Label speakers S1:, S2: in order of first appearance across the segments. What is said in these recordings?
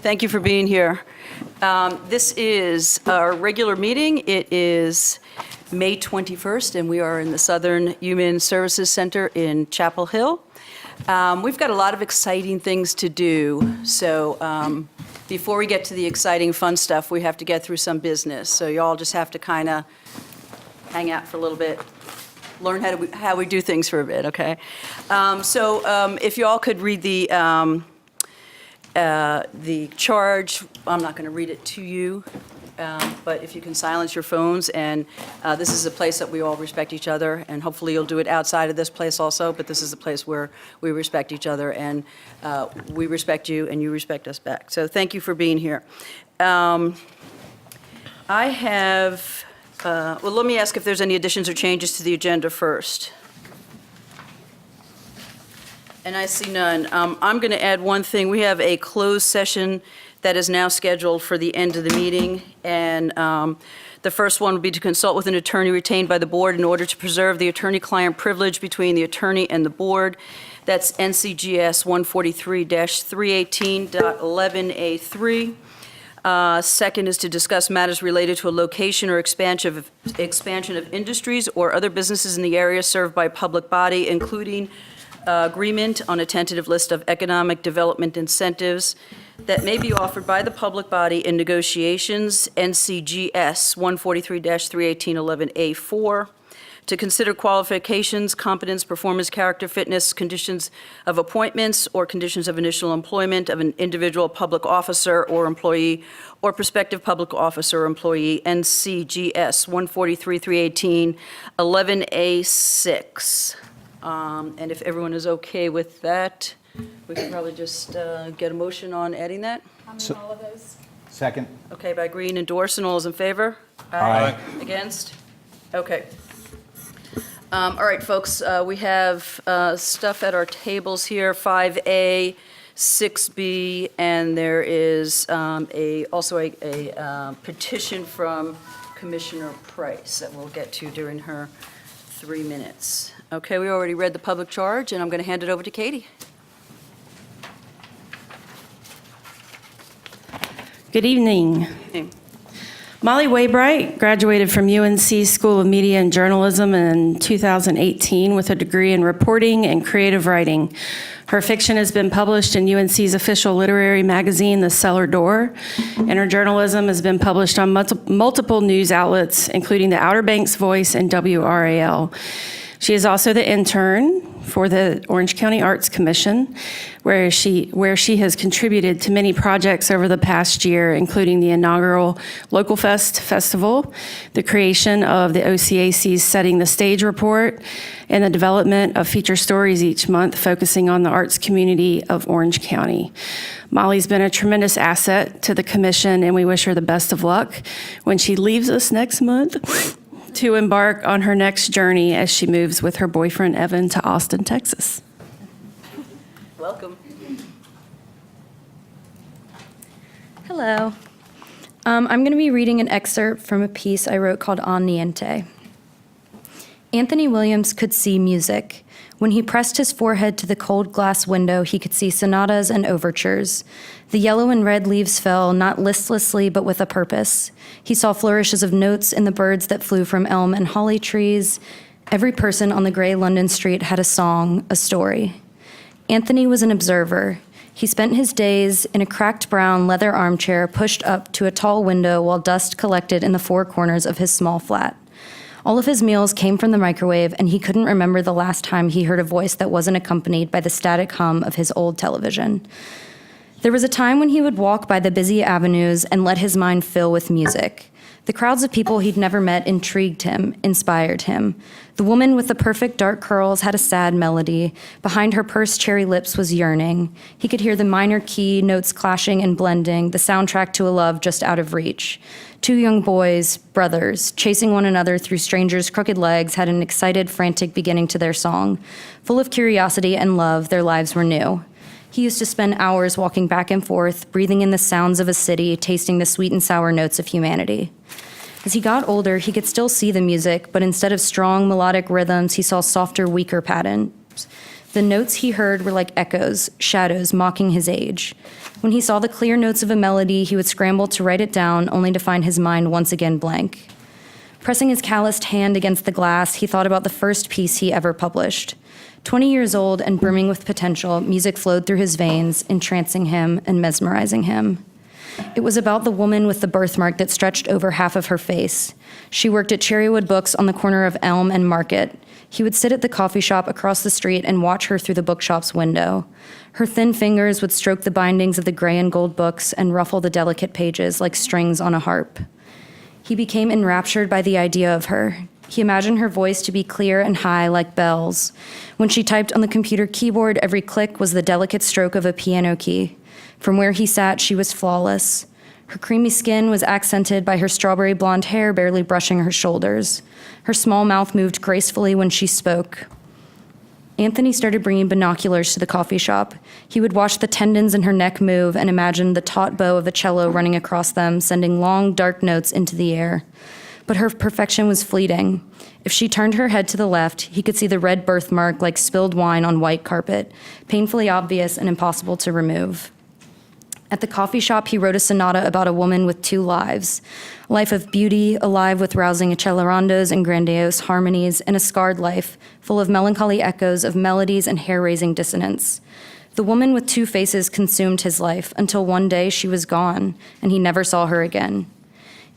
S1: Thank you for being here. This is our regular meeting. It is May 21st, and we are in the Southern Human Services Center in Chapel Hill. We've got a lot of exciting things to do, so before we get to the exciting, fun stuff, we have to get through some business. So you all just have to kind of hang out for a little bit, learn how we do things for a bit, okay? If you all could read the charge, I'm not going to read it to you, but if you can silence your phones, and this is a place that we all respect each other, and hopefully you'll do it outside of this place also, but this is a place where we respect each other, and we respect you, and you respect us back. So thank you for being here. I have, well, let me ask if there's any additions or changes to the agenda first. And I see none. I'm going to add one thing. We have a closed session that is now scheduled for the end of the meeting. And the first one would be to consult with an attorney retained by the board in order to preserve the attorney-client privilege between the attorney and the board. That's NCGS 143-318.11A3. Second is to discuss matters related to a location or expansion of industries or other businesses in the area served by a public body, including agreement on a tentative list of economic development incentives that may be offered by the public body in negotiations, NCGS 143-318.11A4, to consider qualifications, competence, performance, character, fitness, conditions of appointments, or conditions of initial employment of an individual public officer or employee or prospective public officer or employee, NCGS 143-318.11A6. And if everyone is okay with that, we can probably just get a motion on adding that.
S2: I'm in all of those.
S3: Second.
S1: Okay, by Green, endorse, and all those in favor?
S3: Aye.
S1: Against? Okay. All right, folks, we have stuff at our tables here, 5A, 6B, and there is also a petition from Commissioner Price that we'll get to during her 3 minutes. Okay, we already read the public charge, and I'm going to hand it over to Katie.
S4: Good evening.
S1: Hey.
S4: Molly Waybright graduated from UNC School of Media and Journalism in 2018 with a degree in reporting and creative writing. Her fiction has been published in UNC's official literary magazine, The Cellar Door, and her journalism has been published on multiple news outlets, including the Outer Banks Voice and WRAL. She is also the intern for the Orange County Arts Commission, where she has contributed to many projects over the past year, including the inaugural Local Fest Festival, the creation of the OCAC's Setting the Stage report, and the development of feature stories each month focusing on the arts community of Orange County. Molly's been a tremendous asset to the commission, and we wish her the best of luck when she leaves us next month to embark on her next journey as she moves with her boyfriend, Evan, to Austin, Texas.
S1: Welcome.
S2: Hello. I'm going to be reading an excerpt from a piece I wrote called On Niente. Anthony Williams could see music. When he pressed his forehead to the cold glass window, he could see sonatas and overtures. The yellow and red leaves fell, not listlessly, but with a purpose. He saw flourishes of notes in the birds that flew from elm and holly trees. Every person on the gray London street had a song, a story. Anthony was an observer. He spent his days in a cracked brown leather armchair pushed up to a tall window while dust collected in the four corners of his small flat. All of his meals came from the microwave, and he couldn't remember the last time he heard a voice that wasn't accompanied by the static hum of his old television. There was a time when he would walk by the busy avenues and let his mind fill with music. The crowds of people he'd never met intrigued him, inspired him. The woman with the perfect dark curls had a sad melody. Behind her pursed cherry lips was yearning. He could hear the minor key notes clashing and blending, the soundtrack to a love just out of reach. Two young boys, brothers, chasing one another through strangers' crooked legs had an excited, frantic beginning to their song. Full of curiosity and love, their lives were new. He used to spend hours walking back and forth, breathing in the sounds of a city, tasting the sweet and sour notes of humanity. As he got older, he could still see the music, but instead of strong melodic rhythms, he saw softer, weaker patterns. The notes he heard were like echoes, shadows mocking his age. When he saw the clear notes of a melody, he would scramble to write it down, only to find his mind once again blank. Pressing his calloused hand against the glass, he thought about the first piece he ever published. 20 years old and brimming with potential, music flowed through his veins, entrancing him and mesmerizing him. It was about the woman with the birthmark that stretched over half of her face. She worked at Cherrywood Books on the corner of Elm and Market. He would sit at the coffee shop across the street and watch her through the bookshop's window. Her thin fingers would stroke the bindings of the gray and gold books and ruffle the delicate pages like strings on a harp. He became enraptured by the idea of her. He imagined her voice to be clear and high like bells. When she typed on the computer keyboard, every click was the delicate stroke of a piano key. From where he sat, she was flawless. Her creamy skin was accented by her strawberry blonde hair barely brushing her shoulders. Her small mouth moved gracefully when she spoke. Anthony started bringing binoculars to the coffee shop. He would watch the tendons in her neck move and imagine the taut bow of a cello running across them, sending long, dark notes into the air. But her perfection was fleeting. If she turned her head to the left, he could see the red birthmark like spilled wine on white carpet, painfully obvious and impossible to remove. At the coffee shop, he wrote a sonata about a woman with two lives. A life of beauty, alive with rousing accelerandos and grandiose harmonies, and a scarred life, full of melancholy echoes of melodies and hair-raising dissonance. The woman with two faces consumed his life, until one day she was gone, and he never saw her again.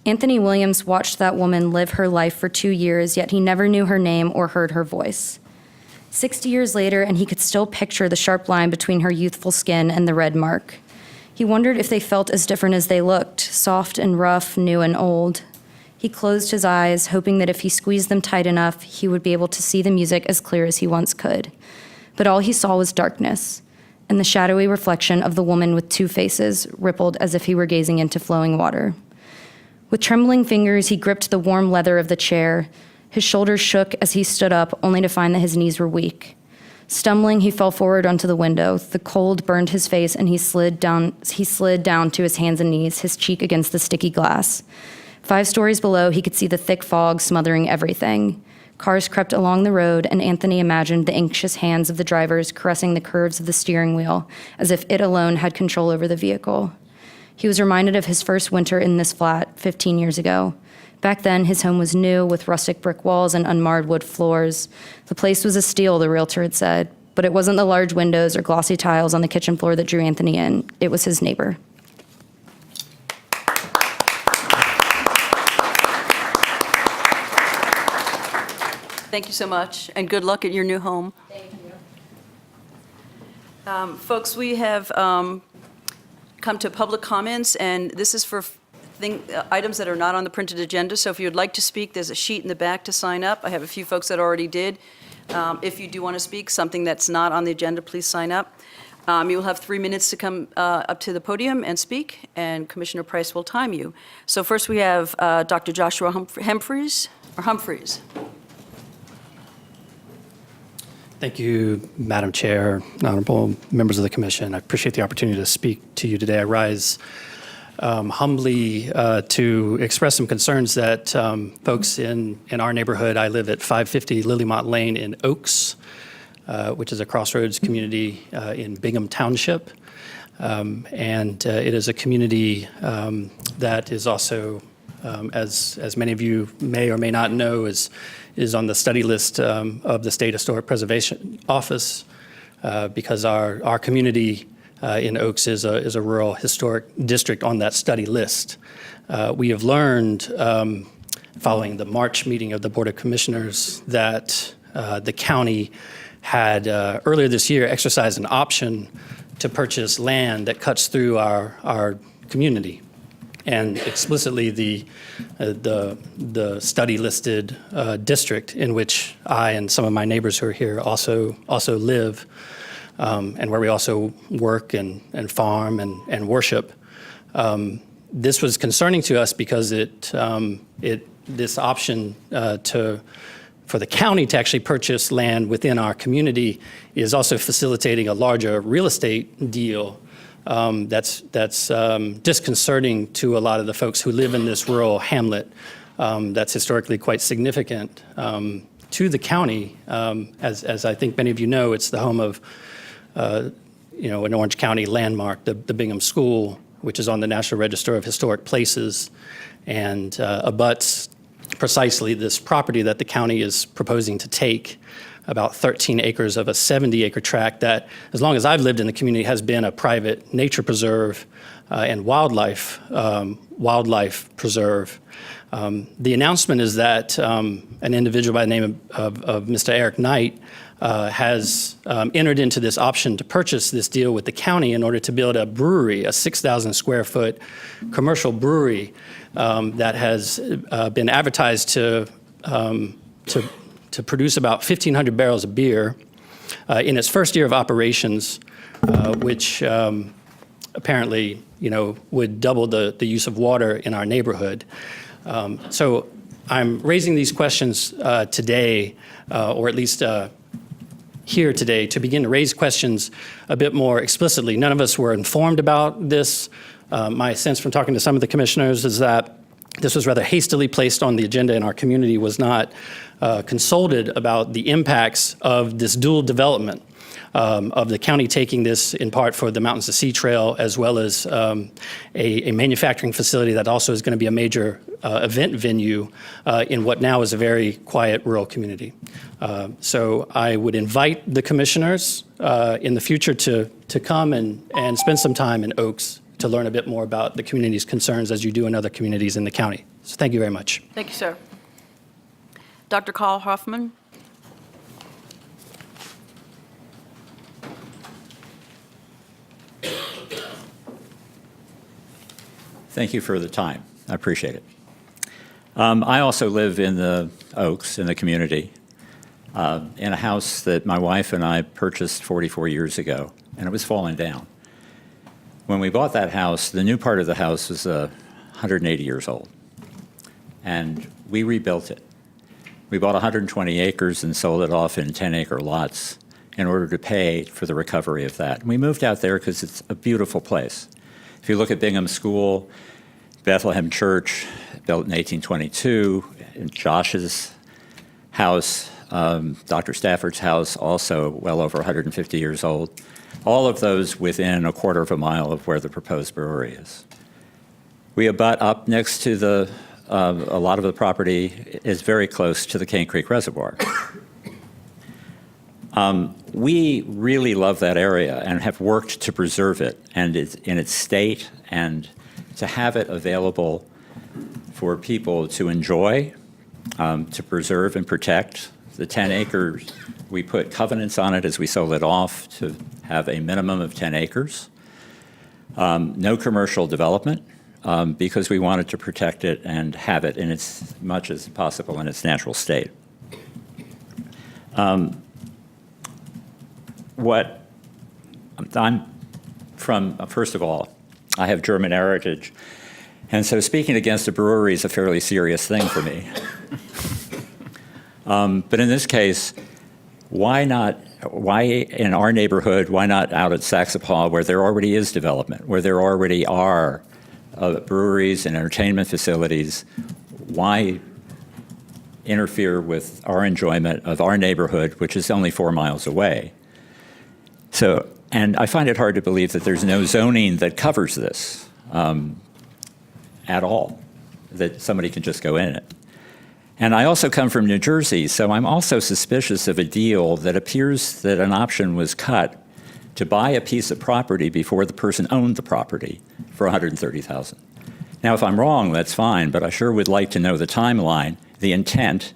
S2: Anthony Williams watched that woman live her life for 2 years, yet he never knew her name or heard her voice. 60 years later, and he could still picture the sharp line between her youthful skin and the red mark. He wondered if they felt as different as they looked, soft and rough, new and old. He closed his eyes, hoping that if he squeezed them tight enough, he would be able to see the music as clear as he once could. But all he saw was darkness, and the shadowy reflection of the woman with two faces rippled as if he were gazing into flowing water. With trembling fingers, he gripped the warm leather of the chair. His shoulders shook as he stood up, only to find that his knees were weak. Stumbling, he fell forward onto the window. The cold burned his face, and he slid down to his hands and knees, his cheek against the sticky glass. 5 stories below, he could see the thick fog smothering everything. Cars crept along the road, and Anthony imagined the anxious hands of the drivers caressing the curves of the steering wheel, as if it alone had control over the vehicle. He was reminded of his first winter in this flat 15 years ago. Back then, his home was new, with rustic brick walls and unmarred wood floors. The place was a steal, the realtor had said, but it wasn't the large windows or glossy tiles on the kitchen floor that drew Anthony in. It was his neighbor.
S1: Thank you so much, and good luck at your new home.
S2: Thank you.
S1: Folks, we have come to public comments, and this is for items that are not on the printed agenda. So if you would like to speak, there's a sheet in the back to sign up. I have a few folks that already did. If you do want to speak, something that's not on the agenda, please sign up. You will have 3 minutes to come up to the podium and speak, and Commissioner Price will time you. So first we have Dr. Joshua Humphreys.
S3: Thank you, Madam Chair, honorable members of the commission. I appreciate the opportunity to speak to you today. I rise humbly to express some concerns that folks in our neighborhood. I live at 550 Lilymont Lane in Oaks, which is a crossroads community in Bingham Township. And it is a community that is also, as many of you may or may not know, is on the study list of the State Historic Preservation Office because our community in Oaks is a rural historic district on that study list. We have learned, following the March meeting of the Board of Commissioners, that the county had earlier this year exercised an option to purchase land that cuts through our community. And explicitly the study listed district in which I and some of my neighbors who are here also live, and where we also work and farm and worship. This was concerning to us because this option for the county to actually purchase land within our community is also facilitating a larger real estate deal that's disconcerting to a lot of the folks who live in this rural hamlet that's historically quite significant to the county. As I think many of you know, it's the home of an Orange County landmark, the Bingham School, which is on the National Register of Historic Places, and abuts precisely this property that the county is proposing to take, about 13 acres of a 70-acre tract that, as long as I've lived in the community, has been a private nature preserve and wildlife preserve. The announcement is that an individual by the name of Mr. Eric Knight has entered into this option to purchase this deal with the county in order to build a brewery, a 6,000 square foot commercial brewery that has been advertised to produce about 1,500 barrels of beer in its first year of operations, which apparently, would double the use of water in our neighborhood. So I'm raising these questions today, or at least here today, to begin to raise questions a bit more explicitly. None of us were informed about this. My sense from talking to some of the commissioners is that this was rather hastily placed on the agenda, and our community was not consulted about the impacts of this dual development of the county taking this in part for the Mountains to Sea Trail, as well as a manufacturing facility that also is going to be a major event venue in what now is a very quiet rural community. So I would invite the commissioners in the future to come and spend some time in Oaks to learn a bit more about the community's concerns as you do in other communities in the county. So thank you very much.
S1: Thank you, sir. Dr. Carl Hoffman.
S5: Thank you for the time. I appreciate it. I also live in the Oaks, in the community, in a house that my wife and I purchased 44 years ago, and it was falling down. When we bought that house, the new part of the house was 180 years old, and we rebuilt it. We bought 120 acres and sold it off in 10-acre lots in order to pay for the recovery of that. And we moved out there because it's a beautiful place. If you look at Bingham School, Bethlehem Church, built in 1822, and Josh's house, Dr. Stafford's house, also well over 150 years old, all of those within a quarter of a mile of where the proposed brewery is. We abut up next to a lot of the property is very close to the Cane Creek Reservoir. We really love that area and have worked to preserve it and in its state, and to have it available for people to enjoy, to preserve and protect. The 10 acres, we put covenants on it as we sold it off to have a minimum of 10 acres. No commercial development, because we wanted to protect it and have it in as much as possible in its natural state. What I'm from, first of all, I have German heritage, and so speaking against a brewery is a fairly serious thing for me. But in this case, why in our neighborhood, why not out at Saxapaw, where there already is development, where there already are breweries and entertainment facilities? Why interfere with our enjoyment of our neighborhood, which is only 4 miles away? So, and I find it hard to believe that there's no zoning that covers this at all, that somebody can just go in it. And I also come from New Jersey, so I'm also suspicious of a deal that appears that an option was cut to buy a piece of property before the person owned the property for $130,000. Now, if I'm wrong, that's fine, but I sure would like to know the timeline, the intent,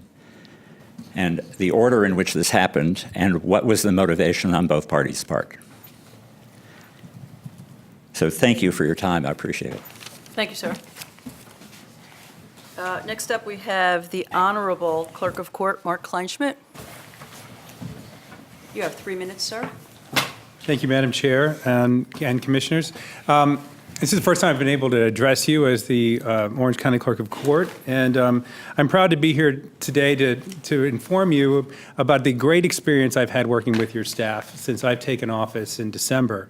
S5: and the order in which this happened, and what was the motivation on both parties' part. So thank you for your time. I appreciate it.
S1: Thank you, sir. Next up, we have the Honorable Clerk of Court, Mark Kleinschmidt. You have 3 minutes, sir.
S6: Thank you, Madam Chair and Commissioners. This is the first time I've been able to address you as the Orange County Clerk of Court, and I'm proud to be here today to inform you about the great experience I've had working with your staff since I've taken office in December.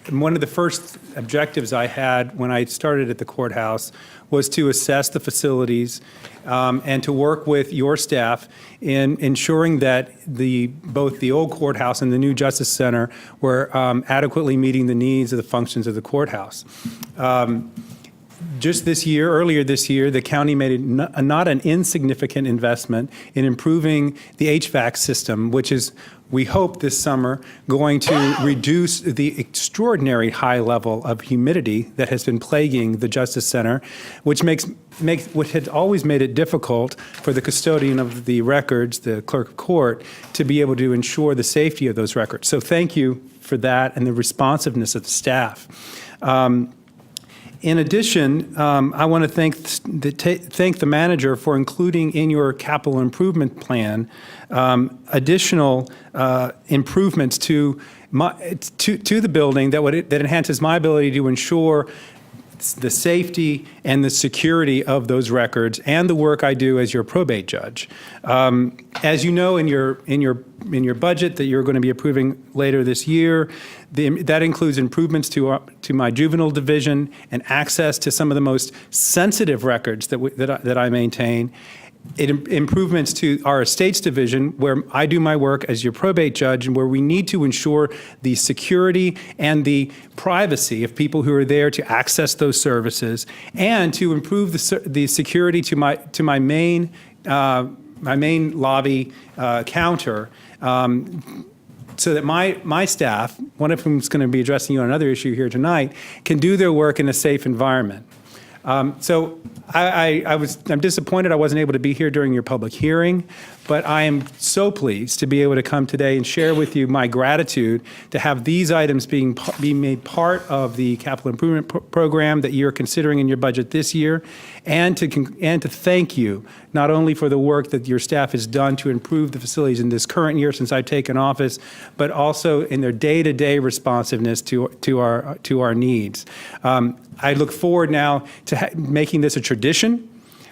S6: one of the first objectives I had when I started at the courthouse was to assess the facilities and to work with your staff in ensuring that both the old courthouse and the new Justice Center were adequately meeting the needs of the functions of the courthouse. Just earlier this year, the county made not an insignificant investment in improving the HVAC system, which is, we hope this summer, going to reduce the extraordinary high level of humidity that has been plaguing the Justice Center, which had always made it difficult for the custodian of the records, the clerk of court, to be able to ensure the safety of those records. So thank you for that and the responsiveness of the staff. In addition, I want to thank the manager for including in your capital improvement plan additional improvements to the building that enhances my ability to ensure the safety and the security of those records and the work I do as your probate judge. As you know, in your budget that you're going to be approving later this year, that includes improvements to my juvenile division and access to some of the most sensitive records that I maintain. Improvements to our estates division, where I do my work as your probate judge and where we need to ensure the security and the privacy of people who are there to access those services, and to improve the security to my main lobby counter, so that my staff, one of whom is going to be addressing you on another issue here tonight, can do their work in a safe environment. So I'm disappointed I wasn't able to be here during your public hearing, but I am so pleased to be able to come today and share with you my gratitude to have these items be made part of the capital improvement program that you're considering in your budget this year, and to thank you not only for the work that your staff has done to improve the facilities in this current year since I've taken office, but also in their day-to-day responsiveness to our needs. I look forward now to making this a tradition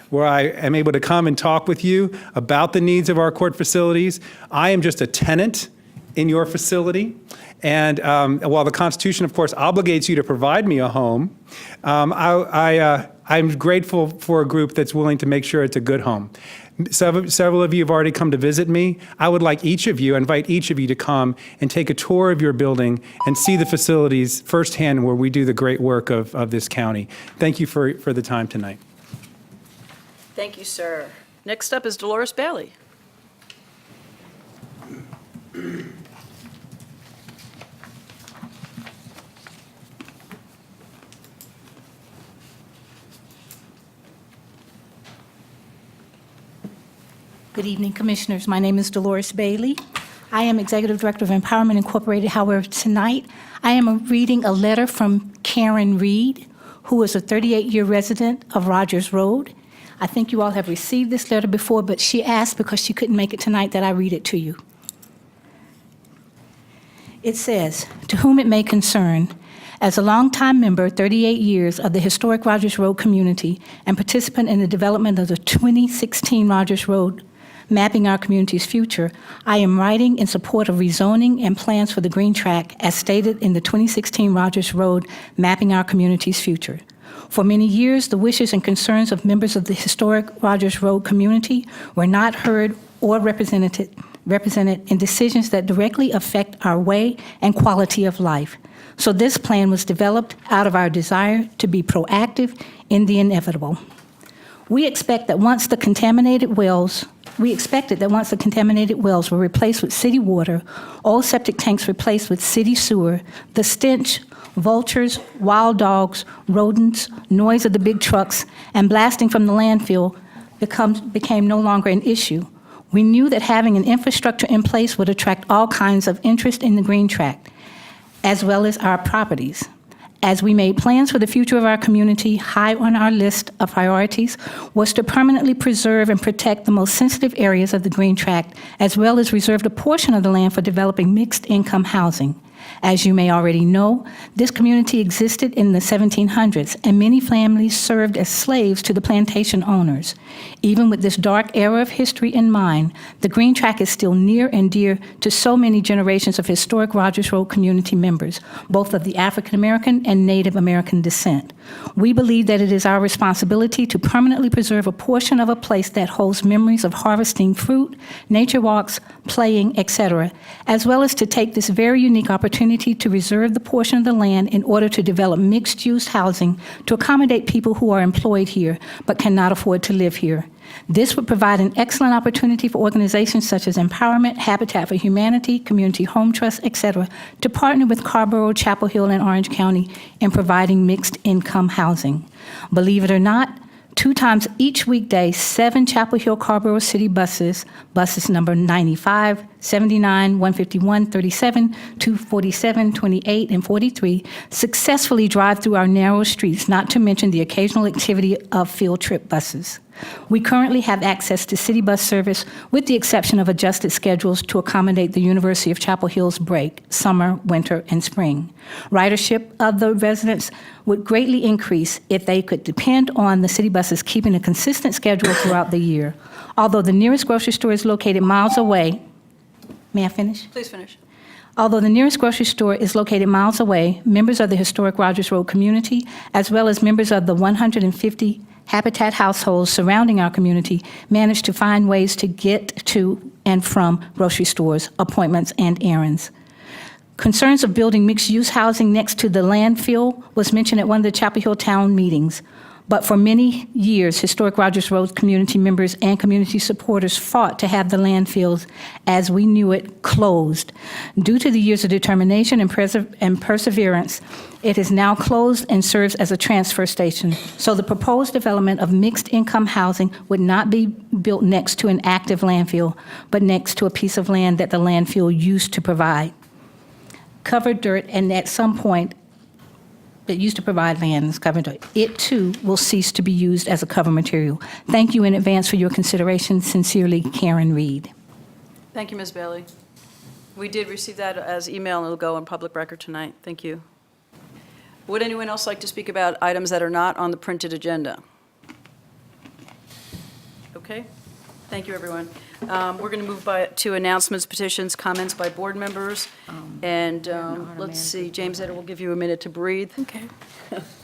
S6: where I am able to come and talk with you about the needs of our court facilities. I am just a tenant in your facility. And while the Constitution, of course, obligates you to provide me a home, I'm grateful for a group that's willing to make sure it's a good home. Several of you have already come to visit me. I would like invite each of you to come and take a tour of your building and see the facilities firsthand where we do the great work of this county. Thank you for the time tonight.
S1: Thank you, sir. Next up is Dolores Bailey.
S7: Good evening, Commissioners. My name is Dolores Bailey. I am Executive Director of Empowerment Incorporated. However, tonight I am reading a letter from Karen Reed, who is a 38-year resident of Rogers Road. I think you all have received this letter before, but she asked, because she couldn't make it tonight, that I read it to you. It says, "To whom it may concern, as a longtime member, 38 years, of the historic Rogers Road community and participant in the development of the 2016 Rogers Road Mapping Our Community's Future, I am writing in support of rezoning and plans for the Green Tract as stated in the 2016 Rogers Road Mapping Our Community's Future. For many years, the wishes and concerns of members of the historic Rogers Road community were not heard or represented in decisions that directly affect our way and quality of life. So this plan was developed out of our desire to be proactive in the inevitable. We expected that once the contaminated wells were replaced with city water, all septic tanks replaced with city sewer, the stench, vultures, wild dogs, rodents, noise of the big trucks, and blasting from the landfill became no longer an issue. We knew that having an infrastructure in place would attract all kinds of interest in the Green Tract, as well as our properties. As we made plans for the future of our community, high on our list of priorities was to permanently preserve and protect the most sensitive areas of the Green Tract, as well as reserve a portion of the land for developing mixed-income housing. As you may already know, this community existed in the 1700s, and many families served as slaves to the plantation owners. Even with this dark era of history in mind, the Green Track is still near and dear to so many generations of historic Rogers Road community members, both of the African American and Native American descent. We believe that it is our responsibility to permanently preserve a portion of a place that holds memories of harvesting fruit, nature walks, playing, etc., as well as to take this very unique opportunity to reserve the portion of the land in order to develop mixed-use housing to accommodate people who are employed here but cannot afford to live here. This would provide an excellent opportunity for organizations such as Empowerment, Habitat for Humanity, Community Home Trust, etc., to partner with Carrboro, Chapel Hill, and Orange County in providing mixed-income housing. Believe it or not, 2 times each weekday, 7 Chapel Hill Carrboro City buses number 95, 79, 151, 37, 247, 28, and 43, successfully drive through our narrow streets, not to mention the occasional activity of field trip buses. We currently have access to city bus service with the exception of adjusted schedules to accommodate the University of Chapel Hill's break, summer, winter, and spring. Ridership of the residents would greatly increase if they could depend on the city buses keeping a consistent schedule throughout the year. Although the nearest grocery store is located miles away, may I finish?
S1: Please finish.
S7: Although the nearest grocery store is located miles away, members of the historic Rogers Road community, as well as members of the 150 Habitat households surrounding our community, manage to find ways to get to and from grocery stores, appointments, and errands. Concerns of building mixed-use housing next to the landfill was mentioned at one of the Chapel Hill town meetings. But for many years, historic Rogers Road community members and community supporters fought to have the landfills, as we knew it, closed. Due to the years of determination and perseverance, it is now closed and serves as a transfer station. So the proposed development of mixed-income housing would not be built next to an active landfill, but next to a piece of land that the landfill used to provide. Covered dirt, and at some point, that used to provide land is covered dirt. It, too, will cease to be used as a cover material. Thank you in advance for your consideration. Sincerely, Karen Reed.
S1: Thank you, Ms. Bailey. We did receive that as email, and it'll go on public record tonight. Thank you. Would anyone else like to speak about items that are not on the printed agenda? Okay. Thank you, everyone. We're going to move to announcements, petitions, comments by board members. And let's see, James Eder will give you a minute to breathe.
S8: Okay.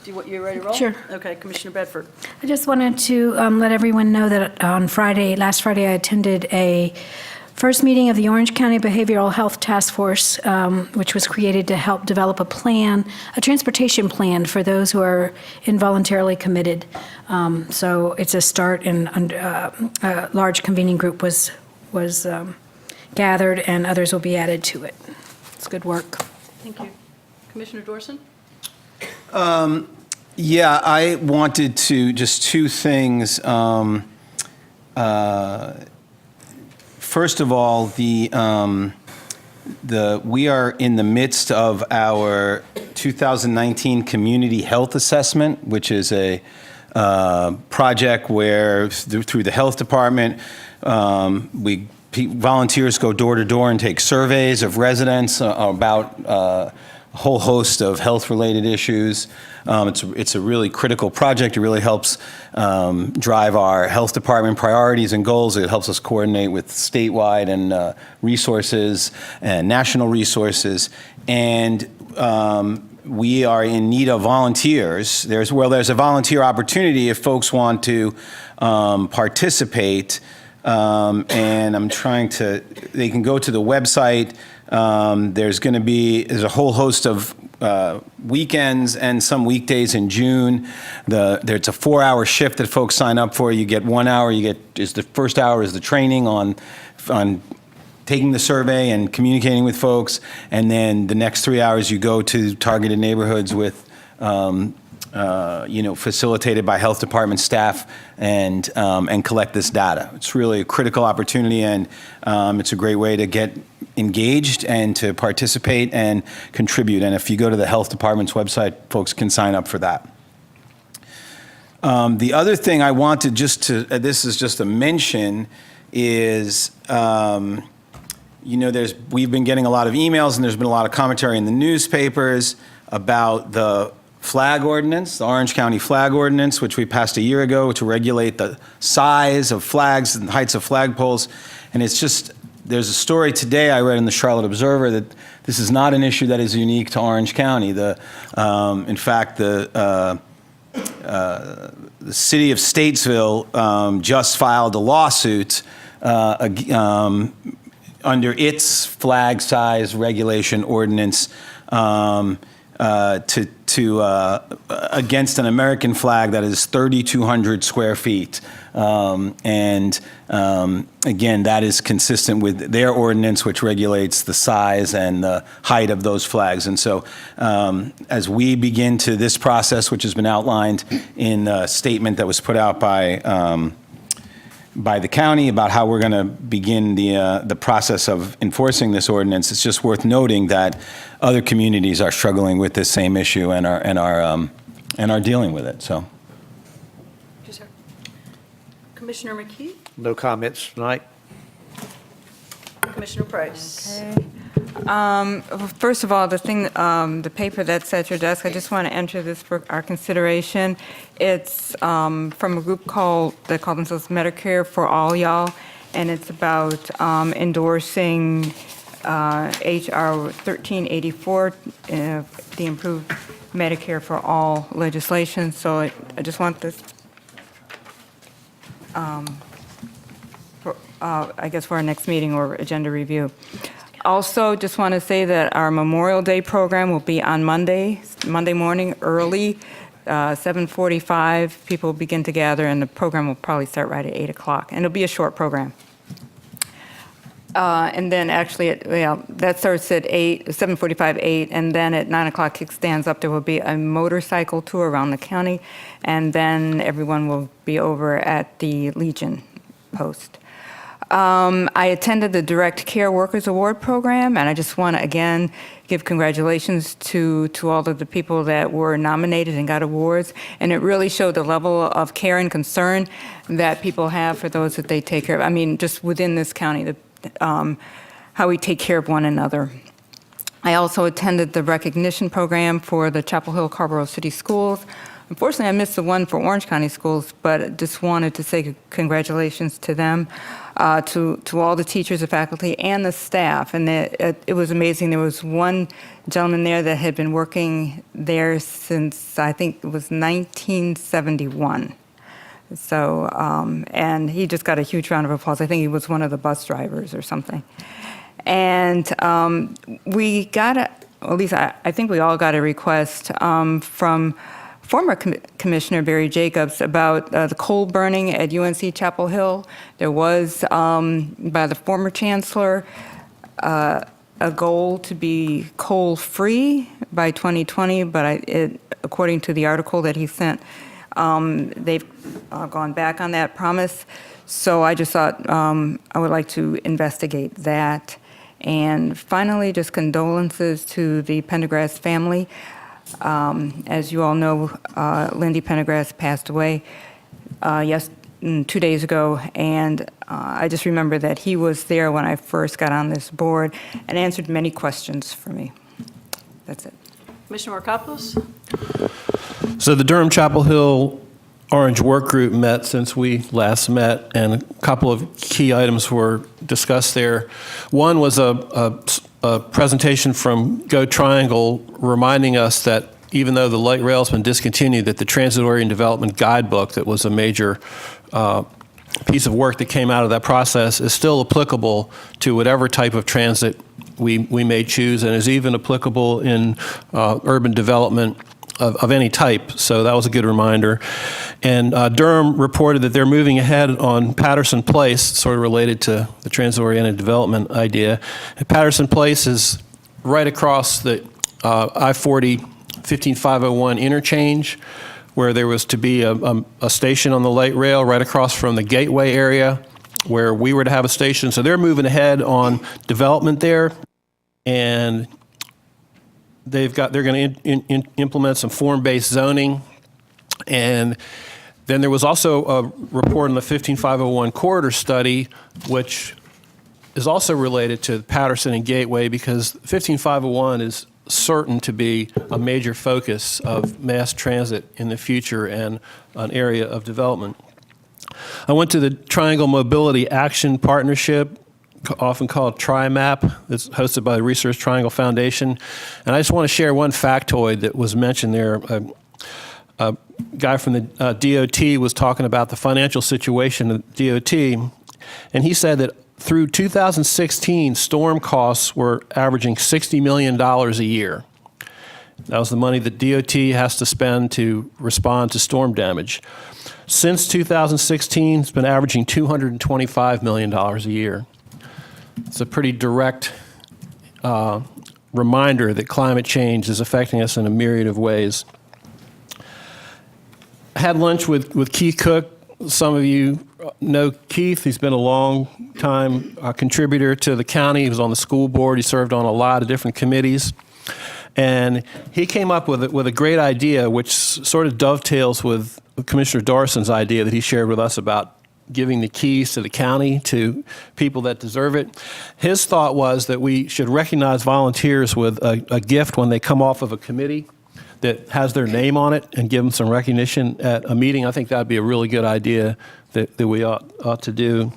S1: You ready to roll?
S8: Sure.
S1: Okay, Commissioner Bedford.
S8: I just wanted to let everyone know that on last Friday, I attended a first meeting of the Orange County Behavioral Health Task Force, which was created to help develop a transportation plan for those who are involuntarily committed. So it's a start, and a large convening group was gathered, and others will be added to it. It's good work.
S1: Thank you. Commissioner Dorson?
S9: Yeah, I wanted to, just 2 things. First of all, we are in the midst of our 2019 Community Health Assessment, which is a project where through the health department, volunteers go door to door and take surveys of residents about a whole host of health-related issues. It's a really critical project. It really helps drive our health department priorities and goals. It helps us coordinate with statewide and resources and national resources. And we are in need of volunteers. There's a volunteer opportunity if folks want to participate. And I'm trying to, they can go to the website. There's a whole host of weekends and some weekdays in June. It's a 4-hour shift that folks sign up for. You get 1 hour. The first hour is the training on taking the survey and communicating with folks, and then the next 3 hours you go to targeted neighborhoods with facilitated by health department staff and collect this data. It's really a critical opportunity, and it's a great way to get engaged and to participate and contribute. And if you go to the health department's website, folks can sign up for that. The other thing I wanted this is just a mention, is we've been getting a lot of emails, and there's been a lot of commentary in the newspapers about the flag ordinance, the Orange County flag ordinance, which we passed a year ago to regulate the size of flags and heights of flagpoles. And it's just, there's a story today I read in the Charlotte Observer that this is not an issue that is unique to Orange County. In fact, the city of Statesville just filed a lawsuit under its flag size regulation ordinance against an American flag that is 3,200 square feet. Again, that is consistent with their ordinance, which regulates the size and the height of those flags. And so as we begin to this process, which has been outlined in a statement that was put out by the county about how we're going to begin the process of enforcing this ordinance, it's just worth noting that other communities are struggling with this same issue and are dealing with it. So,
S1: Commissioner McKee,
S10: No comments tonight.
S1: Commissioner Price.
S11: Okay. First of all, the paper that's at your desk, I just want to enter this for our consideration. It's from a group that call themselves Medicare for All Y'all, and it's about endorsing H.R. 1384, the improved Medicare for All legislation. So I just want this, I guess, for our next meeting or agenda review. Also, just want to say that our Memorial Day program will be on Monday morning, early, 7:45. People begin to gather, and the program will probably start right at 8 o'clock. And it'll be a short program. And then actually, that starts at 7:45, 8, and then at 9 o'clock kickstands up. There will be a motorcycle tour around the county, and then everyone will be over at the Legion post. I attended the Direct Care Workers Award program, and I just want to, again, give congratulations to all of the people that were nominated and got awards. And it really showed the level of care and concern that people have for those that they take care of. I mean, just within this county, how we take care of one another. I also attended the recognition program for the Chapel Hill Carrboro City Schools. Unfortunately, I missed the one for Orange County Schools, but just wanted to say congratulations to them, to all the teachers, the faculty, and the staff. And it was amazing. There was one gentleman there that had been working there since, I think it was 1971. So, and he just got a huge round of applause. I think he was one of the bus drivers or something. And we got, at least I think we all got a request from former Commissioner Barry Jacobs about the coal burning at UNC Chapel Hill. There was, by the former chancellor, a goal to be coal-free by 2020, but according to the article that he sent, they've gone back on that promise. So I just thought I would like to investigate that. And finally, just condolences to the Pendergrass family. As you all know, Lindy Pendergrass passed away 2 days ago, and I just remember that he was there when I first got on this board and answered many questions for me. That's it.
S1: Commissioner Markopoulos.
S10: So the Durham Chapel Hill Orange Work Group met since we last met, and a couple of key items were discussed there. One was a presentation from Go Triangle reminding us that even though the light rail has been discontinued, that the Transit-Oriented Development Guidebook, that was a major piece of work that came out of that process, is still applicable to whatever type of transit we may choose, and is even applicable in urban development of any type. So that was a good reminder. And Durham reported that they're moving ahead on Patterson Place, sort of related to the transit-oriented development idea. And Patterson Place is right across the I-40 15501 interchange, where there was to be a station on the light rail right across from the Gateway area where we were to have a station. So they're moving ahead on development there, and they're going to implement some form-based zoning. And then there was also a report on the 15501 corridor study, which is also related to Patterson and Gateway because 15501 is certain to be a major focus of mass transit in the future and an area of development. I went to the Triangle Mobility Action Partnership, often called TriMap. It's hosted by the Research Triangle Foundation. And I just want to share one factoid that was mentioned there. A guy from the DOT was talking about the financial situation of DOT, and he said that through 2016, storm costs were averaging $60 million a year. That was the money that DOT has to spend to respond to storm damage. Since 2016, it's been averaging $225 million a year. It's a pretty direct reminder that climate change is affecting us in a myriad of ways. I had lunch with Keith Cook. Some of you know Keith. He's been a long time contributor to the county. He was on the school board. He served on a lot of different committees. And he came up with a great idea, which sort of dovetails with Commissioner Dorson's idea that he shared with us about giving the keys to the county to people that deserve it. His thought was that we should recognize volunteers with a gift when they come off of a committee that has their name on it and give them some recognition at a meeting. I think that would be a really good idea that we ought to do.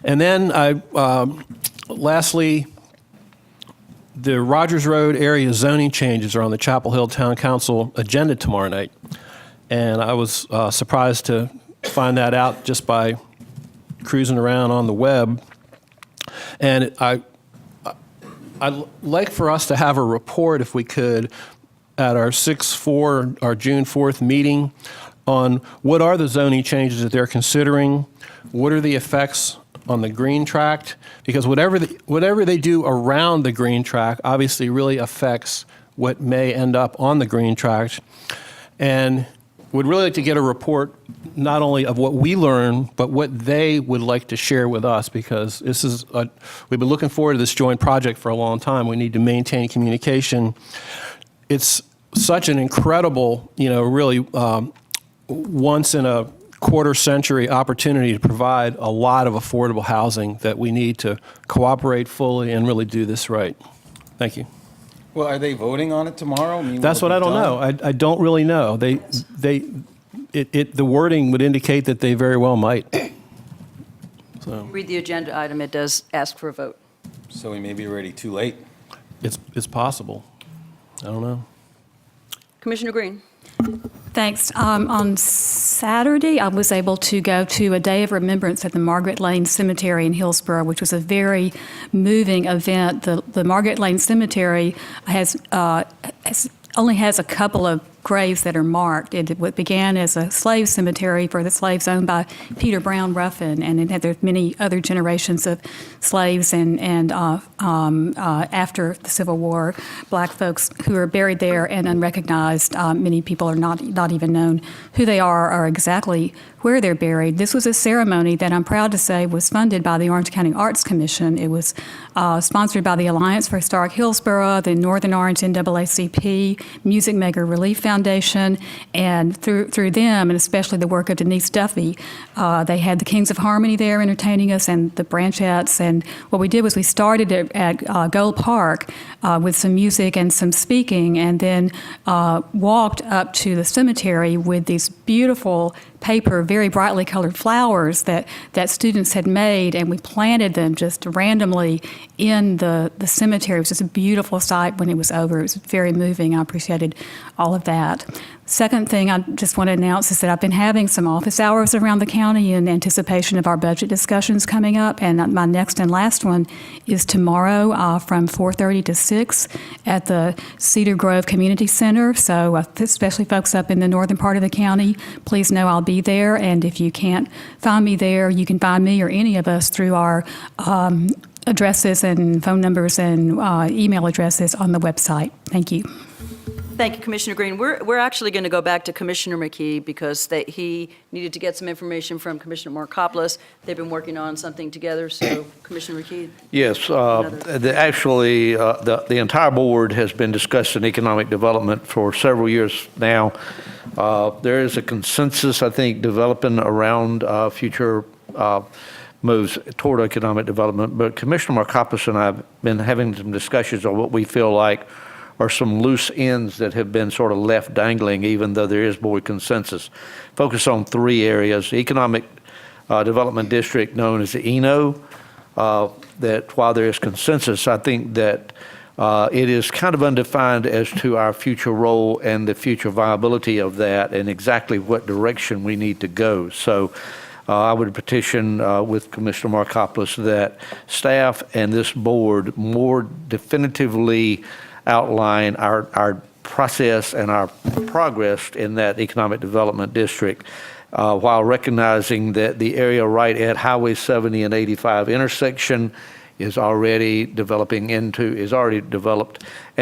S10: And then lastly, the Rogers Road area zoning changes are on the Chapel Hill Town Council agenda tomorrow night. And I was surprised to find that out just by cruising around on the web. And I'd like for us to have a report, if we could, at our June 4th meeting on what are the zoning changes that they're considering, what are the effects on the green tract, because whatever they do around the green tract obviously really affects what may end up on the green tract. And would really like to get a report not only of what we learn, but what they would like to share with us, because we've been looking forward to this joint project for a long time. We need to maintain communication. It's such an incredible, really once in a quarter century opportunity to provide a lot of affordable housing that we need to cooperate fully and really do this right. Thank you.
S9: Well, are they voting on it tomorrow?
S10: That's what I don't know. I don't really know. The wording would indicate that they very well might. So
S1: Read the agenda item, it does ask for a vote.
S9: So we may be ready too late.
S10: it's possible. I don't know.
S1: Commissioner Green.
S12: Thanks. On Saturday, I was able to go to a day of remembrance at the Margaret Lane Cemetery in Hillsborough, which was a very moving event. The Margaret Lane Cemetery only has a couple of graves that are marked. It began as a slave cemetery for the slaves owned by Peter Brown Ruffin, and it had there many other generations of slaves and after the Civil War, black folks who are buried there and unrecognized. Many people are not even known who they are or exactly where they're buried. This was a ceremony that I'm proud to say was funded by the Orange County Arts Commission. It was sponsored by the Alliance for Historic Hillsborough, the Northern Orange NAACP, Music Maker Relief Foundation, and through them, and especially the work of Denise Duffy, they had the Kings of Harmony there entertaining us and the Branchettes. And what we did was we started at Gold Park with some music and some speaking, and then walked up to the cemetery with these beautiful paper, very brightly colored flowers that students had made, and we planted them just randomly in the cemetery. It was just a beautiful sight when it was over. It was very moving. I appreciated all of that. Second thing I just want to announce is that I've been having some office hours around the county in anticipation of our budget discussions coming up, and my next and last one is tomorrow from 4:30 to 6 at the Cedar Grove Community Center. So especially folks up in the northern part of the county, please know I'll be there, and if you can't find me there, you can find me or any of us through our addresses and phone numbers and email addresses on the website. Thank you.
S1: Thank you, Commissioner Green. We're actually going to go back to Commissioner McKee because he needed to get some information from Commissioner Markopoulos. They've been working on something together, so Commissioner McKee.
S13: Yes, the entire board has been discussing economic development for several years now. There is a consensus, I think, developing around future moves toward economic development. But Commissioner Markopoulos and I have been having some discussions on what we feel like are some loose ends that have been sort of left dangling, even though there is board consensus. Focus on three areas: the Economic Development District, known as the ENO, that while there is consensus, I think that it is kind of undefined as to our future role and the future viability of that and exactly what direction we need to go. So I would petition with Commissioner Markopoulos that staff and this board more definitively outline our process and our progress in that economic development district, while recognizing that the area right at Highway 70 and 85 intersection is already developed and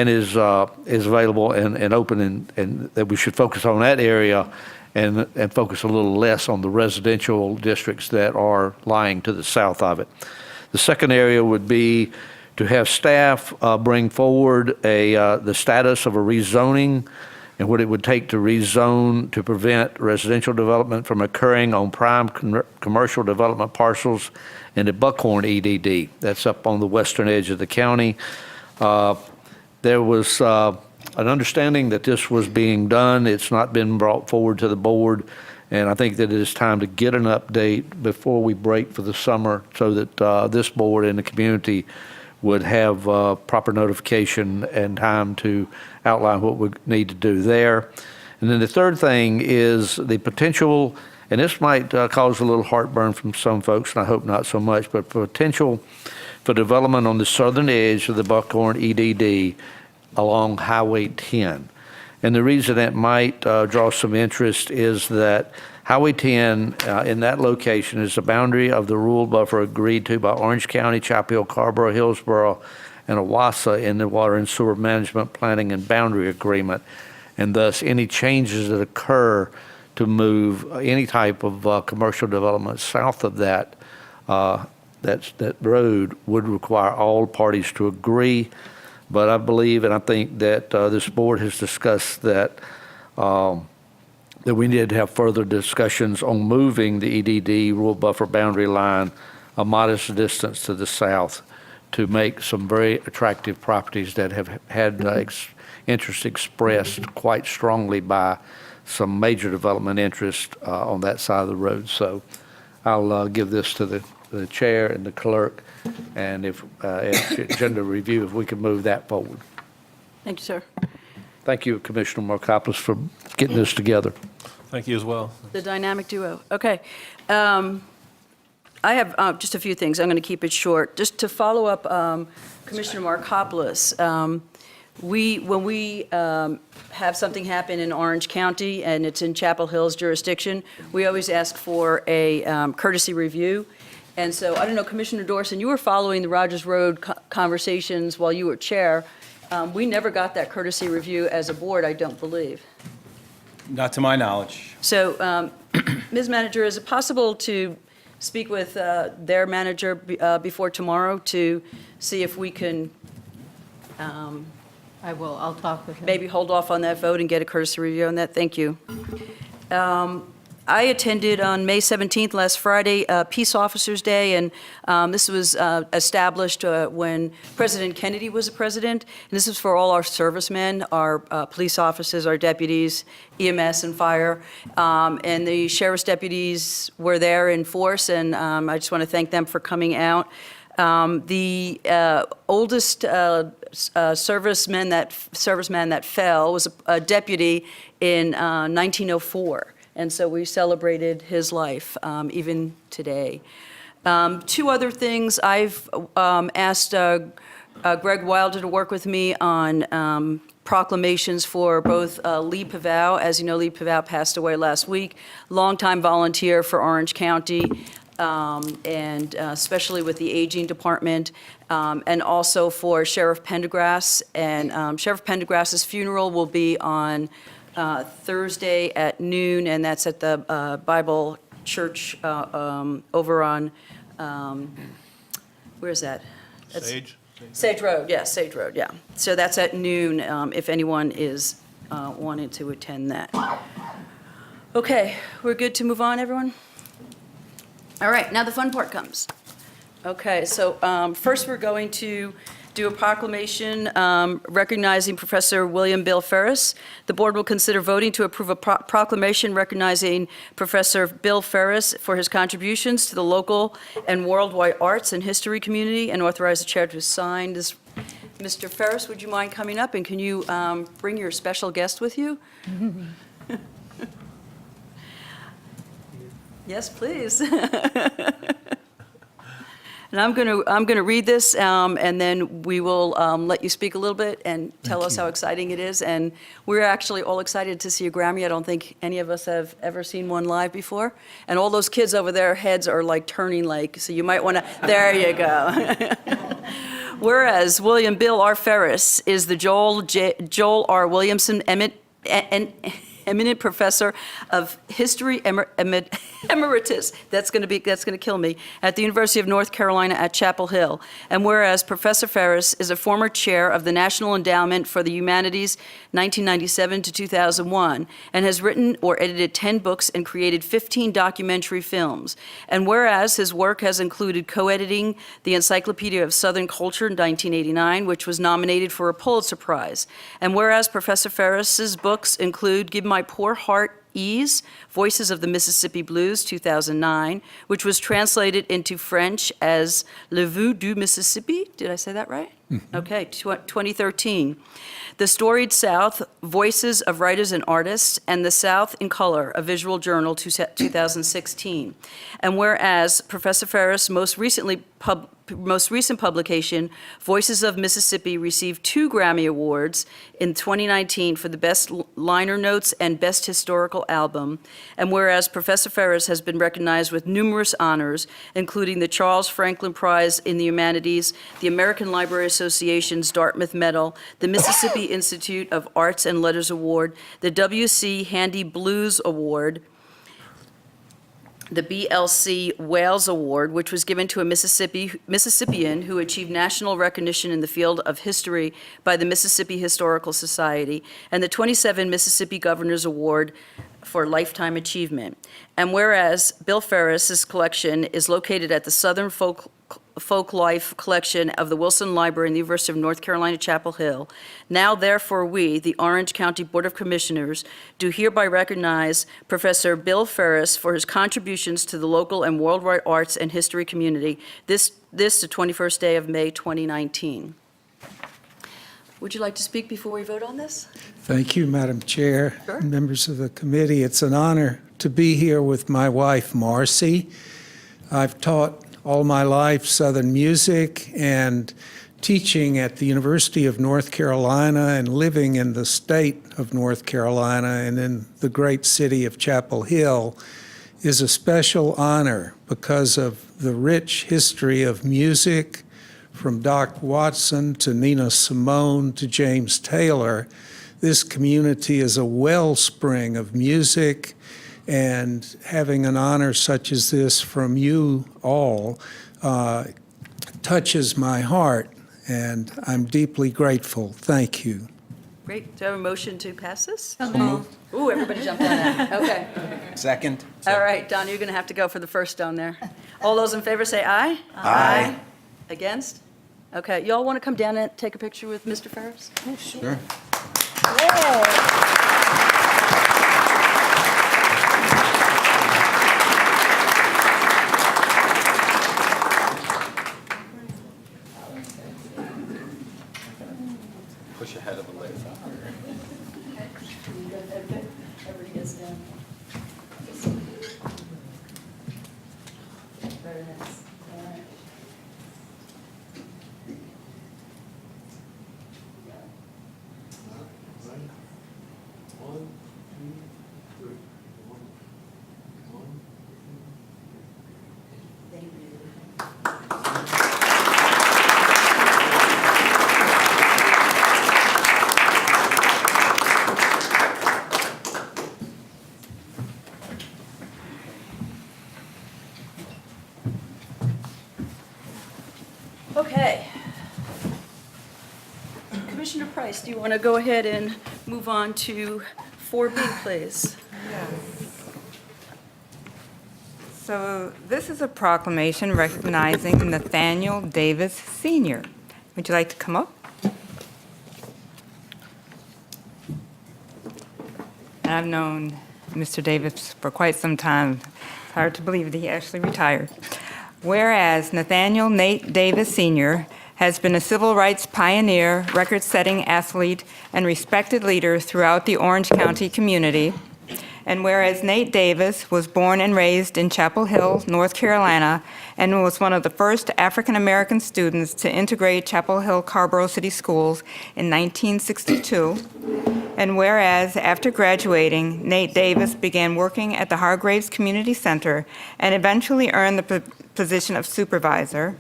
S13: is available and open, and that we should focus on that area and focus a little less on the residential districts that are lying to the south of it. The second area would be to have staff bring forward the status of a rezoning and what it would take to rezone to prevent residential development from occurring on prime commercial development parcels in the Buckhorn EDD. That's up on the western edge of the county. There was an understanding that this was being done. It's not been brought forward to the board, and I think that it is time to get an update before we break for the summer so that this board and the community would have proper notification and time to outline what we need to do there. And then the third thing is the potential, and this might cause a little heartburn from some folks, and I hope not so much, but potential for development on the southern edge of the Buckhorn EDD along Highway 10. And the reason that might draw some interest is that Highway 10 in that location is the boundary of the rural buffer agreed to by Orange County, Chapel Hill, Carrboro, Hillsborough, and Owasso in the Water and Sewer Management Planning and Boundary Agreement. And thus, any changes that occur to move any type of commercial development south of that road would require all parties to agree. But I believe and I think that this board has discussed that that we need to have further discussions on moving the EDD rural buffer boundary line a modest distance to the south to make some very attractive properties that have had interest expressed quite strongly by some major development interest on that side of the road. So I'll give this to the chair and the clerk, and if agenda review, if we can move that forward.
S1: Thank you, sir.
S13: Thank you, Commissioner Markopoulos, for getting this together.
S10: Thank you as well.
S1: The dynamic duo. Okay. I have just a few things. I'm going to keep it short. Just to follow up Commissioner Markopoulos, when we have something happen in Orange County and it's in Chapel Hill's jurisdiction, we always ask for a courtesy review. And so, I don't know, Commissioner Dorson, you were following the Rogers Road conversations while you were chair. We never got that courtesy review as a board, I don't believe.
S14: Not to my knowledge.
S1: So, Ms. Manager, is it possible to speak with their manager before tomorrow to see if we can
S15: I will. I'll talk with him.
S1: maybe hold off on that vote and get a courtesy review on that? Thank you. I attended on May 17th, last Friday, Peace Officers Day, and this was established when President Kennedy was the president. And this is for all our servicemen, our police officers, our deputies, EMS and fire. And the sheriff's deputies were there in force, and I just want to thank them for coming out. The oldest serviceman that fell was a deputy in 1904. And so we celebrated his life, even today. Two other things. I've asked Greg Wilder to work with me on proclamations for both Lee Pavao. As you know, Lee Pavao passed away last week, longtime volunteer for Orange County, and especially with the aging department, and also for Sheriff Pendergrass. And Sheriff Pendergrass's funeral will be on Thursday at noon, and that's at the Bible Church over on, where is that? Sage Road, yeah, Sage Road, yeah. So that's at noon, if anyone is wanting to attend that. Okay, we're good to move on, everyone? All right, now the fun part comes. Okay, so first we're going to do a proclamation recognizing Professor William Bill Ferris. The board will consider voting to approve a proclamation recognizing Professor Bill Ferris for his contributions to the local and worldwide arts and history community and authorize the chair to sign this. Mr. Ferris, would you mind coming up, and can you bring your special guest with you? Yes, please. And I'm going to read this, and then we will let you speak a little bit and tell us how exciting it is. And we're actually all excited to see a Grammy. I don't think any of us have ever seen one live before. And all those kids over there, heads are like turning like, so you might want to, there you go. Whereas William Bill R. Ferris is the Joel R. Williamson eminent professor of history emeritus, that's going to kill me, at the University of North Carolina at Chapel Hill. And whereas Professor Ferris is a former chair of the National Endowment for the Humanities 1997 to 2001 and has written or edited 10 books and created 15 documentary films. And whereas his work has included co-editing the Encyclopedia of Southern Culture in 1989, which was nominated for a Pulitzer Prize. And whereas Professor Ferris's books include Give My Poor Heart Ease, Voices of the Mississippi Blues, 2009, which was translated into French as Le Vue du Mississippi. Did I say that right? Mm-hmm. Okay, 2013. The Storied South, Voices of Writers and Artists, and The South in Color, a visual journal, 2016. And whereas Professor Ferris' most recent publication, Voices of Mississippi, received 2 Grammy Awards in 2019 for the Best Liner Notes and Best Historical Album. And whereas Professor Ferris has been recognized with numerous honors, including the Charles Franklin Prize in the Humanities, the American Library Association's Dartmouth Medal, the Mississippi Institute of Arts and Letters Award, the W.C. Handy Blues Award, the BLC Wales Award, which was given to a Mississippian who achieved national recognition in the field of history by the Mississippi Historical Society, and the 27 Mississippi Governor's Award for Lifetime Achievement. And whereas Bill Ferris's collection is located at the Southern Folk Life Collection of the Wilson Library in the University of North Carolina, Chapel Hill, now therefore we, the Orange County Board of Commissioners, do hereby recognize Professor Bill Ferris for his contributions to the local and worldwide arts and history community, this the 21st day of May 2019. Would you like to speak before we vote on this?
S15: Thank you, Madam Chair,
S1: Sure.
S15: members of the committee. It's an honor to be here with my wife, Marcy. I've taught all my life Southern music and teaching at the University of North Carolina and living in the state of North Carolina and in the great city of Chapel Hill is a special honor because of the rich history of music, from Doc Watson to Nina Simone to James Taylor. This community is a wellspring of music, and having an honor such as this from you all touches my heart, and I'm deeply grateful. Thank you.
S1: Great. Do I have a motion to pass this?
S15: moved.
S1: Ooh, everybody jumped on that. Okay.
S14: Second.
S1: All right, Don, you're going to have to go for the first down there. All those in favor say aye.
S14: Aye.
S1: Against? Okay, y'all want to come down and take a picture with Mr. Ferris?
S14: Sure. Push ahead of the laser.
S1: Everybody gets down. Very nice. All right. Okay. Commissioner Price, do you want to go ahead and move on to 4B, please?
S11: So this is a proclamation recognizing Nathaniel Davis Sr. Would you like to come up? And I've known Mr. Davis for quite some time. It's hard to believe that he actually retired. Whereas Nathaniel Nate Davis Sr. has been a civil rights pioneer, record-setting athlete, and respected leader throughout the Orange County community. And whereas Nate Davis was born and raised in Chapel Hill, North Carolina, and was one of the first African-American students to integrate Chapel Hill Carrboro City Schools in 1962. And whereas after graduating, Nate Davis began working at the Hargraves Community Center and eventually earned the position of supervisor.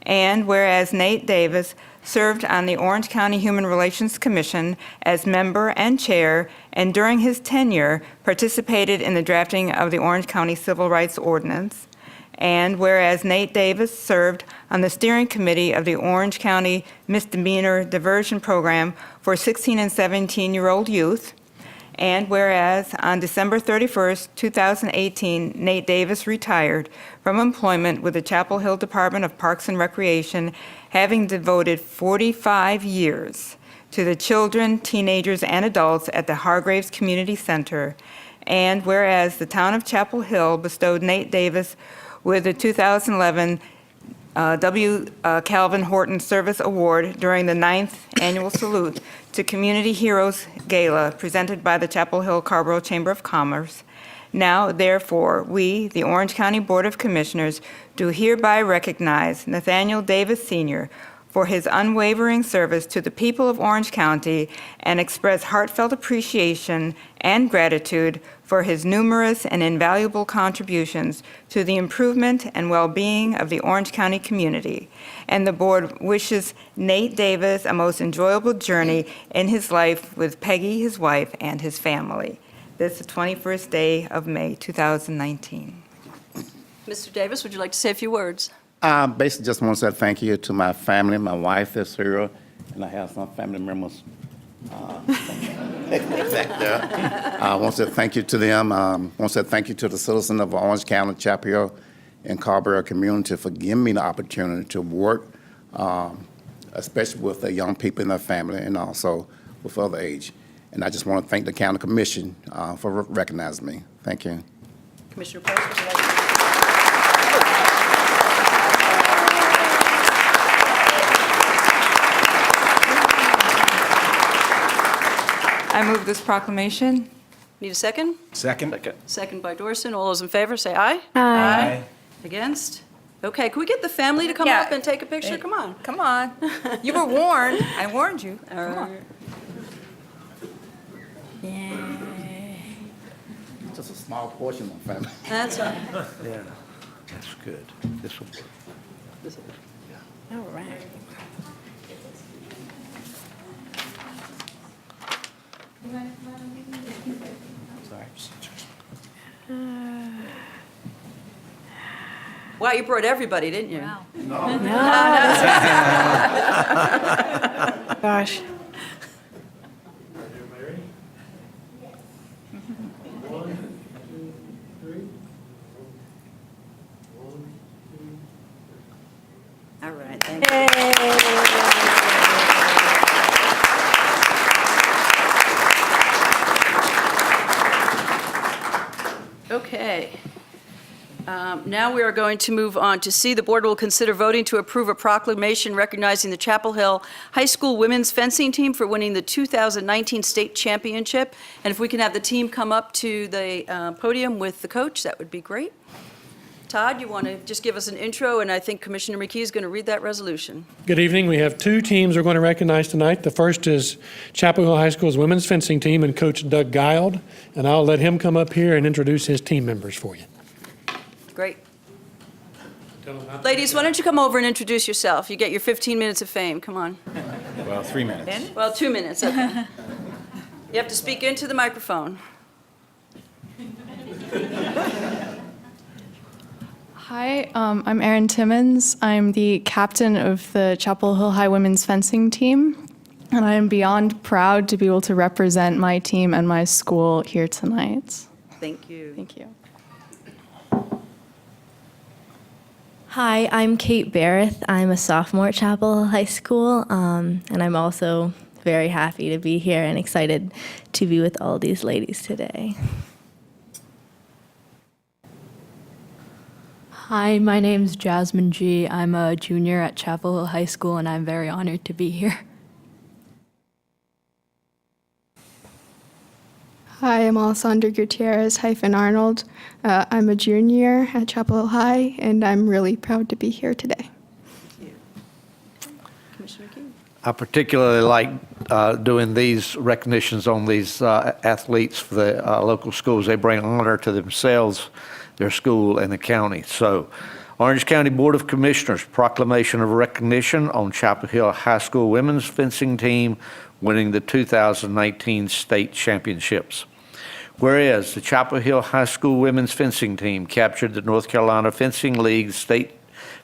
S11: And whereas Nate Davis served on the Orange County Human Relations Commission as member and chair, and during his tenure participated in the drafting of the Orange County Civil Rights Ordinance. And whereas Nate Davis served on the steering committee of the Orange County Misdemeanor Diversion Program for 16 and 17-year-old youth. And whereas on December 31st, 2018, Nate Davis retired from employment with the Chapel Hill Department of Parks and Recreation, having devoted 45 years to the children, teenagers, and adults at the Hargraves Community Center. And whereas the town of Chapel Hill bestowed Nate Davis with the 2011 W. Calvin Horton Service Award during the 9th Annual Salute to Community Heroes Gala presented by the Chapel Hill Carrboro Chamber of Commerce. Now, therefore, we, the Orange County Board of Commissioners, do hereby recognize Nathaniel Davis Sr. for his unwavering service to the people of Orange County and express heartfelt appreciation and gratitude for his numerous and invaluable contributions to the improvement and well-being of the Orange County community. And the board wishes Nate Davis a most enjoyable journey in his life with Peggy, his wife, and his family. This is the 21st day of May, 2019.
S1: Mr. Davis, would you like to say a few words?
S16: Basically, just want to say thank you to my family. My wife is here, and I have some family members back there. I want to say thank you to them. I want to say thank you to the citizens of Orange County, Chapel Hill, and Carrboro community for giving me the opportunity to work, especially with the young people in their family and also with other age. And I just want to thank the county commission for recognizing me. Thank you.
S1: Commissioner Post, would you like to?
S11: I move this proclamation.
S1: Need a second?
S14: Second.
S1: Second by Dorson. All those in favor, say aye.
S8: Aye.
S1: Against? Okay, can we get the family to come
S11: Yeah.
S1: up and take a picture? Come on.
S11: Come on. You were warned. I warned you.
S1: All
S11: Come on.
S1: right.
S16: Just a small portion of my family.
S1: That's all right.
S13: Yeah, that's good. This will work.
S8: All right.
S1: Wow, you brought everybody, didn't you?
S8: Gosh.
S1: All right, thank you. Okay. Now we are going to move on to C. The board will consider voting to approve a proclamation recognizing the Chapel Hill High School women's fencing team for winning the 2019 state championship. And if we can have the team come up to the podium with the coach, that would be great. Todd, you want to just give us an intro, and I think Commissioner McKee is going to read that resolution.
S17: Good evening. We have two teams we're going to recognize tonight. The first is Chapel Hill High School's women's fencing team and Coach Doug Guild, and I'll let him come up here and introduce his team members for you.
S1: Great. Ladies, why don't you come over and introduce yourself? You get your 15 minutes of fame. Come on.
S16: Well, 3 minutes.
S1: Well, 2 minutes, okay. You have to speak into the microphone.
S18: Hi, I'm Erin Timmons. I'm the captain of the Chapel Hill High women's fencing team, and I am beyond proud to be able to represent my team and my school here tonight.
S1: Thank you.
S18: Thank you.
S19: Hi, I'm Kate Barrett. I'm a sophomore at Chapel Hill High School, and I'm also very happy to be here and excited to be with all these ladies today.
S20: Hi, my name's Jasmine G. I'm a junior at Chapel Hill High School, and I'm very honored to be here.
S18: Hi, I'm Alessandra Gutierrez-Arnold. I'm a junior at Chapel Hill High, and I'm really proud to be here today.
S1: Commissioner King.
S13: I particularly like doing these recognitions on these athletes for the local schools. They bring honor to themselves, their school, and the county. So, Orange County Board of Commissioners, proclamation of recognition on Chapel Hill High School women's fencing team winning the 2019 state championships. Whereas the Chapel Hill High School women's fencing team captured the North Carolina Fencing League state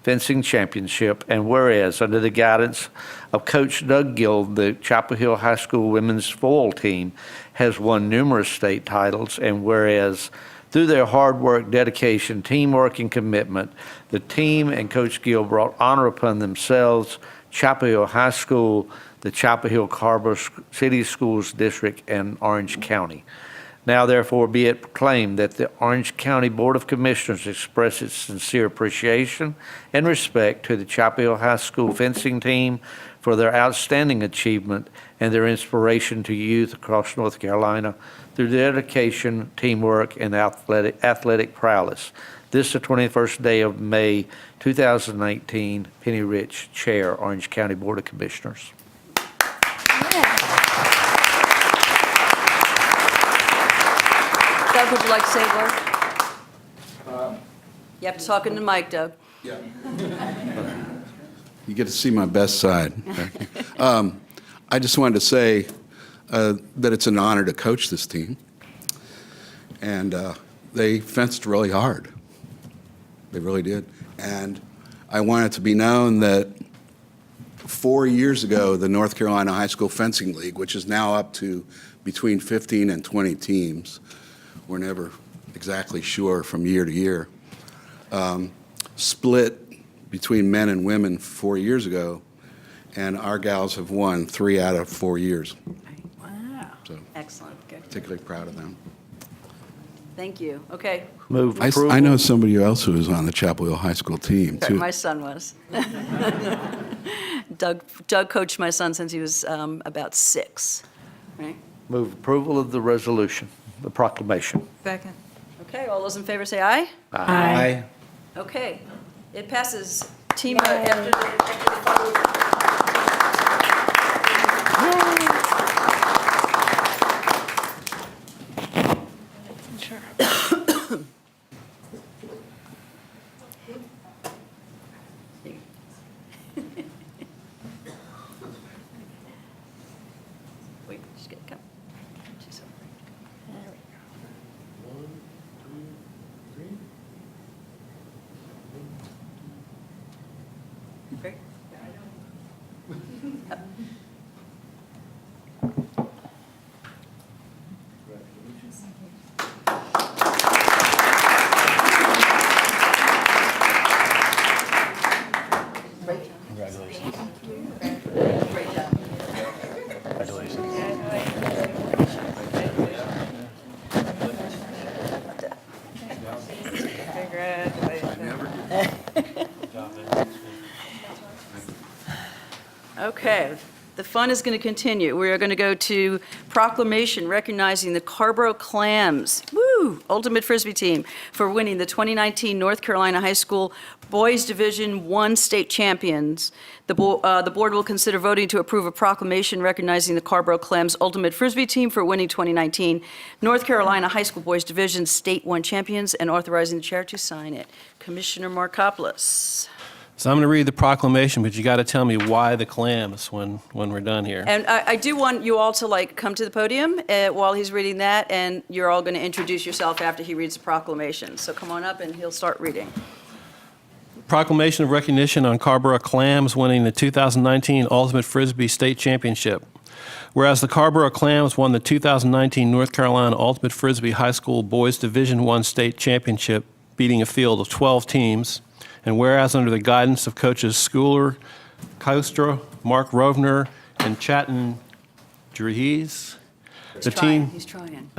S13: fencing championship, and whereas under the guidance of Coach Doug Gild, the Chapel Hill High School women's foil team has won numerous state titles, and whereas through their hard work, dedication, teamwork, and commitment, the team and Coach Gill brought honor upon themselves, Chapel Hill High School, the Chapel Hill Carver City Schools District, and Orange County. Now, therefore, be it proclaimed that the Orange County Board of Commissioners express its sincere appreciation and respect to the Chapel Hill High School fencing team for their outstanding achievement and their inspiration to youth across North Carolina through dedication, teamwork, and athletic prowess. This is the 21st day of May 2019. Penny Rich, Chair, Orange County Board of Commissioners.
S1: Doug, would you like to say a word? You have to talk into the mic, Doug.
S21: Yeah. You get to see my best side. I just wanted to say that it's an honor to coach this team. And they fenced really hard. They really did. And I want it to be known that 4 years ago, the North Carolina High School Fencing League, which is now up to between 15 and 20 teams, we're never exactly sure from year to year, split between men and women 4 years ago, and our gals have won 3 out of 4 years.
S1: Wow.
S21: So
S1: Excellent. Good.
S21: particularly proud of them.
S1: Thank you. Okay.
S13: Move approval.
S21: I know somebody else who was on the Chapel Hill High School team, too.
S1: My son was. Doug coached my son since he was about 6. Right?
S13: Move approval of the resolution, the proclamation.
S11: Second.
S1: Okay, all those in favor say aye.
S13: Aye.
S1: Okay, it passes. Team after the Wait, just get come. She's over. There we go. Great.
S3: Congratulations.
S1: Great job. Okay, the fun is going to continue. We are going to go to proclamation recognizing the Carborough Clams, Ultimate Frisbee team for winning the 2019 North Carolina High School Boys Division I state champions. The board will consider voting to approve a proclamation recognizing the Carborough Clams Ultimate Frisbee team for winning 2019 North Carolina High School Boys Division State I champions and authorizing the chair to sign it. Commissioner Markopoulos.
S10: So I'm going to read the proclamation, but you got to tell me why the clams when we're done here.
S1: And I do want you all to come to the podium while he's reading that, and you're all going to introduce yourself after he reads the proclamation. So come on up and he'll start reading.
S10: Proclamation of recognition on Carborough Clams winning the 2019 Ultimate Frisbee State Championship. Whereas the Carborough Clams won the 2019 North Carolina Ultimate Frisbee High School Boys Division I State Championship, beating a field of 12 teams. And whereas under the guidance of coaches Schooler, Kostra, Mark Rovner, and Chatton Drees, the team
S1: He's trying.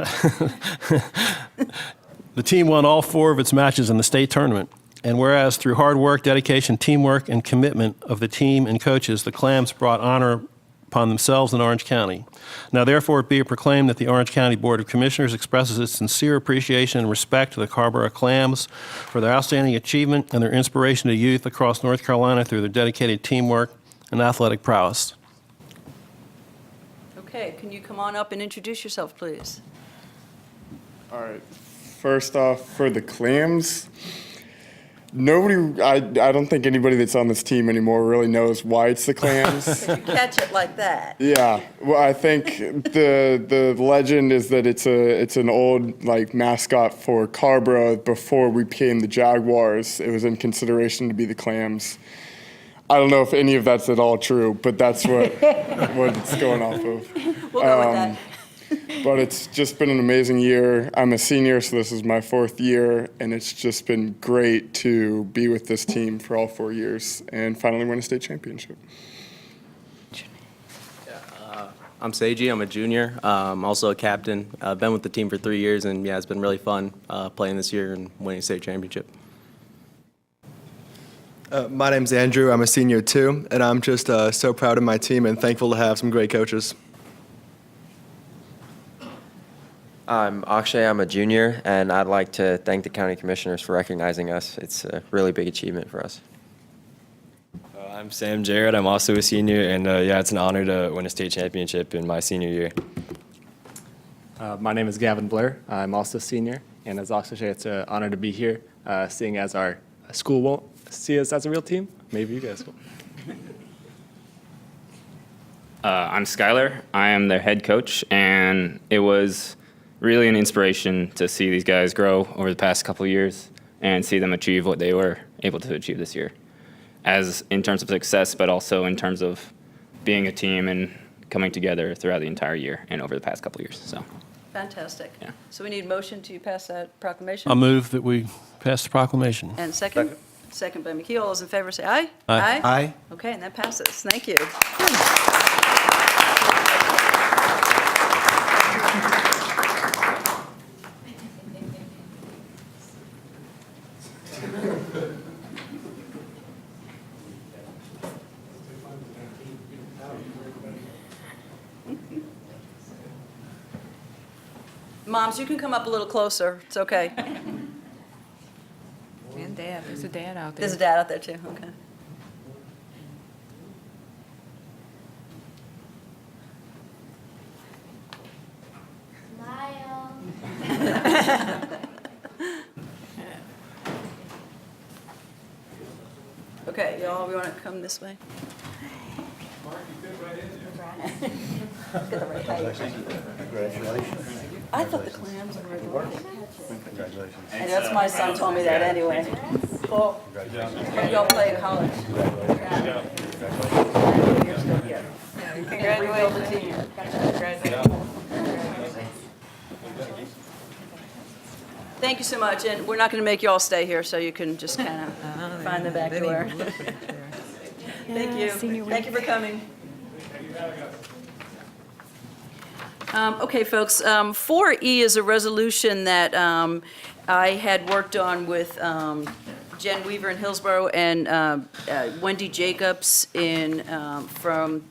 S10: the team won all 4 of its matches in the state tournament. And whereas through hard work, dedication, teamwork, and commitment of the team and coaches, the Clams brought honor upon themselves in Orange County. Now therefore be it proclaimed that the Orange County Board of Commissioners expresses its sincere appreciation and respect to the Carrboro Clams for their outstanding achievement and their inspiration to youth across North Carolina through their dedicated teamwork and athletic prowess.
S1: Okay, can you come on up and introduce yourself, please?
S4: All right. First off, for the Clams, I don't think anybody that's on this team anymore really knows why it's the Clams.
S1: You catch it like that.
S4: Yeah. Well, I think the legend is that it's an old mascot for Carrboro before we became the Jaguars. It was in consideration to be the Clams. I don't know if any of that's at all true, but that's what it's going off of.
S1: We'll go with that.
S4: But it's just been an amazing year. I'm a senior, so this is my 4th year, and it's just been great to be with this team for all 4 years and finally win a state championship.
S22: I'm Seiji. I'm a junior. I'm also a captain. I've been with the team for 3 years, and yeah, it's been really fun playing this year and winning a state championship.
S23: My name's Andrew. I'm a senior too, and I'm just so proud of my team and thankful to have some great coaches.
S24: I'm Akshay. I'm a junior, and I'd like to thank the county commissioners for recognizing us. It's a really big achievement for us.
S25: I'm Sam Jarrett. I'm also a senior, and yeah, it's an honor to win a state championship in my senior year.
S26: My name is Gavin Blair. I'm also a senior, and as Akshay, it's an honor to be here, seeing as our school won't see us as a real team. Maybe you guys will.
S27: I'm Skylar. I am their head coach, and it was really an inspiration to see these guys grow over the past couple of years and see them achieve what they were able to achieve this year, as in terms of success, but also in terms of being a team and coming together throughout the entire year and over the past couple of years. So,
S1: Fantastic. Yeah. So we need a motion to pass that proclamation.
S10: I move that we pass the proclamation.
S1: And second? Second by McKee. All those in favor say aye.
S10: Aye.
S23: Aye.
S1: Okay, and that passes. Thank you. Moms, you can come up a little closer. It's okay.
S11: And Dad, there's a dad out there.
S1: There's a dad out there too, okay. Okay, y'all, we want to come this way? Get the right height.
S28: Congratulations.
S1: I thought the clams were the one that catch it. Congratulations. And that's my son told me that anyway. Cool. Y'all play at college. Congratulations. Thank you so much, and we're not going to make you all stay here, so you can just kind of find the back door. Thank you. Thank you for coming. Okay, folks, 4E is a resolution that I had worked on with Jen Weaver in Hillsborough and Wendy Jacobs from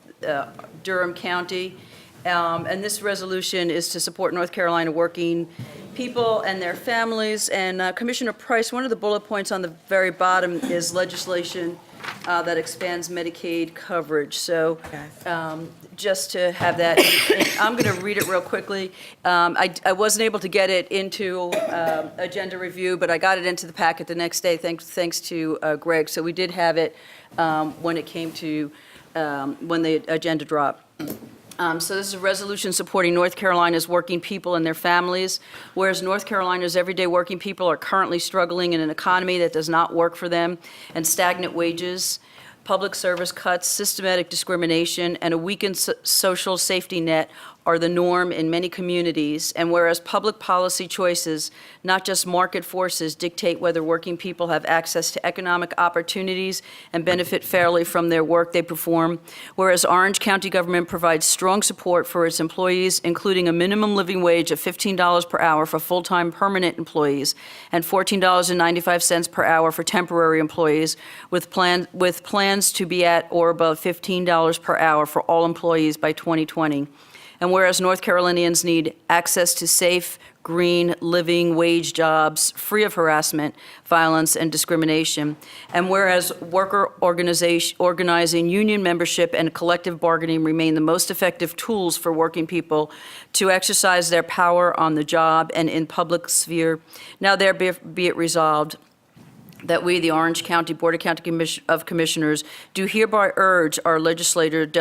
S1: Durham County. And this resolution is to support North Carolina working people and their families. And Commissioner Price, one of the bullet points on the very bottom is legislation that expands Medicaid coverage. So just to have that, I'm going to read it real quickly. I wasn't able to get it into agenda review, but I got it into the packet the next day, thanks to Greg. So we did have it when it came to, when the agenda dropped. So this is a resolution supporting North Carolina's working people and their families. Whereas North Carolina's everyday working people are currently struggling in an economy that does not work for them and stagnant wages. public service cuts, systematic discrimination, and a weakened social safety net are the norm in many communities, and whereas public policy choices, not just market forces, dictate whether working people have access to economic opportunities and benefit fairly from their work they perform, whereas Orange County government provides strong support for its employees, including a minimum living wage of $15 per hour for full-time permanent employees and $14.95 per hour for temporary employees, with plans to be at or above $15 per hour for all employees by 2020. And whereas North Carolinians need access to safe, green, living wage jobs free of harassment, violence, and discrimination, and whereas worker organizing, union membership, and collective bargaining remain the most effective tools for working people to exercise their power on the job and in public sphere, now there be it resolved that we, the Orange County Board of Commissioners, do hereby urge our legislative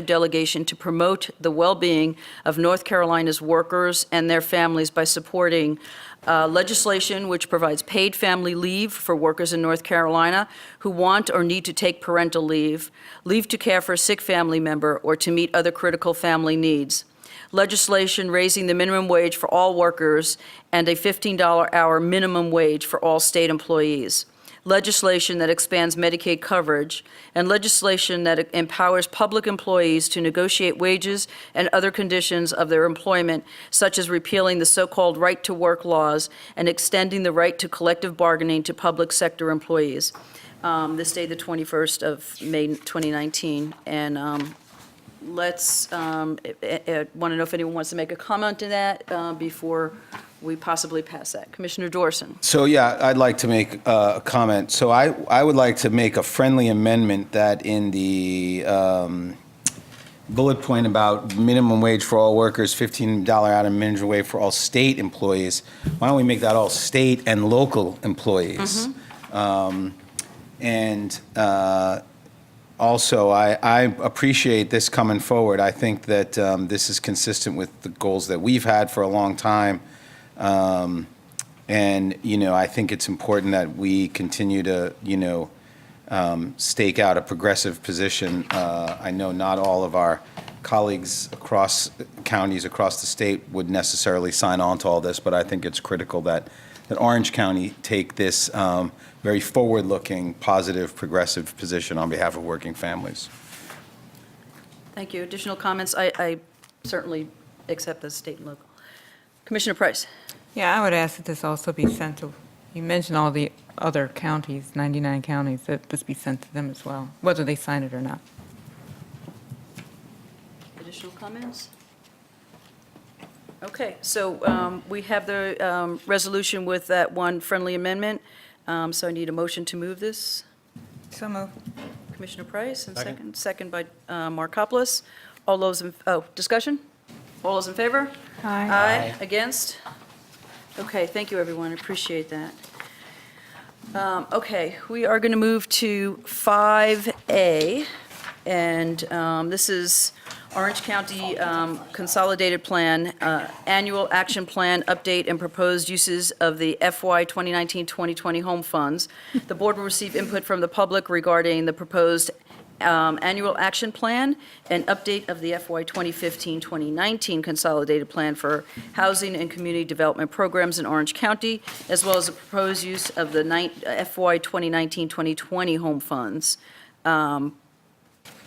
S1: delegation to promote the well-being of North Carolina's workers and their families by supporting legislation which provides paid family leave for workers in North Carolina who want or need to take parental leave, leave to care for a sick family member, or to meet other critical family needs. Legislation raising the minimum wage for all workers and a $15 hour minimum wage for all state employees. Legislation that expands Medicaid coverage, and legislation that empowers public employees to negotiate wages and other conditions of their employment, such as repealing the so-called right-to-work laws and extending the right to collective bargaining to public sector employees. This day, the 21st of May, 2019, and let's, want to know if anyone wants to make a comment on that before we possibly pass that. Commissioner Dorson.
S2: So, yeah, I'd like to make a comment. So I would like to make a friendly amendment that in the bullet point about minimum wage for all workers, $15 out of minimum wage for all state employees, why don't we make that all state and local employees? Also, I appreciate this coming forward. I think that this is consistent with the goals that we've had for a long time. And, you know, I think it's important that we continue to, you know, stake out a progressive position. I know not all of our colleagues across counties across the state would necessarily sign on to all this, but I think it's critical that Orange County take this very forward-looking, positive, progressive position on behalf of working families.
S1: Thank you. Additional comments? I certainly accept the state and local. Commissioner Price.
S11: Yeah, I would ask that this also be sent to, you mentioned all the other counties, 99 counties, that this be sent to them as well, whether they sign it or not.
S1: Additional comments? Okay, so we have the resolution with that one friendly amendment. So I need a motion to move this.
S11: So moved.
S1: Commissioner Price, and second by Markopoulos. All those discussion? All those in favor?
S8: Aye.
S1: Aye. Against? Okay, thank you, everyone. I appreciate that. Okay, we are going to move to 5A, and this is Orange County Consolidated Plan, Annual Action Plan Update and Proposed Uses of the FY 2019-2020 Home Funds. The board will receive input from the public regarding the proposed Annual Action Plan and update of the FY 2015-2019 Consolidated Plan for Housing and Community Development Programs in Orange County, as well as the proposed use of the FY 2019-2020 Home Funds.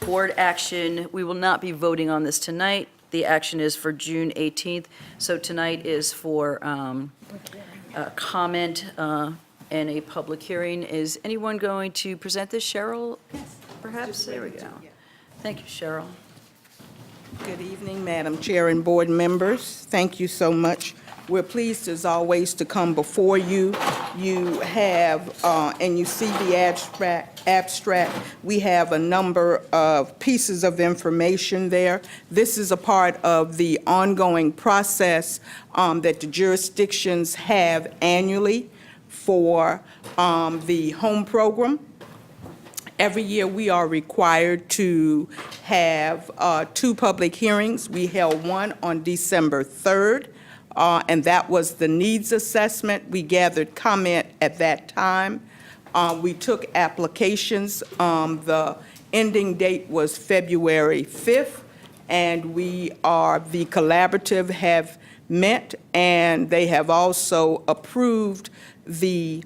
S1: Board action, we will not be voting on this tonight. The action is for June 18th. So tonight is for comment and a public hearing. Is anyone going to present this? Cheryl, perhaps? There we go. Thank you, Cheryl.
S5: Good evening, Madam Chair and board members. Thank you so much. We're pleased, as always, to come before you. You have, and you see the abstract. We have a number of pieces of information there. This is a part of the ongoing process that the jurisdictions have annually for the home program. Every year, we are required to have 2 public hearings. We held one on December 3rd. And that was the needs assessment. We gathered comment at that time. We took applications. The ending date was February 5th, and the collaborative have met, and they have also approved the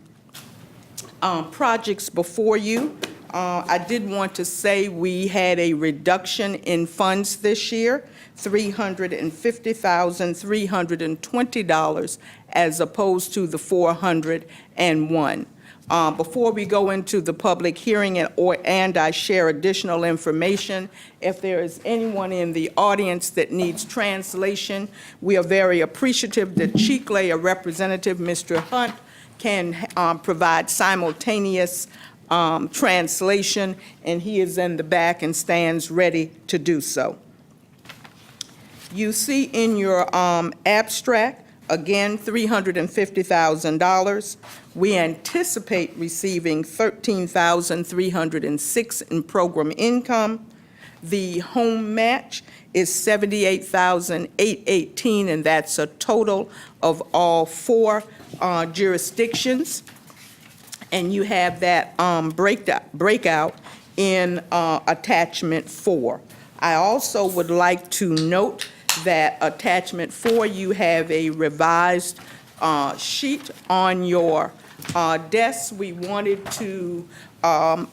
S5: projects before you. I did want to say we had a reduction in funds this year, $350,320 as opposed to the $401. Before we go into the public hearing and I share additional information, if there is anyone in the audience that needs translation, we are very appreciative that Chiclay, a representative, Mr. Hunt, can provide simultaneous translation, and he is in the back and stands ready to do so. You see in your abstract, again, $350,000. We anticipate receiving $13,306 in program income. The home match is $78,818, and that's a total of all 4 jurisdictions. And you have that breakout in attachment 4. I also would like to note that attachment 4, you have a revised sheet on your desk. We wanted to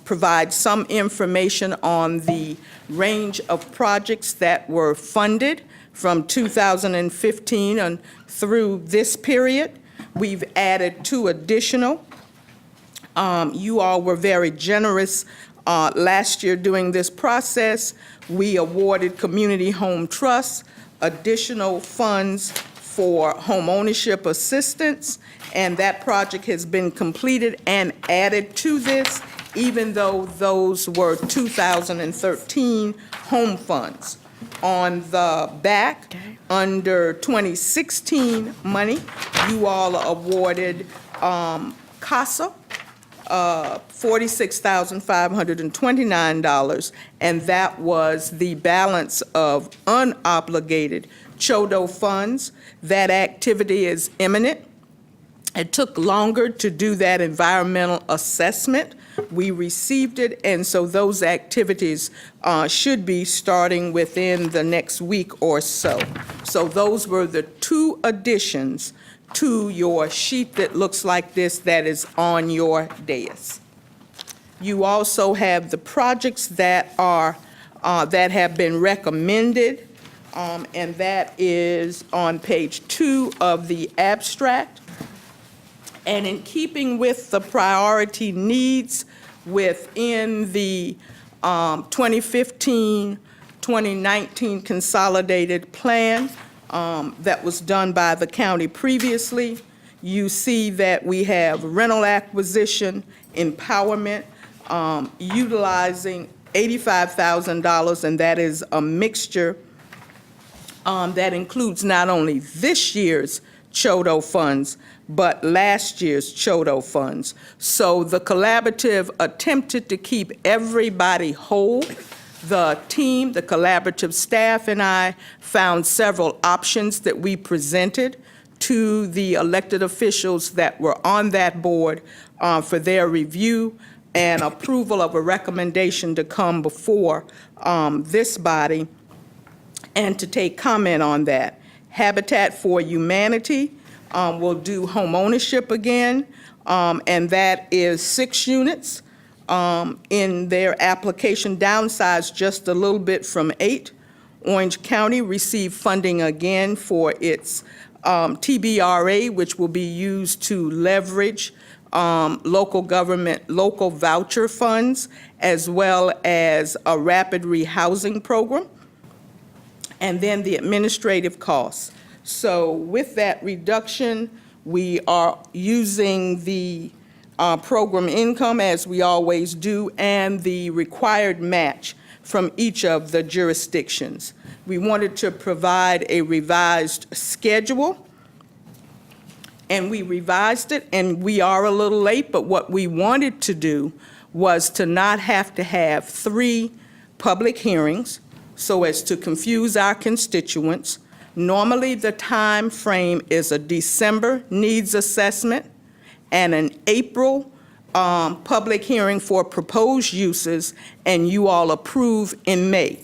S5: provide some information on the range of projects that were funded from 2015 and through this period. We've added 2 additional. You all were very generous last year during this process. We awarded Community Home Trust additional funds for home ownership assistance, and that project has been completed and added to this, even though those were 2013 home funds. On the back, under 2016 money, you all awarded CASA $46,529, and that was the balance of unobligated CHODO funds. That activity is imminent. It took longer to do that environmental assessment. We received it, and so those activities should be starting within the next week or so. So those were the 2 additions to your sheet that looks like this that is on your dais. You also have the projects that are that have been recommended, and that is on page 2 of the abstract. And in keeping with the priority needs within the 2015-2019 consolidated plan, that was done by the county previously, you see that we have rental acquisition, empowerment, utilizing $85,000, and that is a mixture that includes not only this year's CHODO funds, but last year's CHODO funds. So the collaborative attempted to keep everybody whole. The team, the collaborative staff, and I found several options that we presented to the elected officials that were on that board for their review and approval of a recommendation to come before this body and to take comment on that. Habitat for Humanity will do home ownership again, and that is 6 units. In their application, downsized just a little bit from 8. Orange County received funding again for its TBRA, which will be used to leverage local government, local voucher funds, as well as a rapid rehousing program, and then the administrative costs. So with that reduction, we are using the program income, as we always do, and the required match from each of the jurisdictions. We wanted to provide a revised schedule, and we revised it, and we are a little late, but what we wanted to do was to not have to have 3 public hearings so as to confuse our constituents. Normally, the time frame is a December needs assessment and an April public hearing for proposed uses, and you all approve in May.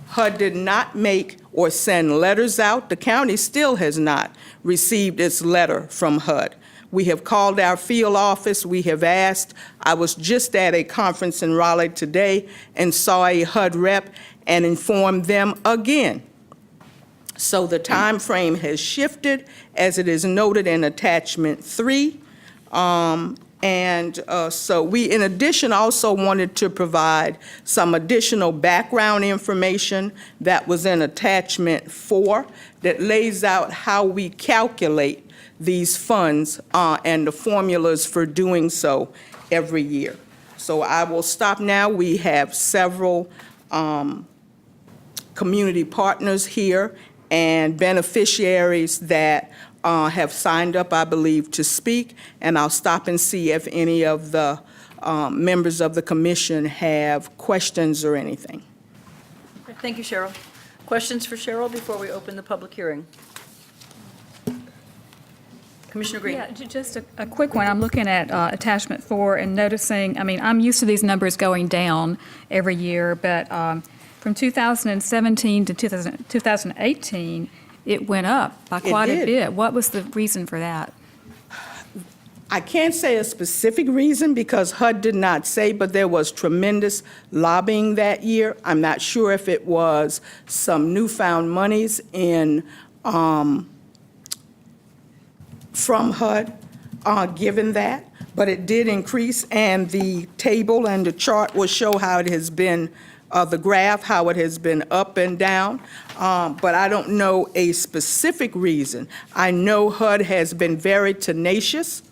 S5: HUD did not make or send letters out. The county still has not received its letter from HUD. We have called our field office. We have asked. I was just at a conference in Raleigh today and saw a HUD rep and informed them again. So the time frame has shifted, as it is noted in attachment 3. So we, in addition, also wanted to provide some additional background information that was in attachment 4 that lays out how we calculate these funds and the formulas for doing so every year. So I will stop now. We have several community partners here and beneficiaries that have signed up, I believe, to speak, and I'll stop and see if any of the members of the commission have questions or anything.
S1: Thank you, Cheryl. Questions for Cheryl before we open the public hearing? Commissioner Green.
S6: Yeah, just a quick one. I'm looking at attachment 4 and noticing, I mean, I'm used to these numbers going down every year, but from 2017 to 2018, it went up by quite a bit. What was the reason for that?
S5: I can't say a specific reason because HUD did not say, but there was tremendous lobbying that year. I'm not sure if it was some newfound monies in from HUD, given that, but it did increase, and the table and the chart will show how it has been, the graph, how it has been up and down, but I don't know a specific reason. I know HUD has been very tenacious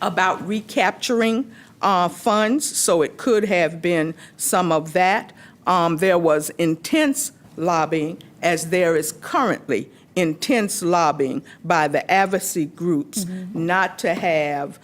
S5: about recapturing funds, so it could have been some of that. There was intense lobbying, as there is currently intense lobbying by the advocacy groups not to have,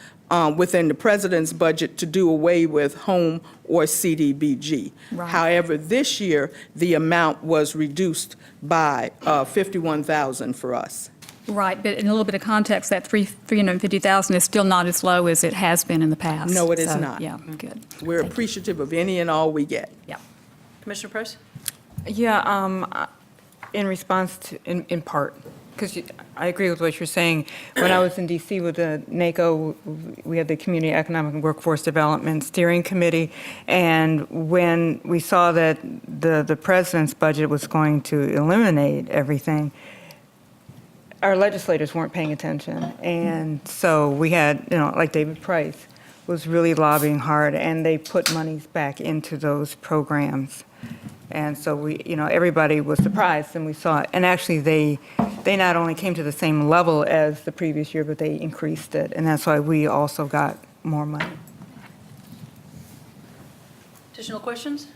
S5: within the president's budget, to do away with home or CDBG.
S6: Right.
S5: However, this year, the amount was reduced by $51,000 for us.
S6: Right, but in a little bit of context, that $350,000 is still not as low as it has been in the past.
S5: No, it is
S6: So,
S5: not.
S6: Yeah, good.
S5: We're appreciative of any and all we get.
S6: Yeah.
S1: Commissioner Price?
S11: Yeah, in response to, in part, because I agree with what you're saying. When I was in D.C. with the NACO, we had the Community Economic and Workforce Development Steering Committee, and when we saw that the president's budget was going to eliminate everything, our legislators weren't paying attention. And so we had, like David Price was really lobbying hard, and they put monies back into those programs. And so we, everybody was surprised, and we saw it. And actually, they not only came to the same level as the previous year, but they increased it. And that's why we also got more money.
S1: Additional questions?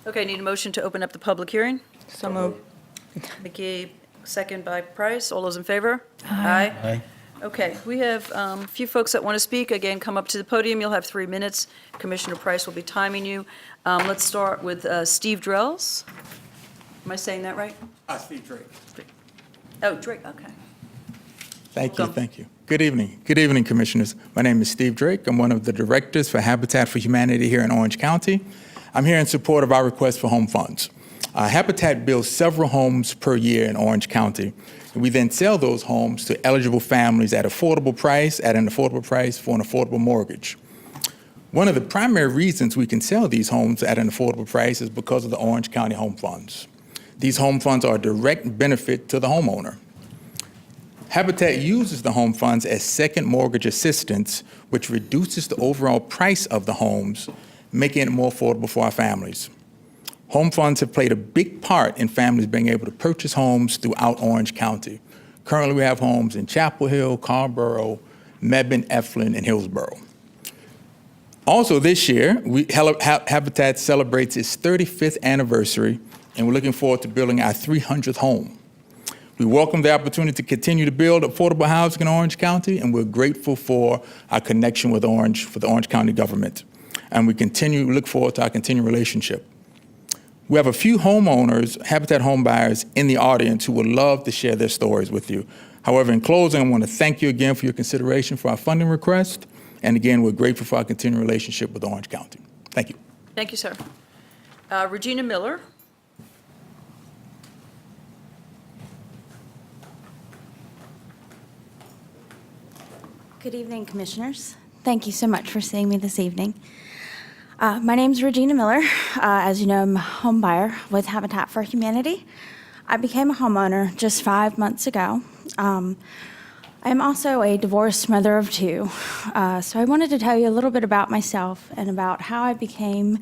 S1: Okay, need a motion to open up the public hearing?
S11: So moved.
S1: McGee, second by Price. All those in favor? Aye.
S28: Aye.
S1: Okay, we have a few folks that want to speak. Again, come up to the podium. You'll have 3 minutes. Commissioner Price will be timing you. Let's start with Steve Drells. Am I saying that right?
S7: Steve Drake.
S1: Oh, Drake, okay.
S7: Thank
S1: Welcome.
S7: you, thank you. Good evening. Good evening, Commissioners. My name is Steve Drake. I'm one of the directors for Habitat for Humanity here in Orange County. I'm here in support of our request for home funds. Habitat builds several homes per year in Orange County. We then sell those homes to eligible families at an affordable price for an affordable mortgage. One of the primary reasons we can sell these homes at an affordable price is because of the Orange County Home Funds. These home funds are a direct benefit to the homeowner. Habitat uses the home funds as second mortgage assistance, which reduces the overall price of the homes, making it more affordable for our families. Home funds have played a big part in families being able to purchase homes throughout Orange County. Currently, we have homes in Chapel Hill, Carrboro, Mebane, Eflin, and Hillsborough. Also this year, Habitat celebrates its 35th anniversary, and we're looking forward to building our 300th home. We welcome the opportunity to continue to build affordable housing in Orange County, and we're grateful for our connection with the Orange County government. And we look forward to our continued relationship. We have a few homeowners, Habitat home buyers, in the audience who would love to share their stories with you. However, in closing, I want to thank you again for your consideration for our funding request. And again, we're grateful for our continued relationship with Orange County. Thank you.
S1: Thank you, sir. Regina Miller.
S9: Good evening, Commissioners. Thank you so much for seeing me this evening. My name's Regina Miller. As you know, I'm a home buyer with Habitat for Humanity. I became a homeowner just 5 months ago. I am also a divorced mother of two. So I wanted to tell you a little bit about myself and about how I became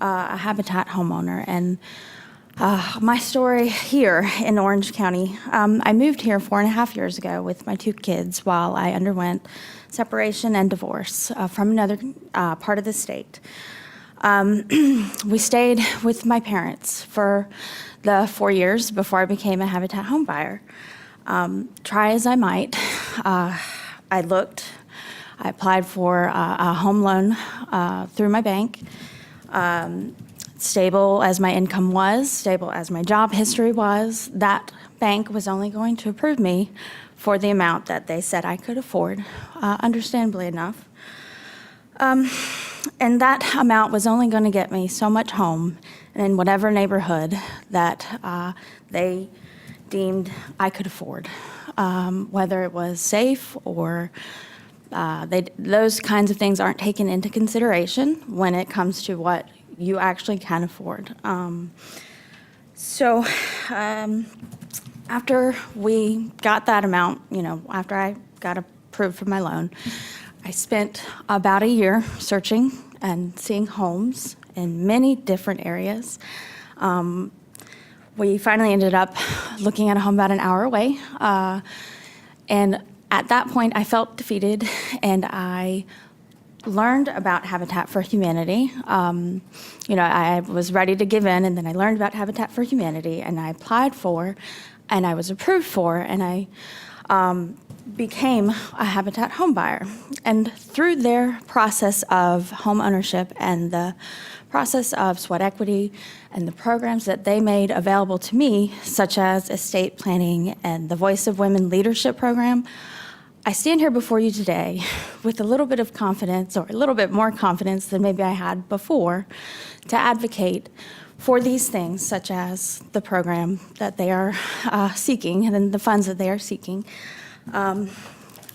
S9: a Habitat homeowner and my story here in Orange County. I moved here 4.5 years ago with my two kids while I underwent separation and divorce from another part of the state. We stayed with my parents for the 4 years before I became a Habitat home buyer. Try as I might, I looked, I applied for a home loan through my bank. Stable as my income was, stable as my job history was, that bank was only going to approve me for the amount that they said I could afford, understandably enough. And that amount was only going to get me so much home in whatever neighborhood that they deemed I could afford, whether it was safe or those kinds of things aren't taken into consideration when it comes to what you actually can afford. So after we got that amount, after I got approved for my loan, I spent about a year searching and seeing homes in many different areas. We finally ended up looking at a home about an hour away. And at that point, I felt defeated, and I learned about Habitat for Humanity. I was ready to give in, and then I learned about Habitat for Humanity, and I applied for, and I was approved for, and I became a Habitat home buyer. And through their process of home ownership and the process of sweat equity and the programs that they made available to me, such as estate planning and the Voice of Women Leadership Program, I stand here before you today with a little bit of confidence, or a little bit more confidence than maybe I had before, to advocate for these things, such as the program that they are seeking and the funds that they are seeking,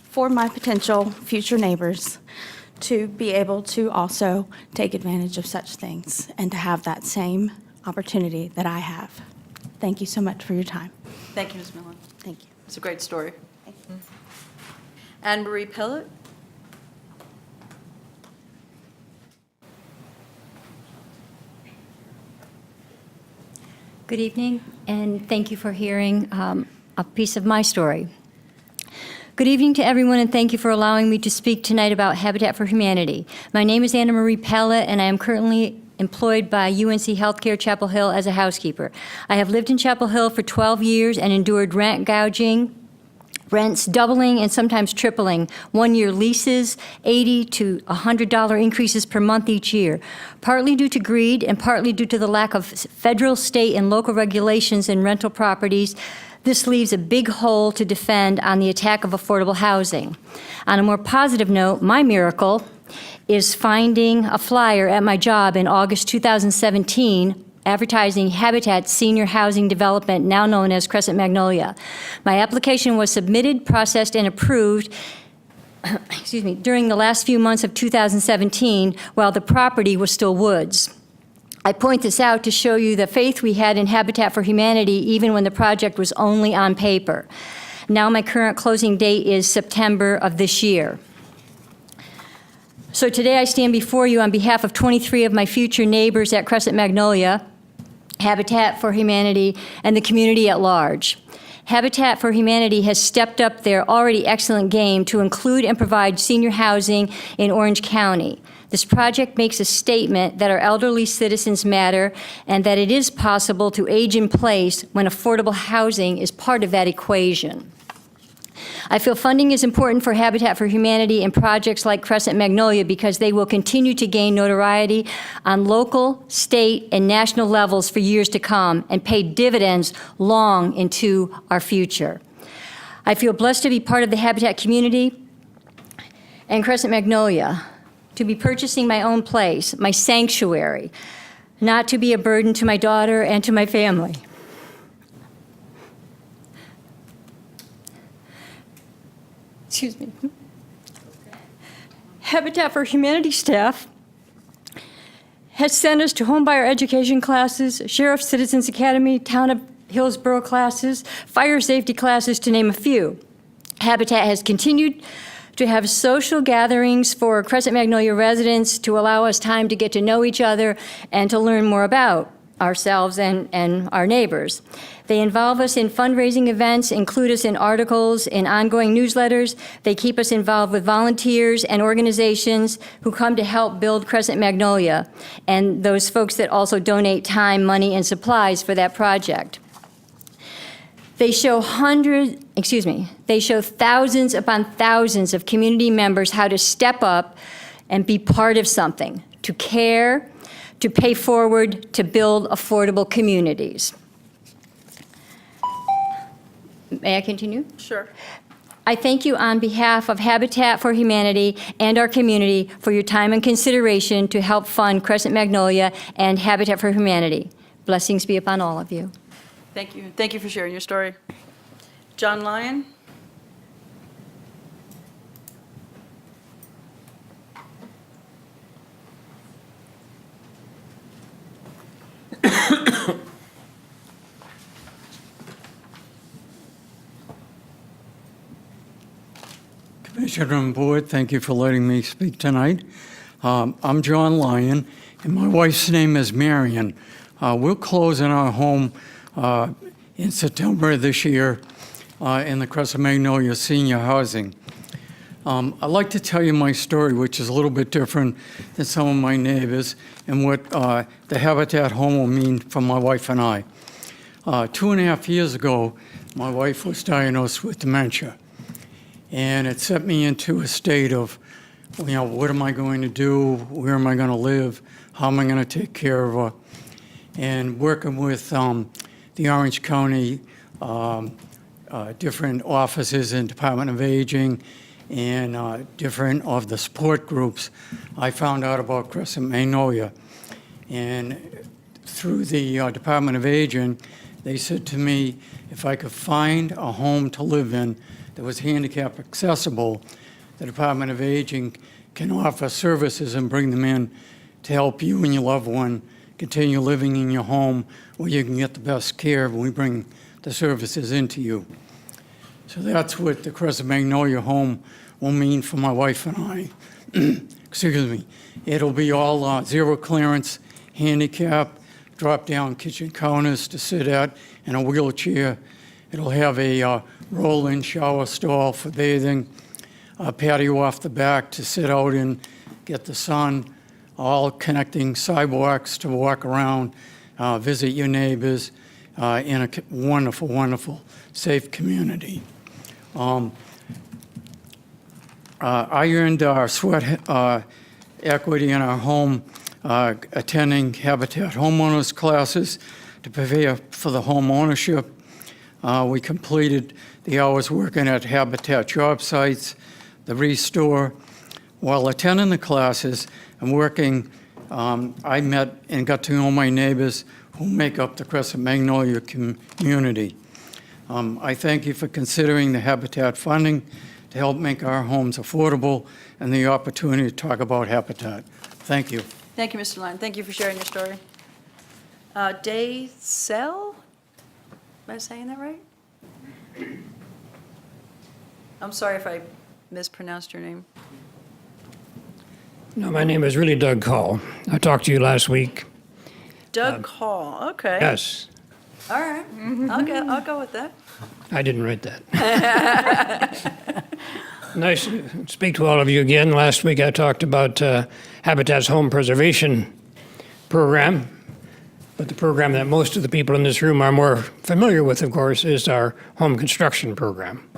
S9: for my potential future neighbors to be able to also take advantage of such things and to have that same opportunity that I have. Thank you so much for your time.
S1: Thank you, Ms. Millen.
S9: Thank you.
S1: It's a great story. Anne Marie Pellet.
S12: Good evening, and thank you for hearing a piece of my story. Good evening to everyone, and thank you for allowing me to speak tonight about Habitat for Humanity. My name is Anna Marie Pellet, and I am currently employed by UNC Healthcare Chapel Hill as a housekeeper. I have lived in Chapel Hill for 12 years and endured rent gouging, rents doubling and sometimes tripling, one-year leases, $80 to $100 increases per month each year, partly due to greed and partly due to the lack of federal, state, and local regulations in rental properties. This leaves a big hole to defend on the attack of affordable housing. On a more positive note, my miracle is finding a flyer at my job in August 2017 advertising Habitat Senior Housing Development, now known as Crescent Magnolia. My application was submitted, processed, and approved during the last few months of 2017 while the property was still woods. I point this out to show you the faith we had in Habitat for Humanity even when the project was only on paper. Now my current closing date is September of this year. So today I stand before you on behalf of 23 of my future neighbors at Crescent Magnolia, Habitat for Humanity, and the community at large. Habitat for Humanity has stepped up their already excellent game to include and provide senior housing in Orange County. This project makes a statement that our elderly citizens matter and that it is possible to age in place when affordable housing is part of that equation. I feel funding is important for Habitat for Humanity and projects like Crescent Magnolia because they will continue to gain notoriety on local, state, and national levels for years to come and pay dividends long into our future. I feel blessed to be part of the Habitat community and Crescent Magnolia, to be purchasing my own place, my sanctuary, not to be a burden to my daughter and to my family. Excuse me. Habitat for Humanity staff has sent us to homebuyer education classes, Sheriff Citizens Academy, Town of Hillsborough classes, fire safety classes, to name a few. Habitat has continued to have social gatherings for Crescent Magnolia residents to allow us time to get to know each other and to learn more about ourselves and our neighbors. They involve us in fundraising events, include us in articles, in ongoing newsletters. They keep us involved with volunteers and organizations who come to help build Crescent Magnolia, and those folks that also donate time, money, and supplies for that project. They show thousands upon thousands of community members how to step up and be part of something, to care, to pay forward, to build affordable communities. May I continue?
S1: Sure.
S12: I thank you on behalf of Habitat for Humanity and our community for your time and consideration to help fund Crescent Magnolia and Habitat for Humanity. Blessings be upon all of you.
S1: Thank you. Thank you for sharing your story. John Lyon?
S14: Commissioner and Board, thank you for letting me speak tonight. I'm John Lyon, and my wife's name is Marion. We'll close in our home in September of this year in the Crescent Magnolia Senior Housing. I'd like to tell you my story, which is a little bit different than some of my neighbors, and what the Habitat home will mean for my wife and I. 2.5 years ago, my wife was diagnosed with dementia. And it set me into a state of, what am I going to do? Where am I going to live? How am I going to take care of her? And working with the Orange County different offices and Department of Aging and different of the support groups, I found out about Crescent Magnolia. And through the Department of Aging, they said to me, if I could find a home to live in that was handicap accessible, the Department of Aging can offer services and bring them in to help you and your loved one continue living in your home where you can get the best care when we bring the services into you. So that's what the Crescent Magnolia home will mean for my wife and I. Excuse me. It'll be all zero clearance, handicap, drop-down kitchen counters to sit at, and a wheelchair. It'll have a roll-in shower stall for bathing, a patio off the back to sit out in, get the sun, all connecting sidewalks to walk around, visit your neighbors in a wonderful, wonderful, safe community. I earned our sweat equity in our home attending Habitat homeowners classes to prepare for the home ownership. We completed the hours working at Habitat job sites, the Restore. While attending the classes and working, I met and got to know my neighbors who make up the Crescent Magnolia community. I thank you for considering the Habitat funding to help make our homes affordable and the opportunity to talk about Habitat. Thank you.
S1: Thank you, Mr. Lyon. Thank you for sharing your story. Daysel? Am I saying that right? I'm sorry if I mispronounced your name.
S15: No, my name is really Doug Call. I talked to you last week.
S1: Doug Call, okay.
S15: Yes,
S1: All right, I'll go with that.
S15: I didn't write that. Nice to speak to all of you again. Last week I talked about Habitat's home preservation program, but the program that most of the people in this room are more familiar with, of course, is our home construction program.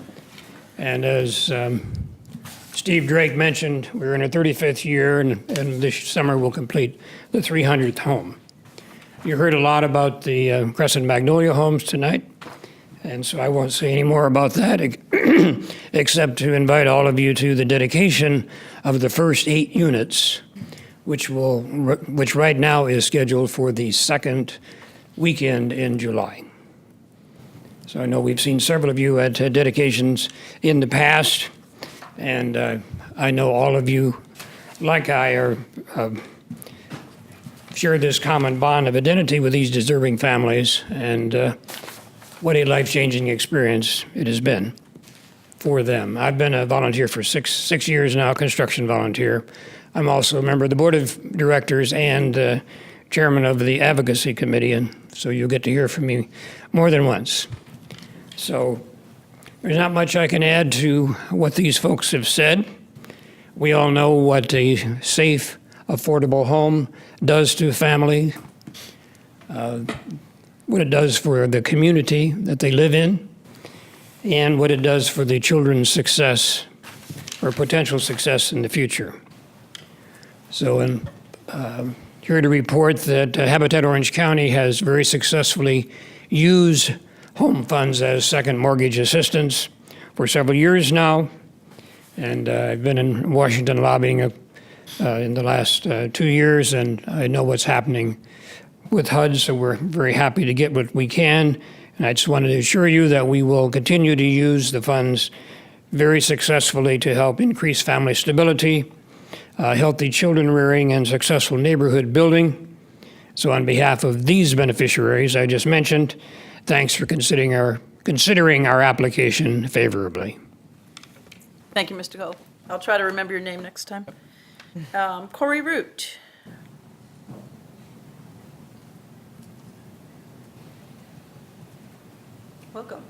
S15: And as Steve Drake mentioned, we're in our 35th year, and this summer we'll complete the 300th home. You heard a lot about the Crescent Magnolia homes tonight, And so I won't say any more about that, except to invite all of you to the dedication of the first 8 units, which right now is scheduled for the second weekend in July. So I know we've seen several of you at dedications in the past, and I know all of you, like I, are share this common bond of identity with these deserving families, and what a life-changing experience it has been for them. I've been a volunteer for six years now, construction volunteer. I'm also a member of the board of directors and chairman of the advocacy committee, and so you'll get to hear from me more than once. So there's not much I can add to what these folks have said. We all know what a safe, affordable home does to a family, what it does for the community that they live in, and what it does for the children's success or potential success in the future. So I'm here to report that Habitat Orange County has very successfully used home funds as second mortgage assistance for several years now. And I've been in Washington lobbying in the last 2 years, and I know what's happening with HUD, so we're very happy to get what we can. And I just wanted to assure you that we will continue to use the funds very successfully to help increase family stability, healthy children rearing, and successful neighborhood building. So on behalf of these beneficiaries I just mentioned, thanks for considering our application favorably.
S1: Thank you, Mr. Cole. I'll try to remember your name next time. Corey Root. Welcome.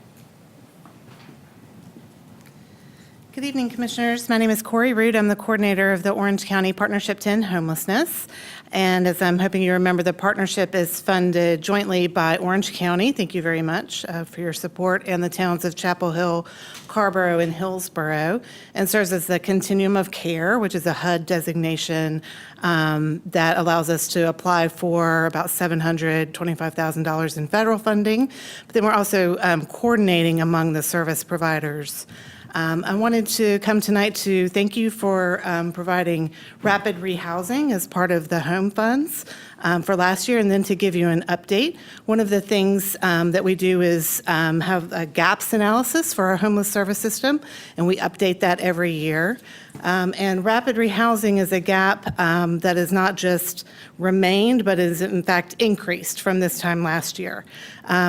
S3: Good evening, Commissioners. My name is Corey Root. I'm the coordinator of the Orange County Partnership to End Homelessness. And as I'm hoping you remember, the partnership is funded jointly by Orange County. Thank you very much for your support, and the towns of Chapel Hill, Carborough, and Hillsborough, and serves as the Continuum of Care, which is a HUD designation that allows us to apply for about $725,000 in federal funding. But then we're also coordinating among the service providers. I wanted to come tonight to thank you for providing rapid rehousing as part of the home funds for last year, and then to give you an update. One of the things that we do is have a gaps analysis for our homeless service system, and we update that every year. And rapid rehousing is a gap that is not just remained, but is in fact increased from this time last year.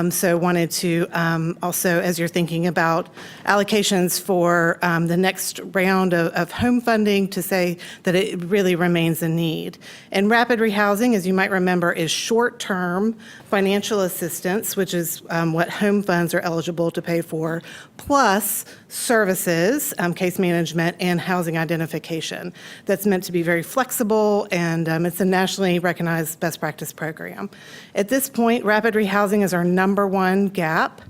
S3: So wanted to also, as you're thinking about allocations for the next round of home funding, to say that it really remains a need. And rapid rehousing, as you might remember, is short-term financial assistance, which is what home funds are eligible to pay for, plus services, case management, and housing identification. That's meant to be very flexible, and it's a nationally recognized best practice program. At this point, rapid rehousing is our #1 gap,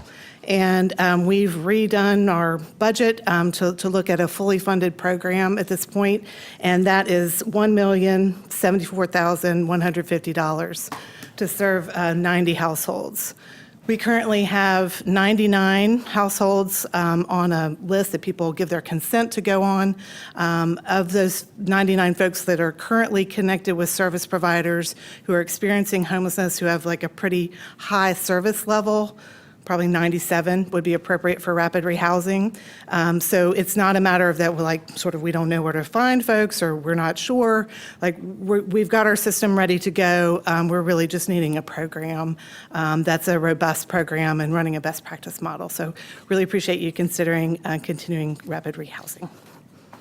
S3: and we've redone our budget to look at a fully funded program at this point, and that is $1,074,150 to serve 90 households. We currently have 99 households on a list that people give their consent to go on. Of those 99 folks that are currently connected with service providers who are experiencing homelessness, who have like a pretty high service level, probably 97 would be appropriate for rapid rehousing. So it's not a matter of that we're like, sort of, we don't know where to find folks, or we're not sure. Like, we've got our system ready to go. We're really just needing a program that's a robust program and running a best practice model. So really appreciate you considering continuing rapid rehousing.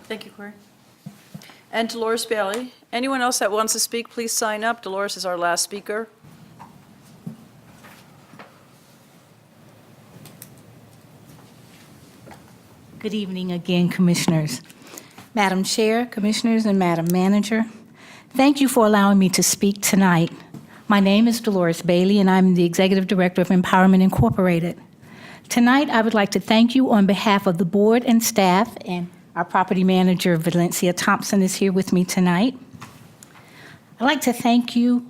S1: Thank you, Corey. And Dolores Bailey. Anyone else that wants to speak, please sign up. Dolores is our last speaker.
S13: Good evening again, Commissioners. Madam Chair, Commissioners, and Madam Manager, thank you for allowing me to speak tonight. My name is Dolores Bailey, and I'm the Executive Director of Empowerment Incorporated. Tonight, I would like to thank you on behalf of the board and staff, and our property manager, Valencia Thompson, is here with me tonight. I'd like to thank you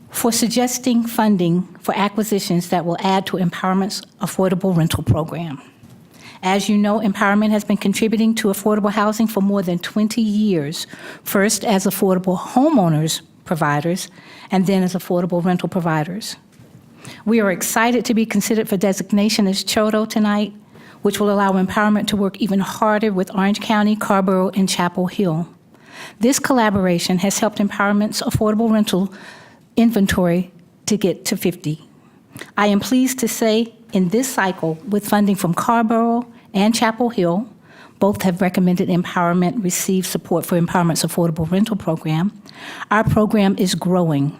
S13: for suggesting funding for acquisitions that will add to Empowerment's affordable rental program. As you know, Empowerment has been contributing to affordable housing for more than 20 years, first as affordable homeowners providers, and then as affordable rental providers. We are excited to be considered for designation as CHODO tonight, which will allow Empowerment to work even harder with Orange County, Carrboro, and Chapel Hill. This collaboration has helped Empowerment's affordable rental inventory to get to 50. I am pleased to say in this cycle, with funding from Carrboro and Chapel Hill, both have recommended Empowerment receive support for Empowerment's affordable rental program. Our program is growing.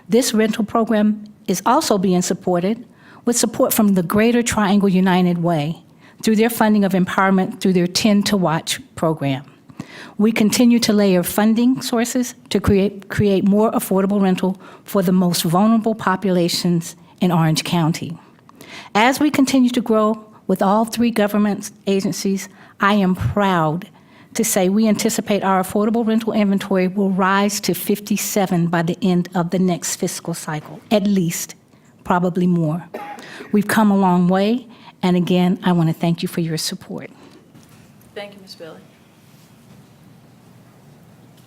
S13: This rental program is also being supported with support from the Greater Triangle United Way through their funding of Empowerment through their 10 to Watch program. We continue to layer funding sources to create more affordable rental for the most vulnerable populations in Orange County. As we continue to grow with all three government agencies, I am proud to say we anticipate our affordable rental inventory will rise to 57 by the end of the next fiscal cycle, at least, probably more. We've come a long way, and again, I want to thank you for your support.
S1: Thank you, Ms. Bailey.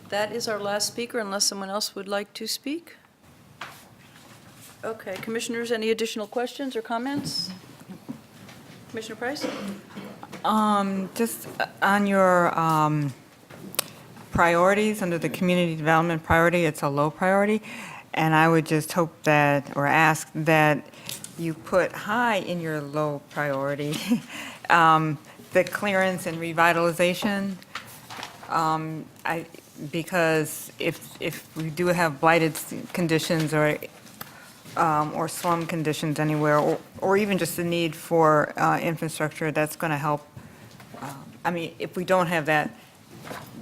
S1: That is our last speaker, unless someone else would like to speak. Okay, commissioners, any additional questions or comments? Commissioner Price?
S11: Just on your priorities, under the community development priority, it's a low priority. And I would just hope that, or ask that you put high in your low priority, the clearance and revitalization. Because if we do have blighted conditions or slum conditions anywhere, or even just the need for infrastructure, that's going to help. I mean, if we don't have that,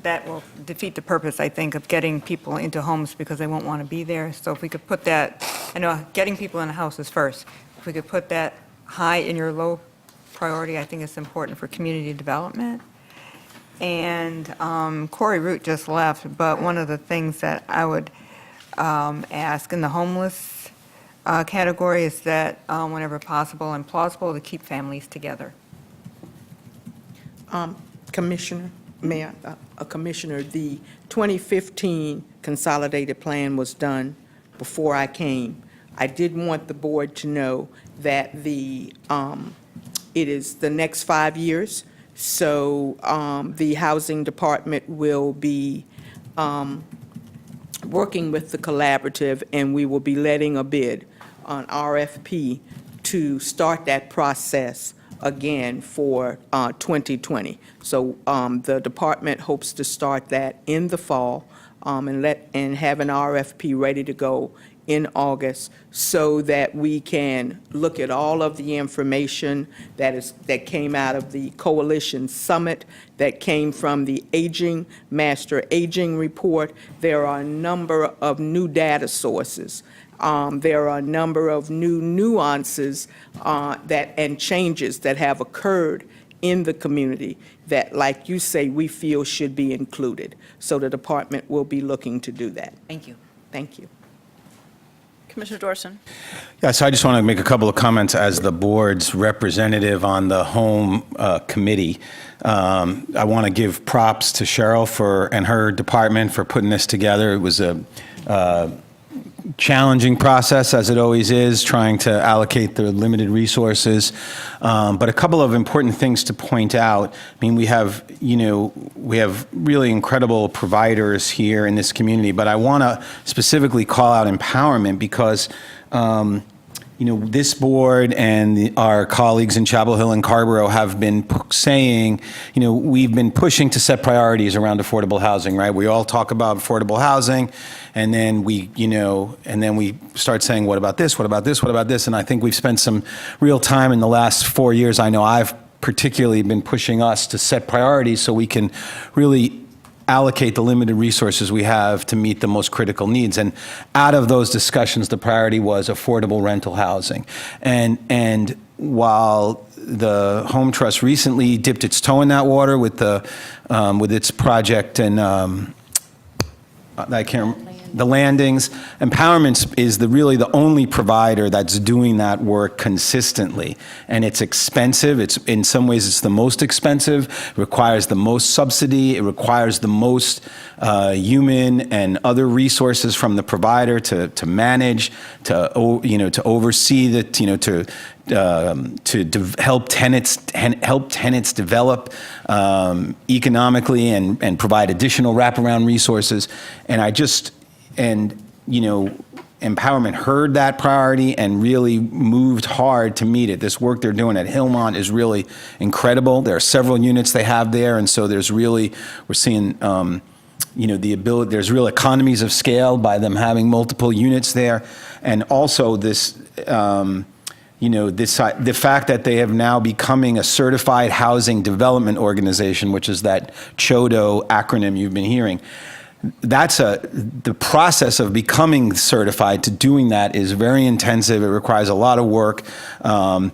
S11: that will defeat the purpose, I think, of getting people into homes because they won't want to be there. So if we could put that, I know getting people in a house is first. If we could put that high in your low priority, I think it's important for community development. And Corey Root just left, but one of the things that I would ask in the homeless category is that whenever possible and plausible, to keep families together.
S5: Commissioner, Mayor, Commissioner, the 2015 consolidated plan was done before I came. I did want the board to know that it is the next 5 years. So the Housing Department will be working with the collaborative, and we will be letting a bid on RFP to start that process again for 2020. So the department hopes to start that in the fall and have an RFP ready to go in August, so that we can look at all of the information that came out of the Coalition Summit, that came from the Master Aging Report. There are a number of new data sources. There are a number of new nuances and changes that have occurred in the community that, like you say, we feel should be included. So the department will be looking to do that.
S1: Thank you.
S5: Thank you.
S1: Commissioner Dorson?
S2: Yeah, so I just want to make a couple of comments as the board's representative on the home committee. I want to give props to Cheryl and her department for putting this together. It was a challenging process, as it always is, trying to allocate the limited resources. But a couple of important things to point out. I mean, we have really incredible providers here in this community, but I want to specifically call out empowerment because this board and our colleagues in Chapel Hill and Carrboro have been saying, we've been pushing to set priorities around affordable housing, right? We all talk about affordable housing, and then we start saying, what about this, what about this, what about this? And I think we've spent some real time in the last 4 years. I know I've particularly been pushing us to set priorities so we can really allocate the limited resources we have to meet the most critical needs. And out of those discussions, the priority was affordable rental housing. And while the Home Trust recently dipped its toe in that water with its project, and I can't remember. the landings. Empowerment is really the only provider that's doing that work consistently. And it's expensive. In some ways, it's the most expensive, requires the most subsidy, it requires the most human and other resources from the provider to manage, to oversee, to help tenants develop economically and provide additional wraparound resources. And Empowerment heard that priority and really moved hard to meet it. This work they're doing at Hillmont is really incredible. There are several units they have there, and so we're seeing the ability, there's real economies of scale by them having multiple units there. And also the fact that they have now becoming a certified housing development organization, which is that CHODO acronym you've been hearing. The process of becoming certified to doing that is very intensive. It requires a lot of work. And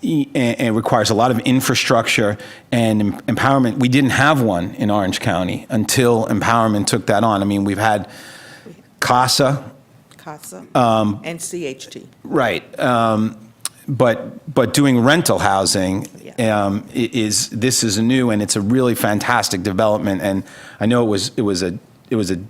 S2: it requires a lot of infrastructure and Empowerment. We didn't have one in Orange County until Empowerment took that on. I mean, we've had CASA.
S5: And CHT.
S2: Right. But doing rental housing this is new, and it's a really fantastic development. And I know it was a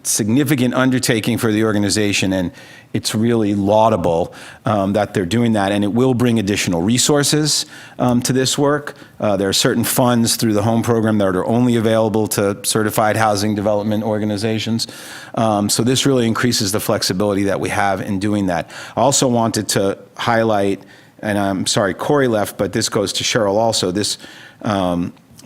S2: significant undertaking for the organization, and it's really laudable that they're doing that. And it will bring additional resources to this work. There are certain funds through the HOME program that are only available to certified housing development organizations. So this really increases the flexibility that we have in doing that. I also wanted to highlight, and I'm sorry Corey left, but this goes to Cheryl also,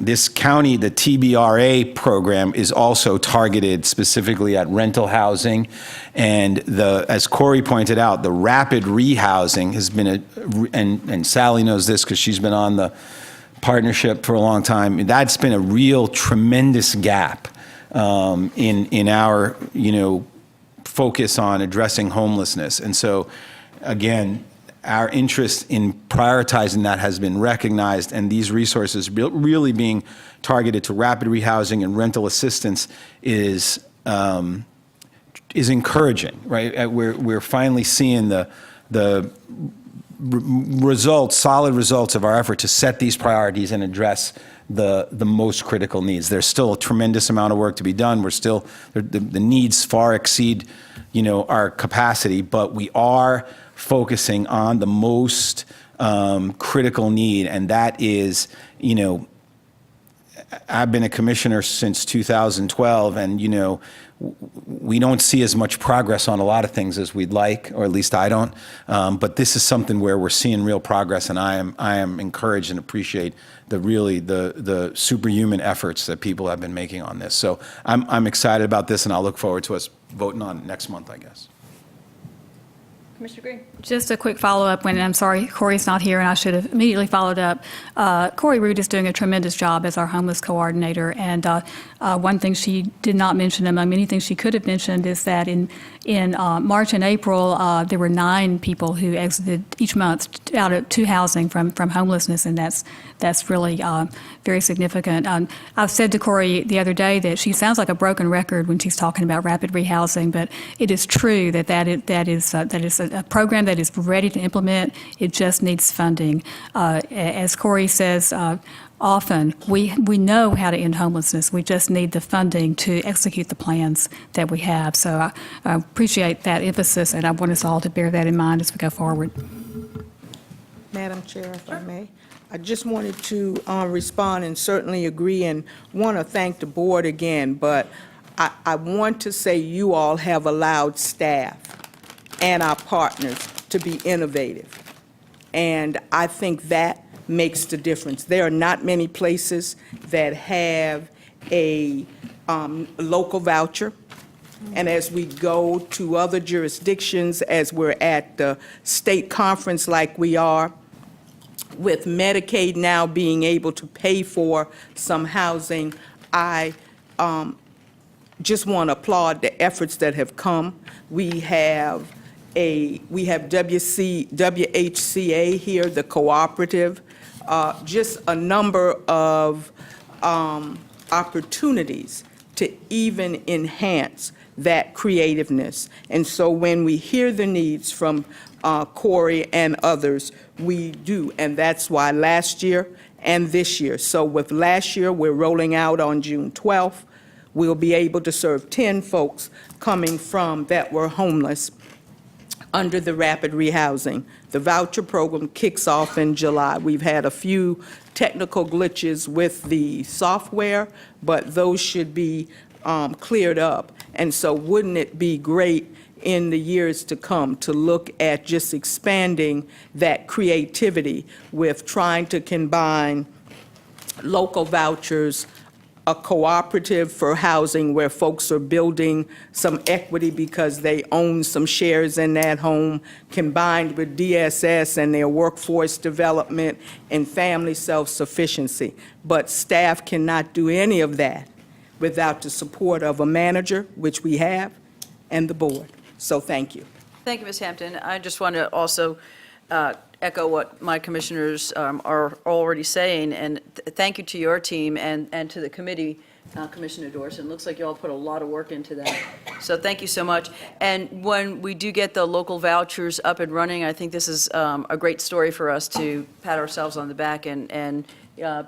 S2: this county, the TBRA program is also targeted specifically at rental housing. And as Corey pointed out, the rapid rehousing has been and Sally knows this because she's been on the partnership for a long time. That's been a real tremendous gap in our, focus on addressing homelessness. And so, again, our interest in prioritizing that has been recognized, and these resources really being targeted to rapid rehousing and rental assistance is encouraging, right? We're finally seeing the results, solid results of our effort to set these priorities and address the most critical needs. There's still a tremendous amount of work to be done. The needs far exceed, our capacity, but we are focusing on the most critical need, and that is, I've been a commissioner since 2012, and we don't see as much progress on a lot of things as we'd like, or at least I don't. But this is something where we're seeing real progress, and I am encouraged and appreciate the superhuman efforts that people have been making on this. So I'm excited about this, and I'll look forward to us voting on it next month, I guess.
S1: Commissioner Green.
S6: Just a quick follow-up, and I'm sorry, Corey's not here, and I should have immediately followed up. Corey Root is doing a tremendous job as our homeless coordinator, and one thing she did not mention among many things she could have mentioned is that in March and April, there were 9 people who exited each month out to housing from homelessness, and that's really very significant. I've said to Corey the other day that she sounds like a broken record when she's talking about rapid rehousing, but it is true that is a program that is ready to implement. It just needs funding. As Corey says, often we know how to end homelessness. We just need the funding to execute the plans that we have. So I appreciate that emphasis, and I want us all to bear that in mind as we go forward.
S5: Madam Chair, if I may. I just wanted to respond and certainly agree and want to thank the board again, but I want to say you all have allowed staff and our partners to be innovative. And I think that makes the difference. There are not many places that have a local voucher. And as we go to other jurisdictions, as we're at the state conference like we are, with Medicaid now being able to pay for some housing, I just want to applaud the efforts that have come. We have WHCA here, the cooperative, just a number of opportunities to even enhance that creativeness. And so when we hear the needs from Corey and others, we do. And that's why last year and this year. So with last year, we're rolling out on June 12th. We'll be able to serve 10 folks coming from that were homeless under the rapid rehousing. The voucher program kicks off in July. We've had a few technical glitches with the software, but those should be cleared up. And so wouldn't it be great in the years to come to look at just expanding that creativity with trying to combine local vouchers, a cooperative for housing where folks are building some equity because they own some shares in that home, combined with DSS and their workforce development and family self-sufficiency. But staff cannot do any of that without the support of a manager, which we have, and the board. So thank you.
S1: Thank you, Ms. Hampton. I just want to also echo what my commissioners are already saying, and thank you to your team and to the committee, Commissioner Dorson. Looks like you all put a lot of work into that. So thank you so much. And when we do get the local vouchers up and running, I think this is a great story for us to pat ourselves on the back and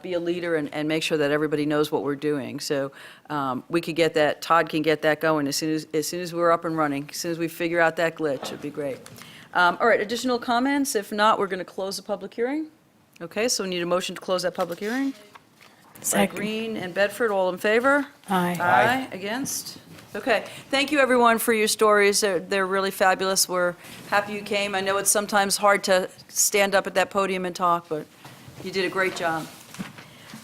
S1: be a leader and make sure that everybody knows what we're doing. So we could get that, Todd can get that going as soon as we're up and running, as soon as we figure out that glitch. It'd be great. All right, additional comments? If not, we're going to close the public hearing. Okay, so we need a motion to close that public hearing.
S8: Second.
S1: Green and Bedford, all in favor?
S8: Aye.
S1: Aye. Against? Okay. Thank you, everyone, for your stories. They're really fabulous. We're happy you came. I know it's sometimes hard to stand up at that podium and talk, but you did a great job.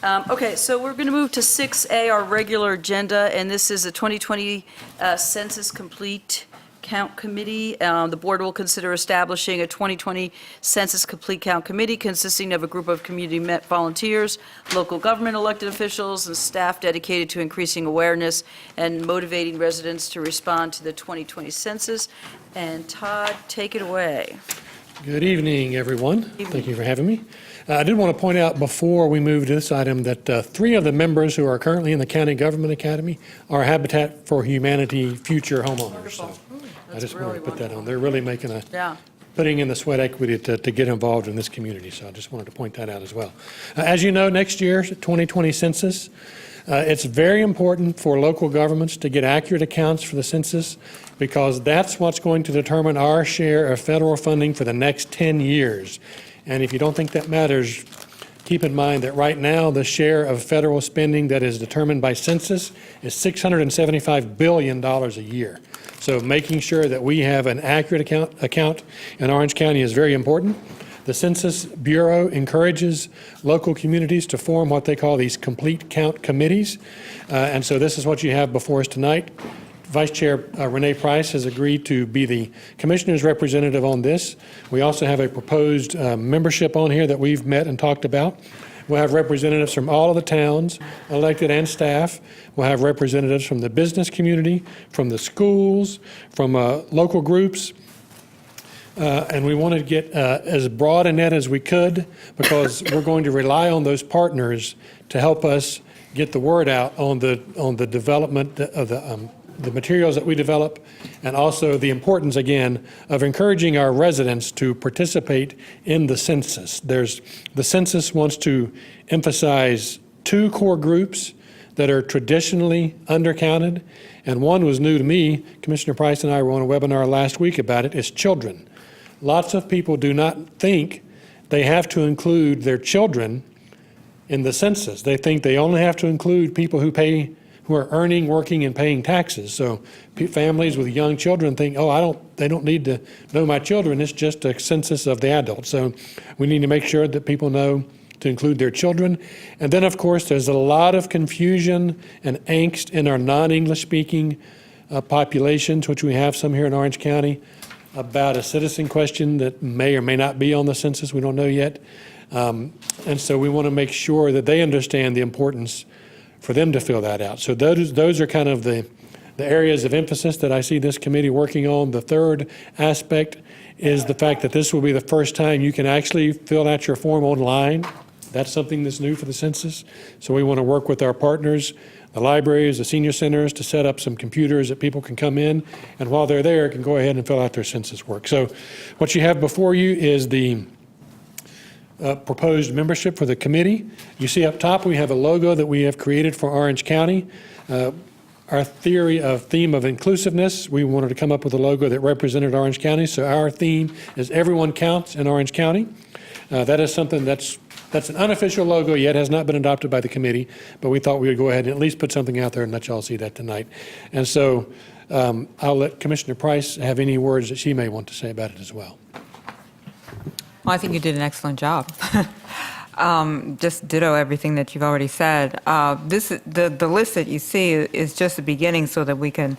S1: Okay, so we're going to move to 6A, our regular agenda, and this is the 2020 Census Complete Count Committee. The board will consider establishing a 2020 Census Complete Count Committee consisting of a group of community volunteers, local government elected officials, and staff dedicated to increasing awareness and motivating residents to respond to the 2020 census. And Todd, take it away.
S4: Good evening, everyone. Thank you for having me. I did want to point out before we move to this item that 3 of the members who are currently in the County Government Academy are Habitat for Humanity future homeowners. So I just wanted to put that on. They're really making putting in the sweat equity to get involved in this community. So I just wanted to point that out as well. As you know, next year's 2020 census, it's very important for local governments to get accurate accounts for the census because that's what's going to determine our share of federal funding for the next 10 years. And if you don't think that matters, keep in mind that right now the share of federal spending that is determined by census is $675 billion a year. So making sure that we have an accurate account in Orange County is very important. The Census Bureau encourages local communities to form what they call these complete count committees. And so this is what you have before us tonight. Vice Chair Renee Price has agreed to be the commissioner's representative on this. We also have a proposed membership on here that we've met and talked about. We'll have representatives from all of the towns, elected and staff. We'll have representatives from the business community, from the schools, from local groups. And we want to get as broad a net as we could because we're going to rely on those partners to help us get the word out on the development of the materials that we develop, and also the importance, again, of encouraging our residents to participate in the census. The census wants to emphasize 2 core groups that are traditionally undercounted, and one was new to me. Commissioner Price and I were on a webinar last week about it. It's children. Lots of people do not think they have to include their children in the census. They think they only have to include people who are earning, working, and paying taxes. So families with young children think, they don't need to know my children. It's just a census of the adults. So we need to make sure that people know to include their children. And then, of course, there's a lot of confusion and angst in our non-English speaking populations, which we have some here in Orange County, about a citizen question that may or may not be on the census. We don't know yet. And so we want to make sure that they understand the importance for them to fill that out. So those are kind of the areas of emphasis that I see this committee working on. The third aspect is the fact that this will be the first time you can actually fill out your form online. That's something that's new for the census. So we want to work with our partners the libraries, the senior centers, to set up some computers that people can come in, and while they're there, can go ahead and fill out their census work. So what you have before you is the proposed membership for the committee. You see up top, we have a logo that we have created for Orange County. Our theme of inclusiveness, we wanted to come up with a logo that represented Orange County. So our theme is everyone counts in Orange County. That is something that's an unofficial logo, yet has not been adopted by the committee, but we thought we would go ahead and at least put something out there and let y'all see that tonight. And so I'll let Commissioner Price have any words that she may want to say about it as well.
S11: Well, I think you did an excellent job. Just ditto everything that you've already said. The list that you see is just the beginning so that we can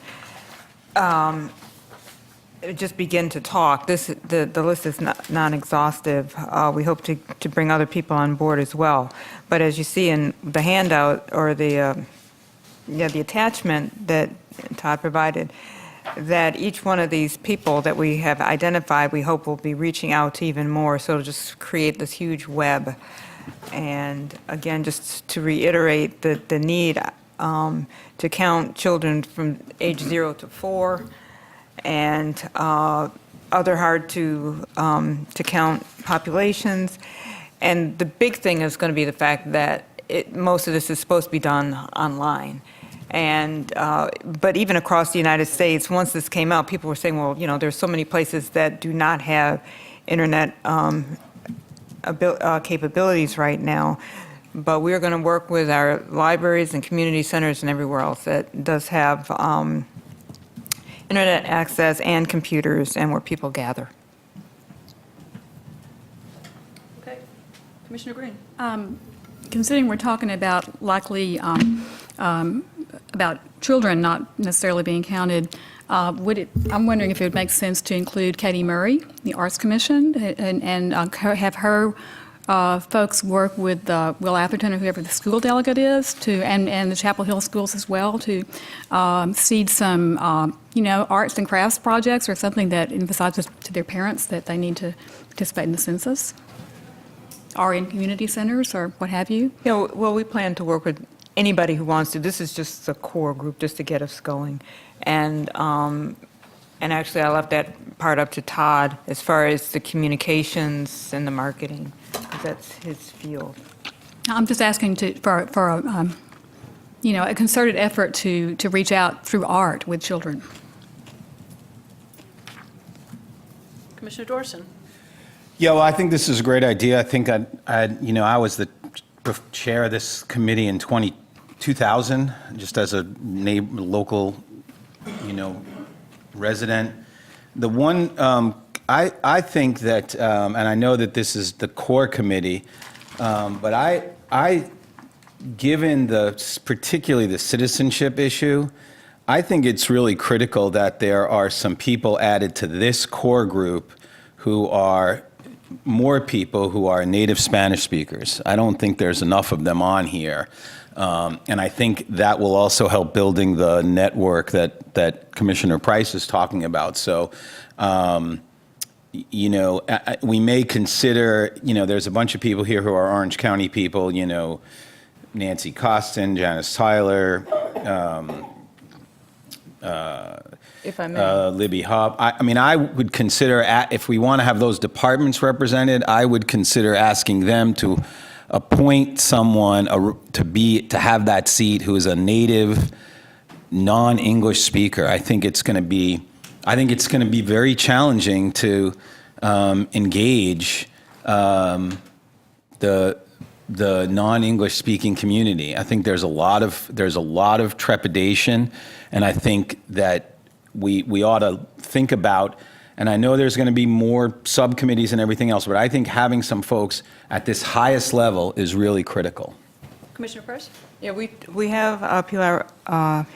S11: just begin to talk. The list is not exhaustive. We hope to bring other people on board as well. But as you see in the handout or the attachment that Todd provided, that each one of these people that we have identified, we hope will be reaching out to even more. So it'll just create this huge web. And again, just to reiterate the need to count children from age 0 to 4 and other hard to count populations. And the big thing is going to be the fact that most of this is supposed to be done online. And but even across the United States, once this came out, people were saying, well, you know, there's so many places that do not have internet capabilities right now. But we're going to work with our libraries and community centers and everywhere else that does have internet access and computers and where people gather.
S1: Okay. Commissioner Green.
S6: Considering we're talking about likely about children not necessarily being counted, I'm wondering if it would make sense to include Katie Murray, the Arts Commission, and have her folks work with Will Atherton or whoever the school delegate is, and the Chapel Hill schools as well, to seed some arts and crafts projects or something that emphasizes to their parents that they need to participate in the census, or in community centers or what have you.
S11: Well, we plan to work with anybody who wants to. This is just a core group just to get us going. And actually, I left that part up to Todd as far as the communications and the marketing, because that's his field.
S6: I'm just asking for a concerted effort to reach out through art with children.
S1: Commissioner Dorson.
S2: Yeah, well, I think this is a great idea. I think I was the chair of this committee in 2000, just as a local, resident. The one, I think that, and I know that this is the core committee, but I, given particularly the citizenship issue, I think it's really critical that there are some people added to this core group who are more people who are native Spanish speakers. I don't think there's enough of them on here. And I think that will also help building the network that Commissioner Price is talking about. So, we may consider, there's a bunch of people here who are Orange County people, Nancy Costin, Janice Tyler,
S11: if I may.
S2: Libby Hobb. I would consider, if we want to have those departments represented, I would consider asking them to appoint someone to have that seat who is a native, non-English speaker. I think it's going to be very challenging to engage the non-English speaking community. I think there's a lot of trepidation, and I think that we ought to think about, and I know there's going to be more subcommittees and everything else, but I think having some folks at this highest level is really critical.
S1: Commissioner Price?
S11: Yeah, we have Pilar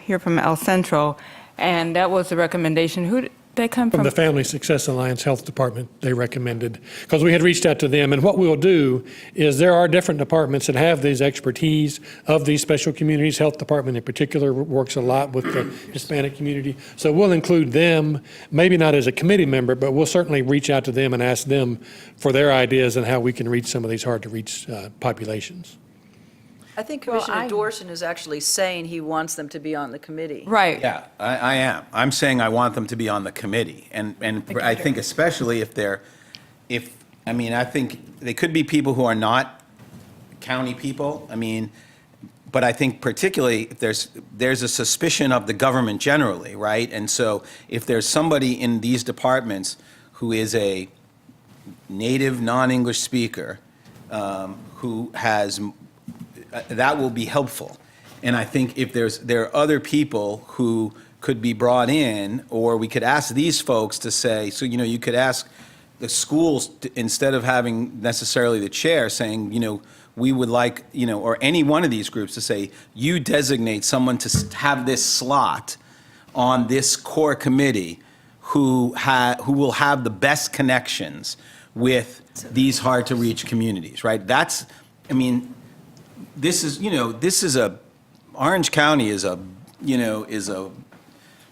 S11: here from El Centro, and that was the recommendation. Who did they come from?
S4: From the Family Success Alliance Health Department, they recommended, because we had reached out to them. And what we'll do is there are different departments that have these expertise of these special communities. Health Department in particular works a lot with the Hispanic community. So we'll include them, maybe not as a committee member, but we'll certainly reach out to them and ask them for their ideas on how we can reach some of these hard to reach populations.
S1: I think Commissioner Dorson is actually saying he wants them to be on the committee.
S11: Right.
S2: Yeah, I am. I'm saying I want them to be on the committee. And I think especially if I think they could be people who are not county people. But I think particularly if there's a suspicion of the government generally, right? And so if there's somebody in these departments who is a native non-English speaker, who has, that will be helpful. And I think if there are other people who could be brought in, or we could ask these folks to say, so, you could ask the schools, instead of having necessarily the chair saying, we would like, or any one of these groups to say, you designate someone to have this slot on this core committee who will have the best connections with these hard-to-reach communities, right? Orange County is a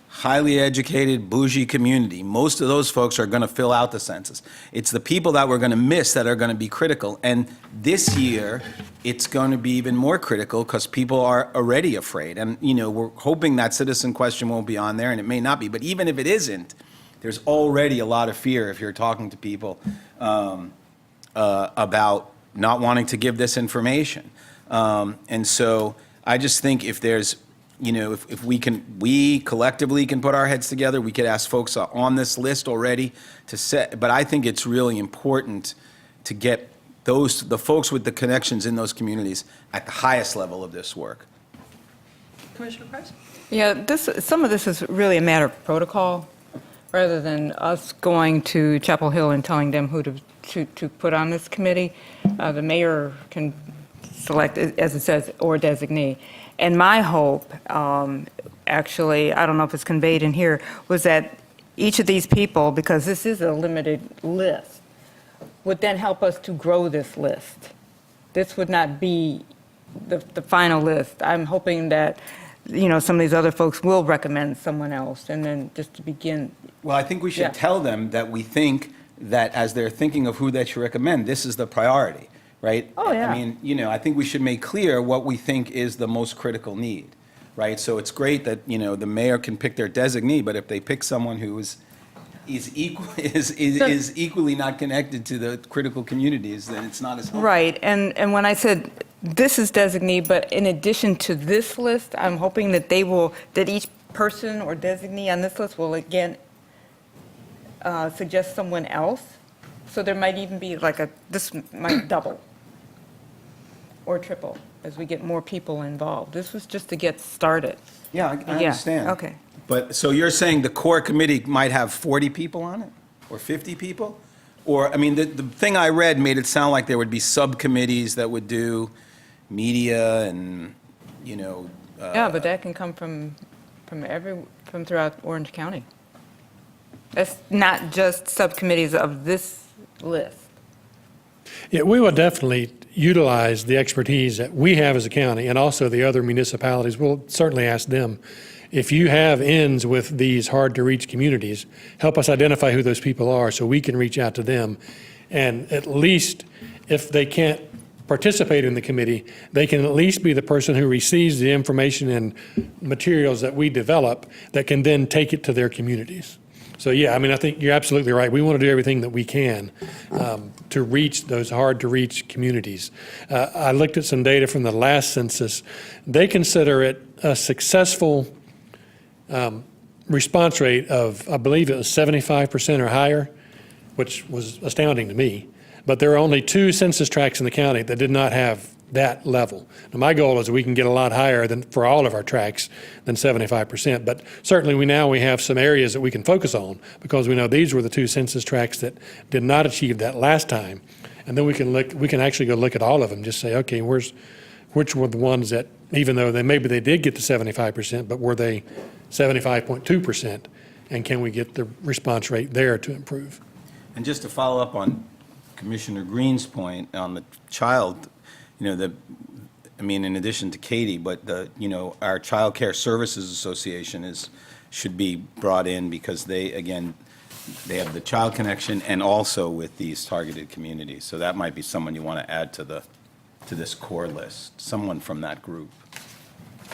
S2: highly educated, bougie community. Most of those folks are going to fill out the census. It's the people that we're going to miss that are going to be critical. And this year, it's going to be even more critical because people are already afraid. And, we're hoping that citizen question won't be on there, and it may not be. But even if it isn't, there's already a lot of fear if you're talking to people about not wanting to give this information. And so I just think if there's, if we collectively can put our heads together, we could ask folks on this list already to set, but I think it's really important to get the folks with the connections in those communities at the highest level of this work.
S1: Commissioner Price?
S11: Yeah, some of this is really a matter of protocol, rather than us going to Chapel Hill and telling them who to put on this committee. The mayor can select, as it says, or designee. And my hope, actually, I don't know if it's conveyed in here, was that each of these people, because this is a limited list, would then help us to grow this list. This would not be the final list. I'm hoping that, some of these other folks will recommend someone else, and then just to begin.
S2: Well, I think we should tell them that we think that as they're thinking of who they should recommend, this is the priority. Right?
S11: Oh, yeah.
S2: I think we should make clear what we think is the most critical need, right? So it's great that, the mayor can pick their designee, but if they pick someone who is equally not connected to the critical communities, then it's not as helpful.
S11: Right, and when I said this is designee, but in addition to this list, I'm hoping that that each person or designee on this list will again suggest someone else. So there might even be this might double or triple as we get more people involved. This was just to get started.
S2: Yeah, I understand.
S11: Okay.
S2: But, so you're saying the core committee might have 40 people on it, or 50 people? Or, the thing I read made it sound like there would be subcommittees that would do media and,
S11: Yeah, but that can come from throughout Orange County. That's not just subcommittees of this list.
S4: Yeah, we will definitely utilize the expertise that we have as a county and also the other municipalities. We'll certainly ask them, if you have ends with these hard-to-reach communities, help us identify who those people are so we can reach out to them. And at least if they can't participate in the committee, they can at least be the person who receives the information and materials that we develop that can then take it to their communities. So, yeah, I think you're absolutely right. We want to do everything that we can to reach those hard-to-reach communities. I looked at some data from the last census. They consider it a successful response rate of, I believe it was 75% or higher, which was astounding to me. But there are only 2 census tracts in the county that did not have that level. Now, my goal is we can get a lot higher than for all of our tracts than 75%, but certainly we have some areas that we can focus on because we know these were the 2 census tracts that did not achieve that last time. And then we can actually go look at all of them, just say, okay, which were the ones that, even though maybe they did get to 75%, but were they 75.2%? And can we get the response rate there to improve?
S2: And just to follow up on Commissioner Green's point on the child, in addition to Katie, but our Child Care Services Association should be brought in because they have the child connection and also with these targeted communities. So that might be someone you want to add to the to this core list? Someone from that group.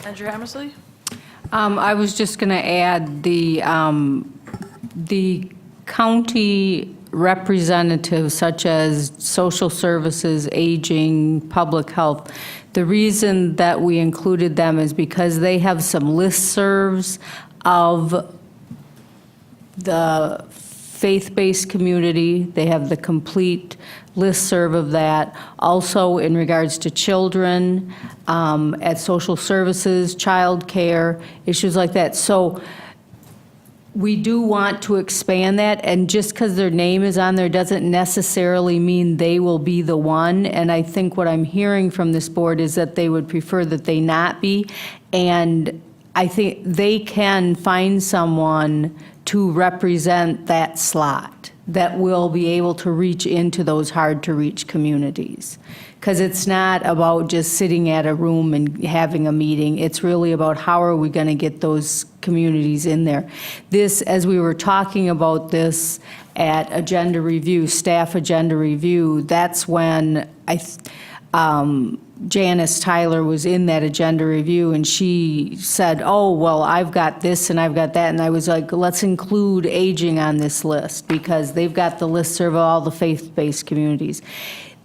S1: Andrew Hammersley?
S16: I was just going to add the county representatives such as social services, aging, public health. The reason that we included them is because they have some listservs of the faith-based community. They have the complete listserv of that. Also in regards to children, at social services, childcare, issues like that. So we do want to expand that, and just because their name is on there doesn't necessarily mean they will be the one. And I think what I'm hearing from this board is that they would prefer that they not be. And I think they can find someone to represent that slot that will be able to reach into those hard-to-reach communities. Because it's not about just sitting at a room and having a meeting. It's really about how are we going to get those communities in there. This, as we were talking about this at agenda review, staff agenda review, that's when Janice Tyler was in that agenda review, and she said, oh, well, I've got this and I've got that. And I was like, let's include aging on this list because they've got the listserv of all the faith-based communities.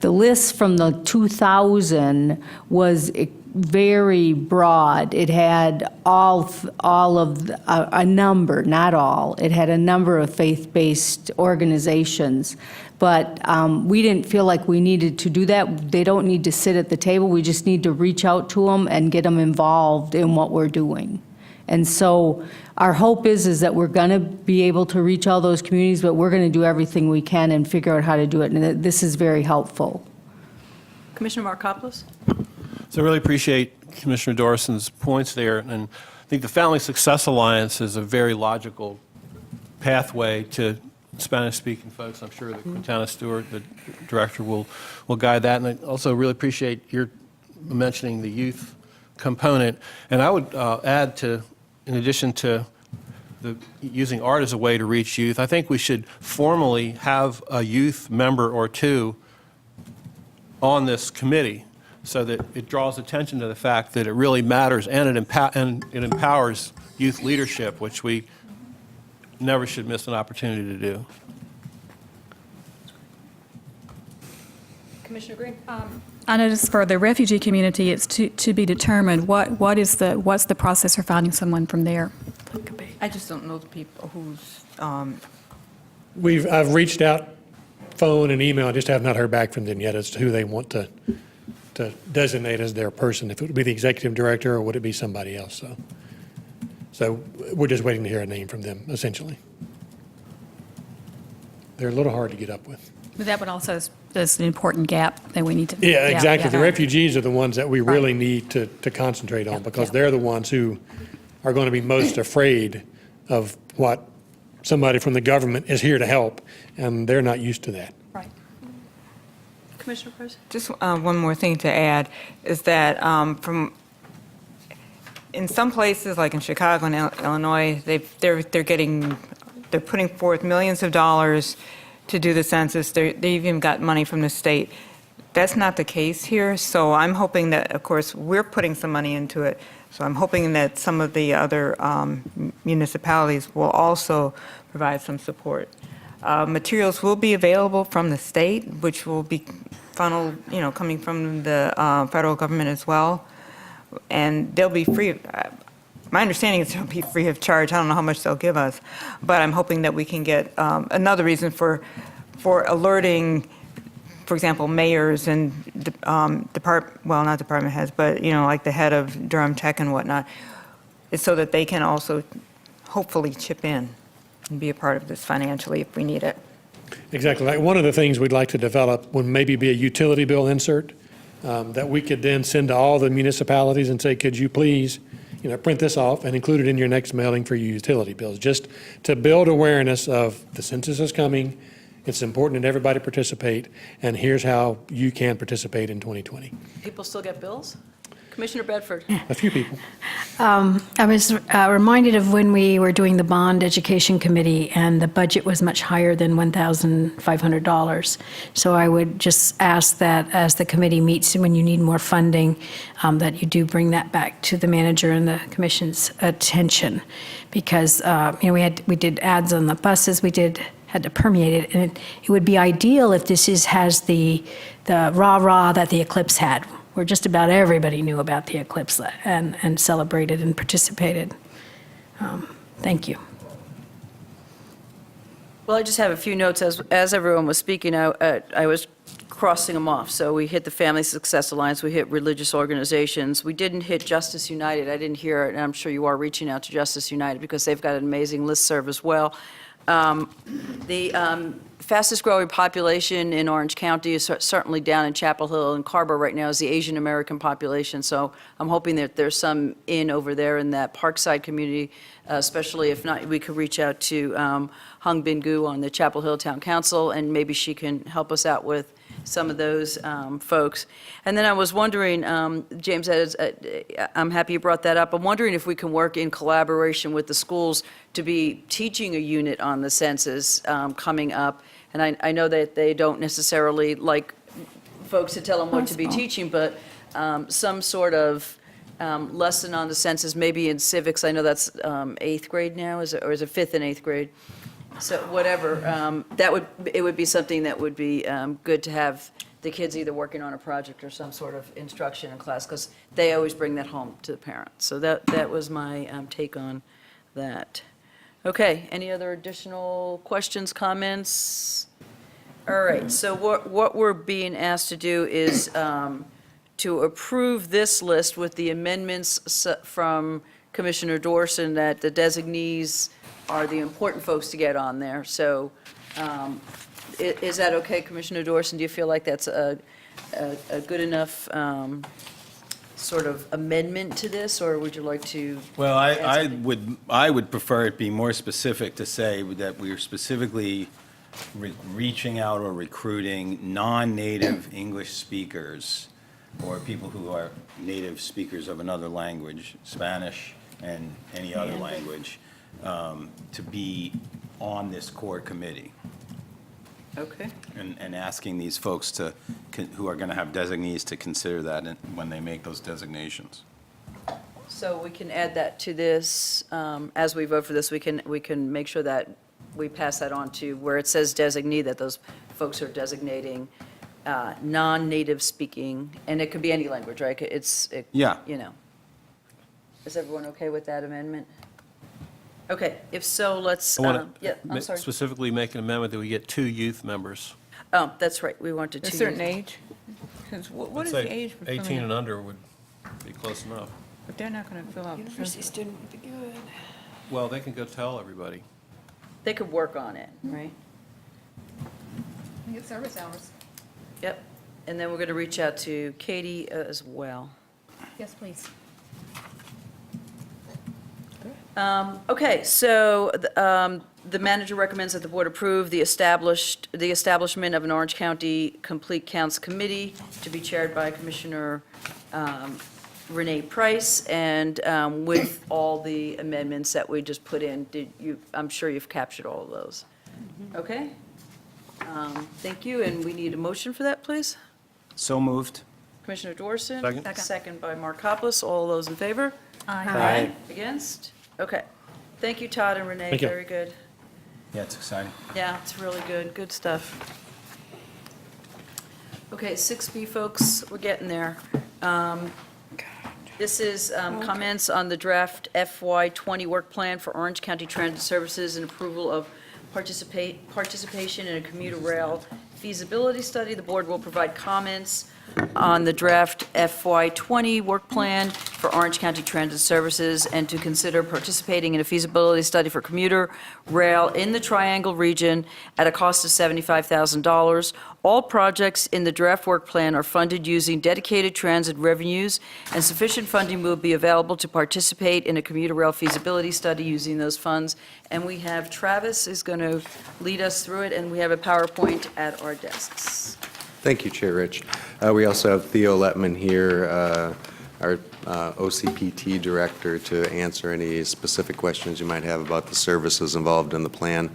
S16: The list from the 2000 was very broad. It had all of a number, not all. It had a number of faith-based organizations. But we didn't feel like we needed to do that. They don't need to sit at the table. We just need to reach out to them and get them involved in what we're doing. And so our hope is that we're going to be able to reach all those communities, but we're going to do everything we can and figure out how to do it. And this is very helpful.
S1: Commissioner Markopoulos?
S10: So I really appreciate Commissioner Dorson's points there. And I think the Family Success Alliance is a very logical pathway to Spanish-speaking folks. I'm sure that Lieutenant Stewart, the director, will guide that. And I also really appreciate your mentioning the youth component. And I would add to, in addition to using art as a way to reach youth, I think we should formally have a youth member or two on this committee so that it draws attention to the fact that it really matters and it empowers youth leadership, which we never should miss an opportunity to do.
S1: Commissioner Green?
S6: I noticed for the refugee community, it's to be determined what's the process for finding someone from there.
S11: I just don't know the people who's,
S4: I've reached out, phone and email, I just have not heard back from them yet as to who they want to designate as their person, if it would be the executive director or would it be somebody else. So we're just waiting to hear a name from them, essentially. They're a little hard to get up with.
S6: But that would also is an important gap that we need to.
S4: Yeah, exactly. The refugees are the ones that we really need to concentrate on because they're the ones who are going to be most afraid of what somebody from the government is here to help, and they're not used to that.
S1: Right. Commissioner Price?
S11: just one more thing to add is that in some places, like in Chicago and Illinois, they're putting forth millions of dollars to do the census. They even got money from the state. That's not the case here. So I'm hoping that, of course, we're putting some money into it. So I'm hoping that some of the other municipalities will also provide some support. Materials will be available from the state, which will be funneled, coming from the federal government as well. And they'll be free. My understanding is they'll be free of charge. I don't know how much they'll give us, but I'm hoping that we can get another reason for alerting, for example, mayors and not department heads, but like the head of Durham Tech and whatnot, is so that they can also hopefully chip in and be a part of this financially if we need it.
S4: Exactly. Like one of the things we'd like to develop would maybe be a utility bill insert that we could then send to all the municipalities and say, could you please, print this off and include it in your next mailing for your utility bills, just to build awareness of the census is coming. It's important that everybody participate, and here's how you can participate in 2020.
S1: People still get bills? Commissioner Bedford.
S4: A few people.
S8: I was reminded of when we were doing the bond education committee, and the budget was much higher than $1,500. So I would just ask that as the committee meets, when you need more funding, that you do bring that back to the manager and the commission's attention, because we did ads on the buses, had to permeate it, and it would be ideal if this has the rah-rah that the Eclipse had, where just about everybody knew about the Eclipse and celebrated and participated. Thank you.
S1: Well, I just have a few notes. As everyone was speaking, I was crossing them off. So we hit the Family Success Alliance, we hit religious organizations. We didn't hit Justice United. I didn't hear it, and I'm sure you are reaching out to Justice United because they've got an amazing listserv as well. The fastest growing population in Orange County is certainly down in Chapel Hill, and Carver right now is the Asian American population. So I'm hoping that there's some over there in that Parkside community, especially if not, we could reach out to Hung Bin Gu on the Chapel Hill Town Council, and maybe she can help us out with some of those folks. And then I was wondering, James, I'm happy you brought that up. I'm wondering if we can work in collaboration with the schools to be teaching a unit on the census coming up. And I know that they don't necessarily like folks to tell them what to be teaching, but some sort of lesson on the census, maybe in civics. I know that's 8th grade now, or is it 5th and 8th grade? So whatever, it would be something that would be good to have the kids either working on a project or some sort of instruction in class, because they always bring that home to the parents. So that was my take on that. Okay, any other additional questions, comments? All right, so what we're being asked to do is to approve this list with the amendments from Commissioner Dorson that the designees are the important folks to get on there. So is that okay, Commissioner Dorson? Do you feel like that's a good enough sort of amendment to this, or would you like to?
S2: Well, I would prefer it be more specific to say that we are specifically reaching out or recruiting non-native English speakers or people who are native speakers of another language, Spanish and any other language, to be on this core committee.
S1: Okay.
S2: And asking these folks who are going to have designees to consider that when they make those designations.
S1: So we can add that to this, as we vote for this, we can make sure that we pass that on to where it says designee, that those folks are designating non-native speaking, and it could be any language, right?
S2: Yeah.
S1: You know. Is everyone okay with that amendment? Okay, if so, let's,
S10: I want
S1: yeah, I'm
S10: to
S1: sorry.
S10: specifically make an amendment that we get 2 youth members.
S1: Oh, that's right, we wanted
S11: A
S1: to.
S11: certain age? 'Cause what
S10: I'd
S11: is
S10: say
S11: the age for
S10: 18
S11: coming
S10: and
S11: in?
S10: under would be close enough.
S11: But they're not going to fill out.
S8: University student would be good.
S10: Well, they can go tell everybody.
S1: They could work on it, right?
S6: Get service hours.
S1: Yep, and then we're going to reach out to Katie as well.
S6: Yes, please.
S1: Okay, so the manager recommends that the board approve the establishment of an Orange County Complete Counts Committee to be chaired by Commissioner Renee Price, and with all the amendments that we just put in. I'm sure you've captured all of those. Okay? Thank you, and we need a motion for that, please.
S2: So moved.
S1: Commissioner Dorson.
S10: Second.
S1: Second by Mark Hoppus. All those in favor?
S2: Aye.
S1: Against? Okay. Thank you, Todd and Renee.
S4: Thank you.
S1: Very good.
S2: Yeah, it's exciting.
S1: Yeah, it's really good. Good stuff. Okay, 6B, folks, we're getting there. This is comments on the draft FY20 work plan for Orange County Transit Services and approval of participation in a commuter rail feasibility study. The board will provide comments on the draft FY20 work plan for Orange County Transit Services and to consider participating in a feasibility study for commuter rail in the Triangle region at a cost of $75,000. All projects in the draft work plan are funded using dedicated transit revenues, and sufficient funding will be available to participate in a commuter rail feasibility study using those funds. And we have Travis is going to lead us through it, and we have a PowerPoint at our desks.
S17: Thank you, Chair Rich. We also have Theo Letman here, our OCPT director to answer any specific questions you might have about the services involved in the plan.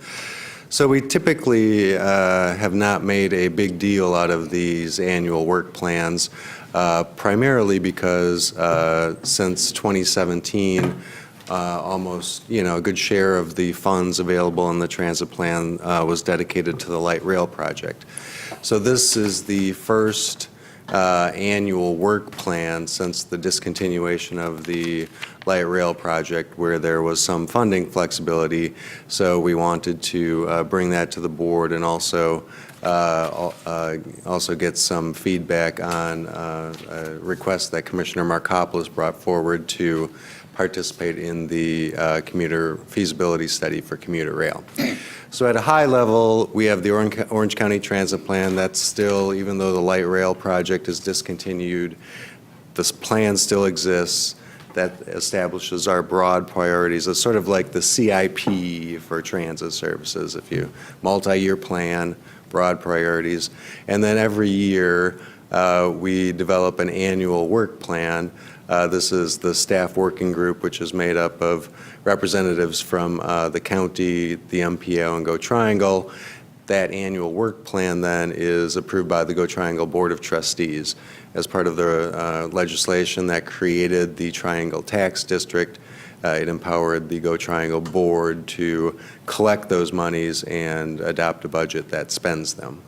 S17: So we typically have not made a big deal out of these annual work plans, primarily because since 2017, almost, a good share of the funds available in the transit plan was dedicated to the light rail project. So this is the first annual work plan since the discontinuation of the light rail project where there was some funding flexibility. So we wanted to bring that to the board and also get some feedback on a request that Commissioner Markopoulos brought forward to participate in the commuter feasibility study for commuter rail. So at a high level, we have the Orange County Transit Plan. That's still, even though the light rail project is discontinued, this plan still exists. That establishes our broad priorities. It's sort of like the CIP for transit services, if you multi-year plan, broad priorities. And then every year, we develop an annual work plan. This is the staff working group, which is made up of representatives from the county, the MPO, and Go Triangle. That annual work plan then is approved by the Go Triangle Board of Trustees as part of the legislation that created the Triangle Tax District. It empowered the Go Triangle Board to collect those monies and adopt a budget that spends them.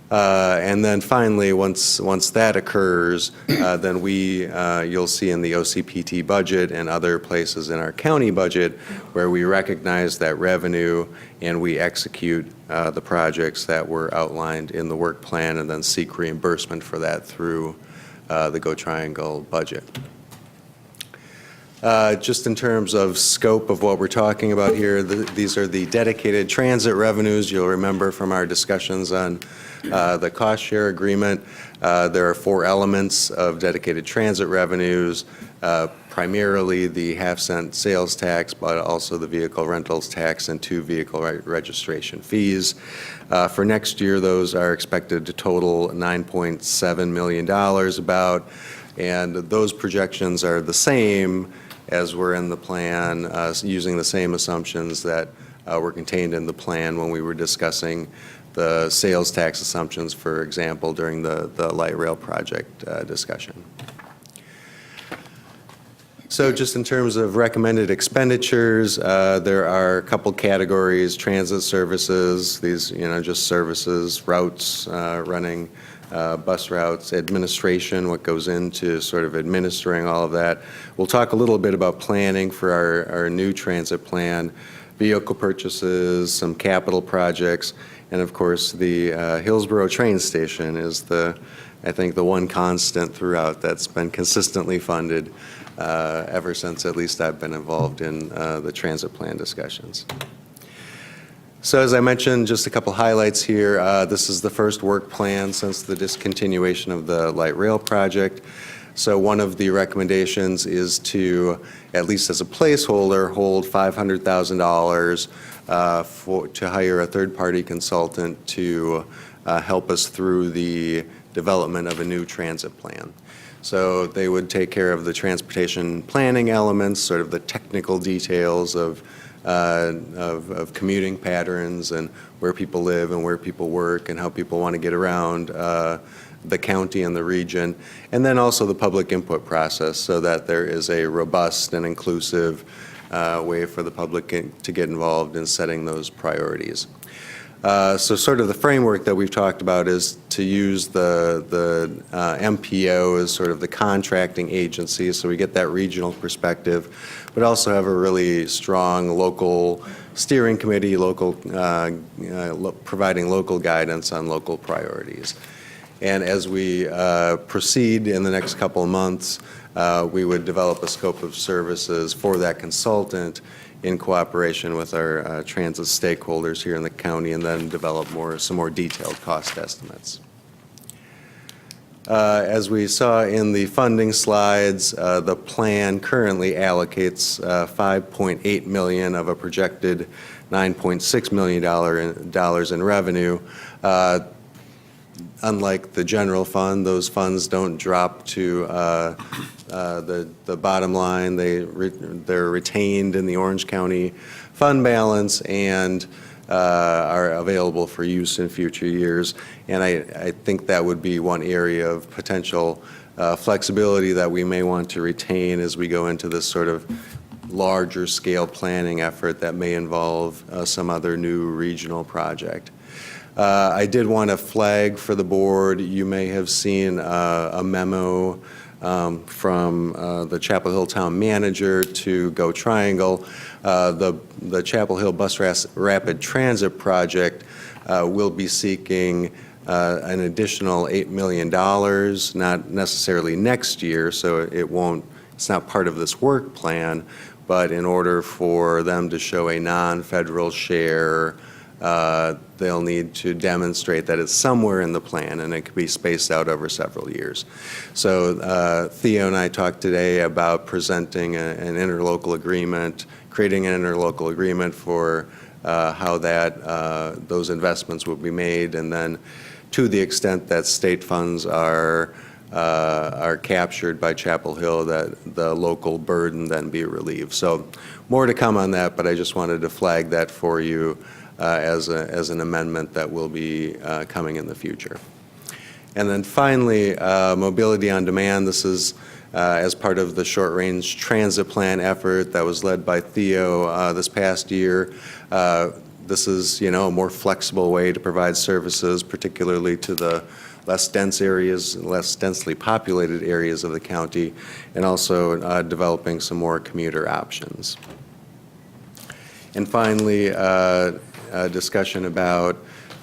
S17: And then finally, once that occurs, then you'll see in the OCPT budget and other places in our county budget where we recognize that revenue and we execute the projects that were outlined in the work plan and then seek reimbursement for that through the Go Triangle budget. Just in terms of scope of what we're talking about here, these are the dedicated transit revenues. You'll remember from our discussions on the cost share agreement. There are 4 elements of dedicated transit revenues, primarily the half-cent sales tax, but also the vehicle rentals tax and 2 vehicle registration fees. For next year, those are expected to total $9.7 million about, and those projections are the same as were in the plan, using the same assumptions that were contained in the plan when we were discussing the sales tax assumptions, for example, during the light rail project discussion. So just in terms of recommended expenditures, there are a couple categories: transit services, these, just services, routes, running bus routes, administration, what goes into sort of administering all of that. We'll talk a little bit about planning for our new transit plan, vehicle purchases, some capital projects, and of course the Hillsborough train station is I think the one constant throughout that's been consistently funded ever since at least I've been involved in the transit plan discussions. So as I mentioned, just a couple highlights here. This is the first work plan since the discontinuation of the light rail project. So one of the recommendations is to, at least as a placeholder, hold $500,000 to hire a third-party consultant to help us through the development of a new transit plan. So they would take care of the transportation planning elements, sort of the technical details of commuting patterns and where people live and where people work and how people want to get around the county and the region, and then also the public input process so that there is a robust and inclusive way for the public to get involved in setting those priorities. So sort of the framework that we've talked about is to use the MPO as sort of the contracting agency, so we get that regional perspective, but also have a really strong local steering committee, providing local guidance on local priorities. And as we proceed in the next couple of months, we would develop a scope of services for that consultant in cooperation with our transit stakeholders here in the county, and then develop some more detailed cost estimates. As we saw in the funding slides, the plan currently allocates $5.8 million of a projected $9.6 million in revenue. unlike the general fund, those funds don't drop to the bottom line. They're retained in the Orange County fund balance and are available for use in future years. And I think that would be one area of potential flexibility that we may want to retain as we go into this sort of larger scale planning effort that may involve some other new regional project. I did want to flag for the board, you may have seen a memo from the Chapel Hill Town Manager to Go Triangle. The Chapel Hill Bus Rapid Transit Project will be seeking an additional $8 million, not necessarily next year, so it's not part of this work plan, but in order for them to show a non-federal share, they'll need to demonstrate that it's somewhere in the plan, and it could be spaced out over several years. So Theo and I talked today about presenting an interlocal agreement, creating an interlocal agreement for how those investments will be made, and then to the extent that state funds are captured by Chapel Hill, that the local burden then be relieved. So more to come on that, but I just wanted to flag that for you as an amendment that will be coming in the future. And then finally, Mobility on Demand. This is as part of the short-range transit plan effort that was led by Theo this past year. This is, a more flexible way to provide services, particularly to the less dense areas, less densely populated areas of the county, and also developing some more commuter options. And finally, a discussion about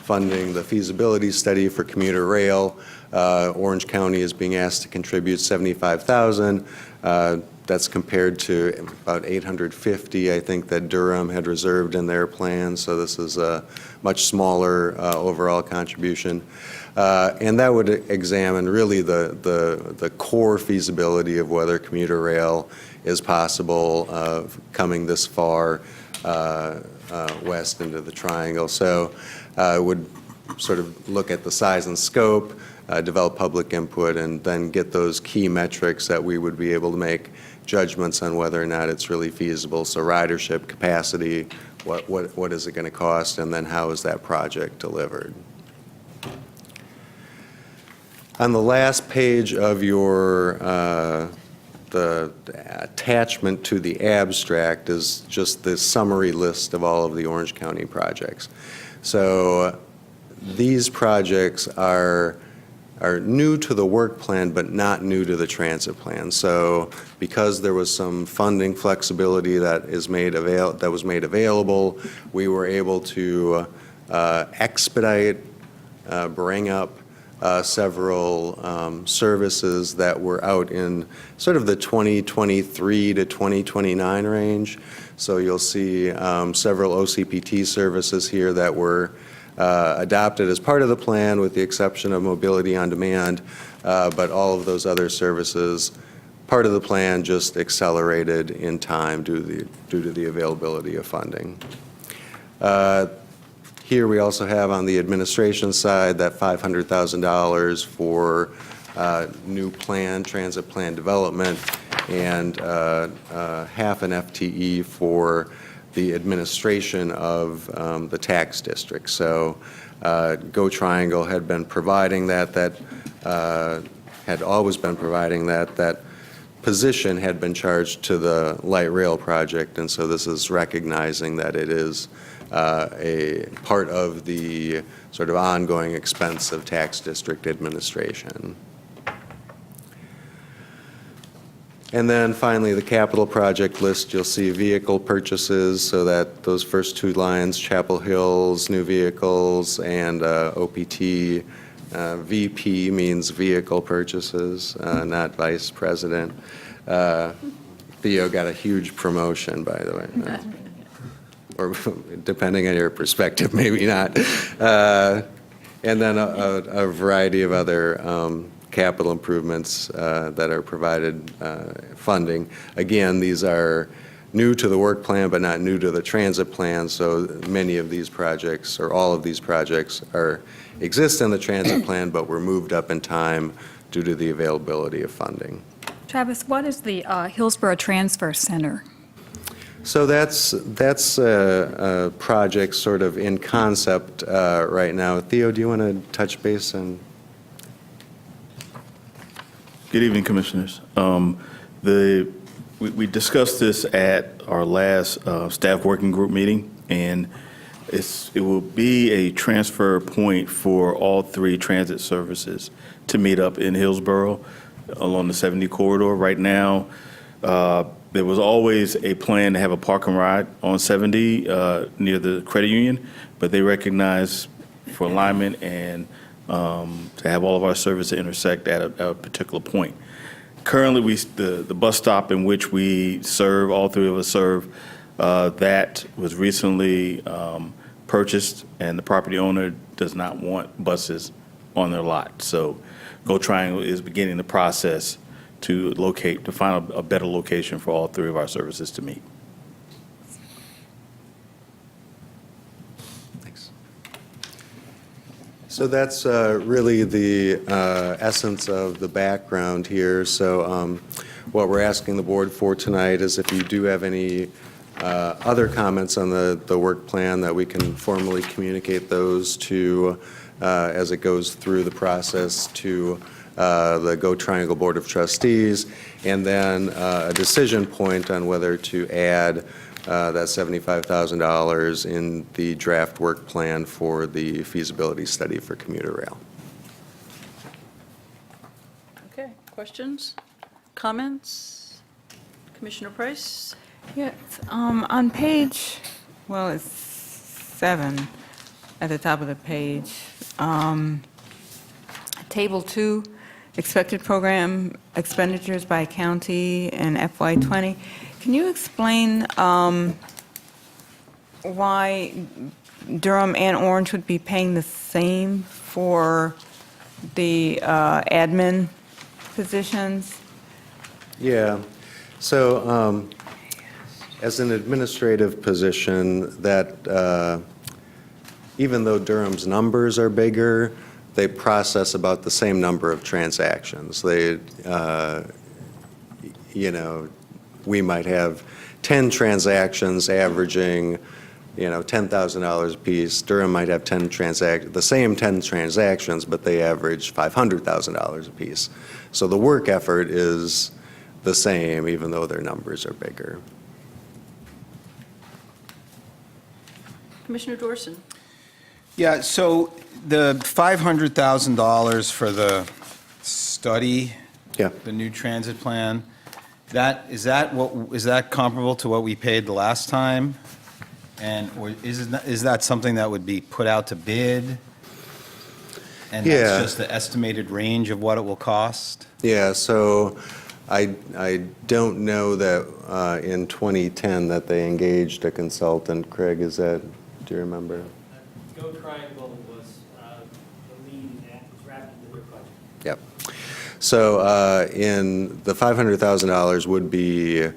S17: funding the feasibility study for commuter rail. Orange County is being asked to contribute $75,000. That's compared to about $850, I think, that Durham had reserved in their plan. So this is a much smaller overall contribution. And that would examine really the core feasibility of whether commuter rail is possible coming this far west into the triangle. So it would sort of look at the size and scope, develop public input, and then get those key metrics that we would be able to make judgments on whether or not it's really feasible. So ridership, capacity, what is it going to cost, and then how is that project delivered. On the last page of your the attachment to the abstract is just the summary list of all of the Orange County projects. So these projects are new to the work plan, but not new to the transit plan. So because there was some funding flexibility that was made available, we were able to expedite, bring up several services that were out in sort of the 2023 to 2029 range. So you'll see several OCPT services here that were adopted as part of the plan, with the exception of Mobility on Demand, but all of those other services, part of the plan, just accelerated in time due to the availability of funding. Here we also have on the administration side that $500,000 for new transit plan development, and half an FTE for the administration of the tax district. So Go Triangle had been providing that had always been providing that position had been charged to the light rail project, and so this is recognizing that it is a part of the sort of ongoing expense of tax district administration. And then finally, the capital project list, you'll see vehicle purchases, so that those first two lines, Chapel Hill's new vehicles and OPT, VP means vehicle purchases, not vice president. Theo got a huge promotion, by the way. Or depending on your perspective, maybe not. And then a variety of other capital improvements that are provided funding. Again, these are new to the work plan, but not new to the transit plan. So many of these projects, or all of these projects, exist in the transit plan, but were moved up in time due to the availability of funding.
S6: Travis, what is the Hillsborough Transfer Center?
S17: So that's a project sort of in concept right now. Theo, do you want to touch base on?
S18: Good evening, Commissioners. We discussed this at our last staff working group meeting, and it will be a transfer point for all 3 transit services to meet up in Hillsborough along the 70 corridor. Right now, there was always a plan to have a park and ride on 70 near the credit union, but they recognize for alignment and to have all of our services intersect at a particular point. Currently, the bus stop in which we serve, all 3 of us serve, that was recently purchased, and the property owner does not want buses on their lot. So Go Triangle is beginning the process to find a better location for all 3 of our services to meet.
S17: Thanks. So that's really the essence of the background here. So what we're asking the board for tonight is if you do have any other comments on the work plan, that we can formally communicate those to, as it goes through the process, to the Go Triangle Board of Trustees, and then a decision point on whether to add that $75,000 in the draft work plan for the feasibility study for commuter rail.
S1: Okay, questions, comments? Commissioner Price?
S11: Yes, on page, well, it's 7 at the top of the page. Table 2, expected program expenditures by county in FY20. Can you explain why Durham and Orange would be paying the same for the admin positions?
S17: Yeah. So as an administrative position, that even though Durham's numbers are bigger, they process about the same number of transactions. They, we might have 10 transactions averaging, $10,000 a piece. Durham might have the same 10 transactions, but they average $500,000 a piece. So the work effort is the same, even though their numbers are bigger.
S1: Commissioner Dorson?
S2: Yeah, so the $500,000 for the study, the new transit plan, is that comparable to what we paid the last time? And or is that something that would be put out to bid? And that's just the estimated range of what it will cost?
S17: Yeah, so I don't know that in 2010 that they engaged a consultant. Craig, do you remember?
S19: Go Triangle was the lead that was wrapped into their budget.
S17: Yep. So in the $500,000 would be,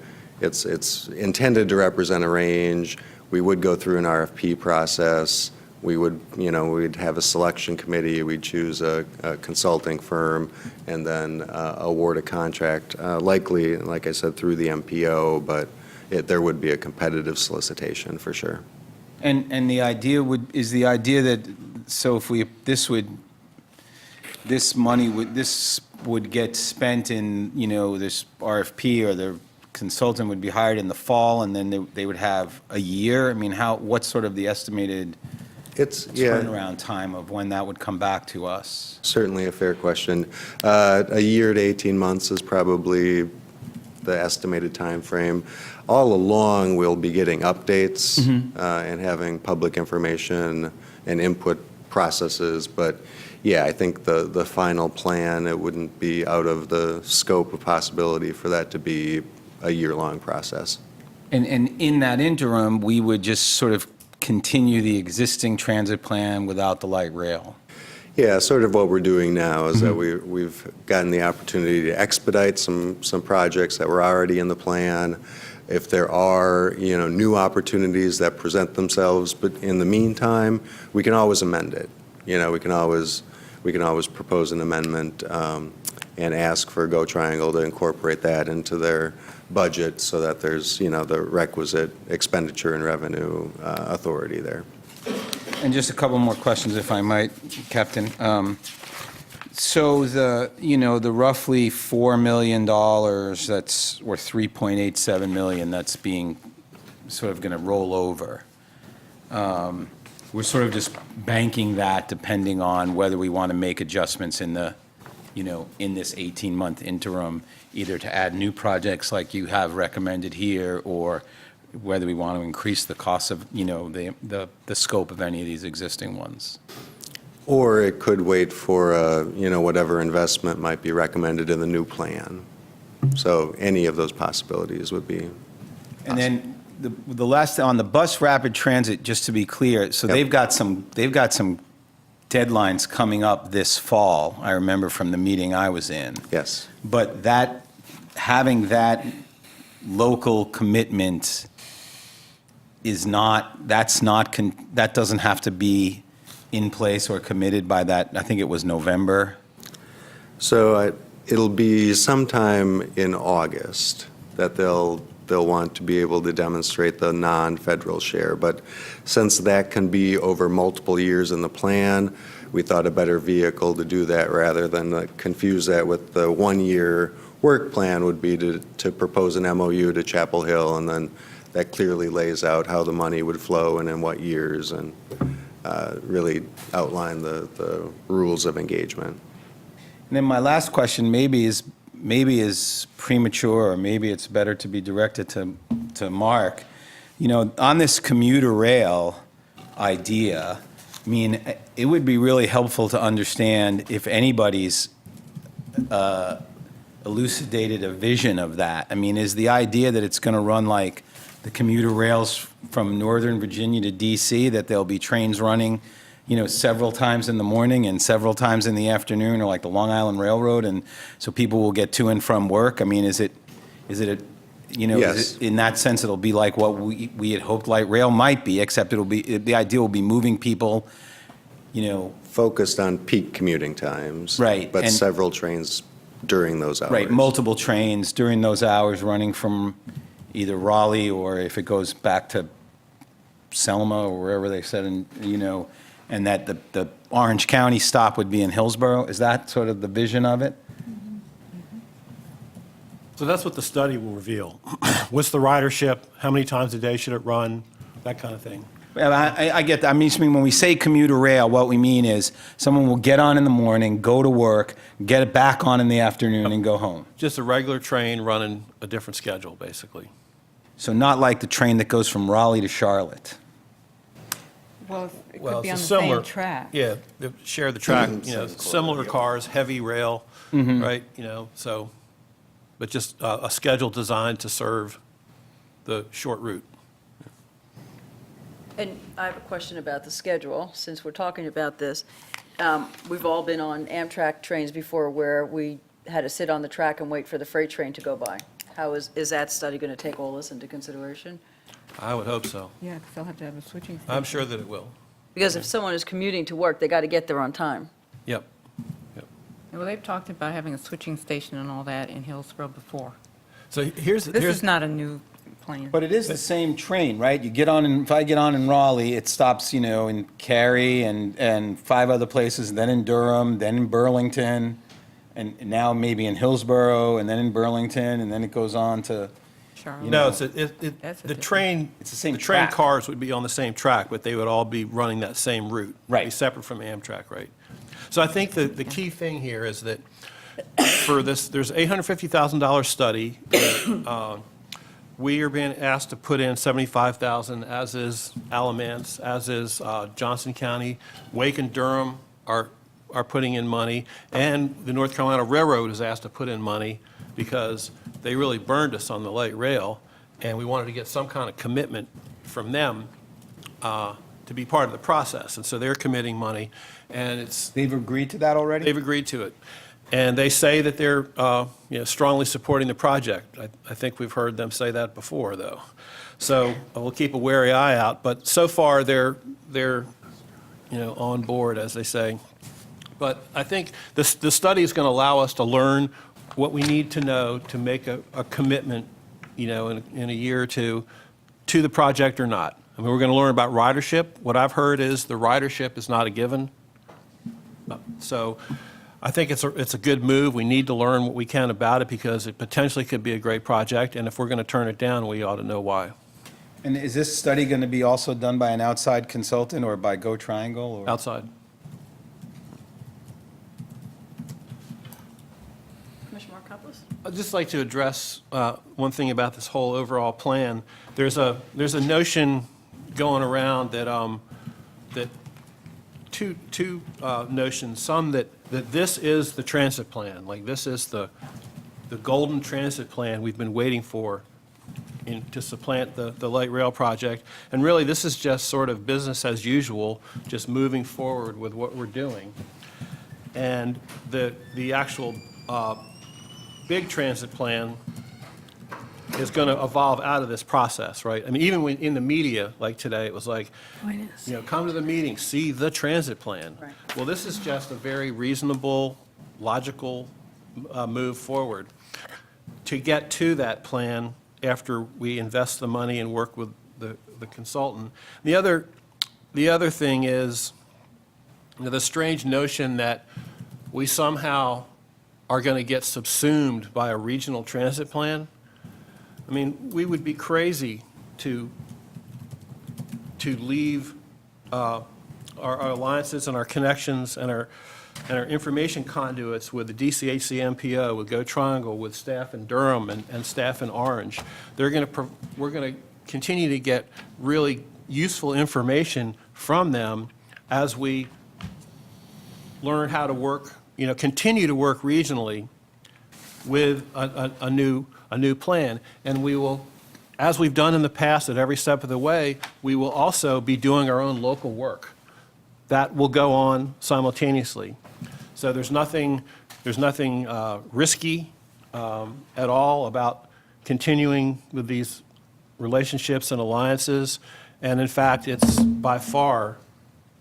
S17: it's intended to represent a range. We would go through an RFP process. We would, we'd have a selection committee. We'd choose a consulting firm and then award a contract, likely, like I said, through the MPO, but there would be a competitive solicitation for sure.
S2: And the idea is the idea that, so if this would get spent in, this RFP, or the consultant would be hired in the fall, and then they would have a year? I mean, what's sort of the estimated turnaround time of when that would come back to us?
S17: Certainly a fair question. A year to 18 months is probably the estimated time frame. All along, we'll be getting updates and having public information and input processes. But yeah, I think the final plan, it wouldn't be out of the scope of possibility for that to be a year-long process.
S2: And in that interim, we would just sort of continue the existing transit plan without the light rail?
S17: Yeah, sort of what we're doing now is that we've gotten the opportunity to expedite some projects that were already in the plan. if there are, new opportunities that present themselves, but in the meantime, we can always amend it. We can always propose an amendment and ask for Go Triangle to incorporate that into their budget so that there's, the requisite expenditure and revenue authority there.
S2: And just a couple more questions, if I might, Captain. So the roughly $4 million that's, or $3.87 million that's being sort of going to roll over, we're sort of just banking that depending on whether we want to make adjustments in the, in this 18-month interim, either to add new projects like you have recommended here, or whether we want to increase the cost of, the scope of any of these existing ones.
S17: Or it could wait for, whatever investment might be recommended in the new plan. So any of those possibilities would be possible.
S2: And then the last, on the bus rapid transit, just to be clear, so
S17: Yep.
S2: they've got some deadlines coming up this fall, I remember from the meeting I was in.
S17: Yes.
S2: But having that local commitment that doesn't have to be in place or committed by that, I think it was November.
S17: So it'll be sometime in August that they'll want to be able to demonstrate the non-federal share. But since that can be over multiple years in the plan, we thought a better vehicle to do that rather than confuse that with the one-year work plan would be to propose an MOU to Chapel Hill, and then that clearly lays out how the money would flow and in what years, and really outline the rules of engagement.
S2: And then my last question maybe is premature, or maybe it's better to be directed to Mark. On this commuter rail idea, I mean, it would be really helpful to understand if anybody's elucidated a vision of that. I mean, is the idea that it's going to run like the commuter rails from Northern Virginia to D.C., that there'll be trains running, several times in the morning and several times in the afternoon, or like the Long Island Railroad, and so people will get to and from work? I mean, is it
S17: Yes.
S2: in that sense, it'll be like what we had hoped light rail might be, except the idea will be moving people,
S17: Focused on peak commuting times.
S2: Right,
S17: But
S2: and-
S17: several trains during those hours.
S2: right, multiple trains during those hours running from either Raleigh, or if it goes back to Selma or wherever they said, and that the Orange County stop would be in Hillsborough. Is that sort of the vision of it?
S20: So that's what the study will reveal. What's the ridership? How many times a day should it run? That kind of thing.
S2: Well, I get that. I mean, when we say commuter rail, what we mean is someone will get on in the morning, go to work, get it back on in the afternoon, and go home.
S20: Just a regular train running a different schedule, basically.
S2: So not like the train that goes from Raleigh to Charlotte.
S11: Well, it
S20: Well,
S11: could be on
S20: it's
S11: the
S20: a
S11: same
S20: similar-
S11: track.
S20: Yeah, they share the track, similar cars, heavy rail, right, so, but just a schedule designed to serve the short route.
S1: And I have a question about the schedule, since we're talking about this. We've all been on Amtrak trains before where we had to sit on the track and wait for the freight train to go by. How is that study going to take all this into consideration?
S20: I would hope so.
S11: Yeah, because they'll have to have a switching station.
S20: I'm sure that it will.
S1: Because if someone is commuting to work, they got to get there on time.
S20: Yep.
S11: Well, they've talked about having a switching station and all that in Hillsborough before.
S20: So here's
S11: This is not a new plan.
S2: But it is the same train, right? You get on, if I get on in Raleigh, it stops, in Cary and 5 other places, and then in Durham, then in Burlington, and now maybe in Hillsborough, and then in Burlington, and then it goes on to,
S20: No, the train,
S2: It's the same
S20: the train
S2: track.
S20: cars would be on the same track, but they would all be running that same route.
S2: Right.
S20: Be separate from Amtrak, right? So I think the key thing here is that for this, there's $850,000 study. We are being asked to put in $75,000, as is Alamance, as is Johnson County. Wake and Durham are putting in money, and the North Carolina Railroad is asked to put in money because they really burned us on the light rail, and we wanted to get some kind of commitment from them to be part of the process. And so they're committing money, and it's...
S2: They've agreed to that already?
S20: They've agreed to it. And they say that they're strongly supporting the project. I think we've heard them say that before, though. So we'll keep a wary eye out. But so far, they're on board, as they say. But I think the study is going to allow us to learn what we need to know to make a commitment, in a year or two, to the project or not. I mean, we're going to learn about ridership. What I've heard is the ridership is not a given. So I think it's a good move. We need to learn what we can about it because it potentially could be a great project. And if we're going to turn it down, we ought to know why.
S2: And is this study going to be also done by an outside consultant or by Go Triangle? Or?
S20: Outside.
S1: Commissioner Markopoulos?
S20: I'd just like to address one thing about this whole overall plan. There's a notion going around that two notions. Some that this is the transit plan, like this is the golden transit plan we've been waiting for to supplant the light rail project. And really, this is just sort of business as usual, just moving forward with what we're doing. And the actual big transit plan is going to evolve out of this process, right? I mean, even when in the media, like today, it was like, come to the meeting, see the transit plan.
S1: Right.
S20: Well, this is just a very reasonable, logical move forward to get to that plan after we invest the money and work with the consultant. The other thing is the strange notion that we somehow are going to get subsumed by a regional transit plan. I mean, we would be crazy to leave our alliances and our connections and our information conduits with the DCHC MPO, with Go Triangle, with staff in Durham and staff in Orange. We're going to continue to get really useful information from them as we learn how to work, continue to work regionally with a new plan. And we will, as we've done in the past at every step of the way, we will also be doing our own local work. That will go on simultaneously. So there's nothing risky at all about continuing with these relationships and alliances. And in fact, it's by far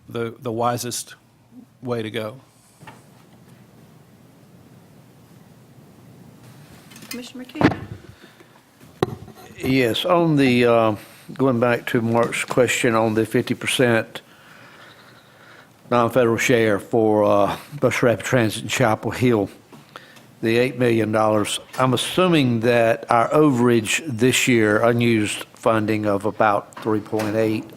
S20: the wisest way to go.
S1: Commissioner McKee?
S21: Yes, on the, going back to Mark's question on the 50% non-federal share for bus rapid transit in Chapel Hill, the $8 million, I'm assuming that our overage this year, unused funding of about 3.8,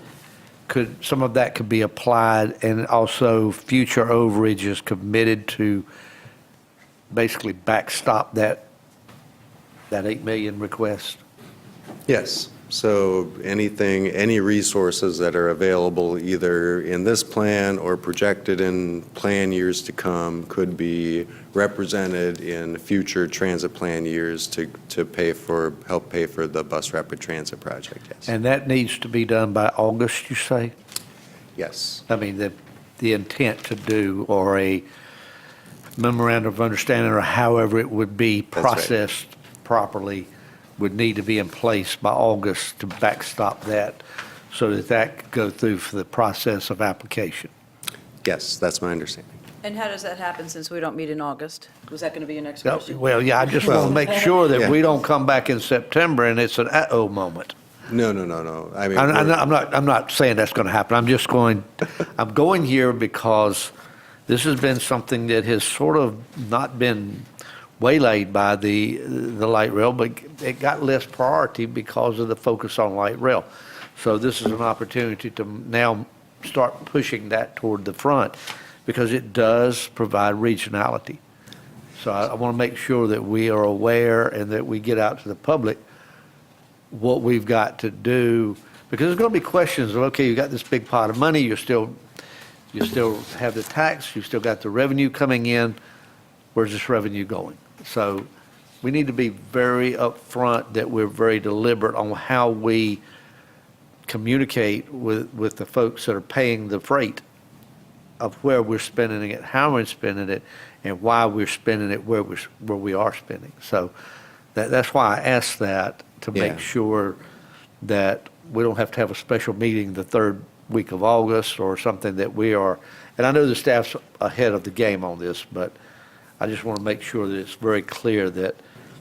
S21: some of that could be applied, and also future overage is committed to basically backstop that 8 million request?
S17: Yes. So any resources that are available either in this plan or projected in plan years to come could be represented in future transit plan years to help pay for the bus rapid transit project, yes.
S21: And that needs to be done by August, you say?
S17: Yes.
S21: I mean, the intent to do, or a memorandum of understanding, or however it would be processed properly, would need to be in place by August to backstop that, so that could go through for the process of application.
S17: Yes, that's my understanding.
S1: And how does that happen since we don't meet in August? Was that going to be your next question?
S21: Well, yeah, I just want to make sure that we don't come back in September and it's an uh-oh moment.
S17: No. I mean,
S21: I'm not saying that's going to happen. I'm going here because this has been something that has sort of not been waylaid by the light rail, but it got less priority because of the focus on light rail. So this is an opportunity to now start pushing that toward the front, because it does provide regionality. So I want to make sure that we are aware and that we get out to the public what we've got to do, because there's going to be questions of, okay, you got this big pot of money, you still have the tax, you still got the revenue coming in, where's this revenue going? So we need to be very upfront that we're very deliberate on how we communicate with the folks that are paying the freight of where we're spending it, how we're spending it, and why we're spending it where we are spending. So that's why I asked that, to
S17: Yeah.
S21: make sure that we don't have to have a special meeting the third week of August or something, that we are, and I know the staff's ahead of the game on this, but I just want to make sure that it's very clear that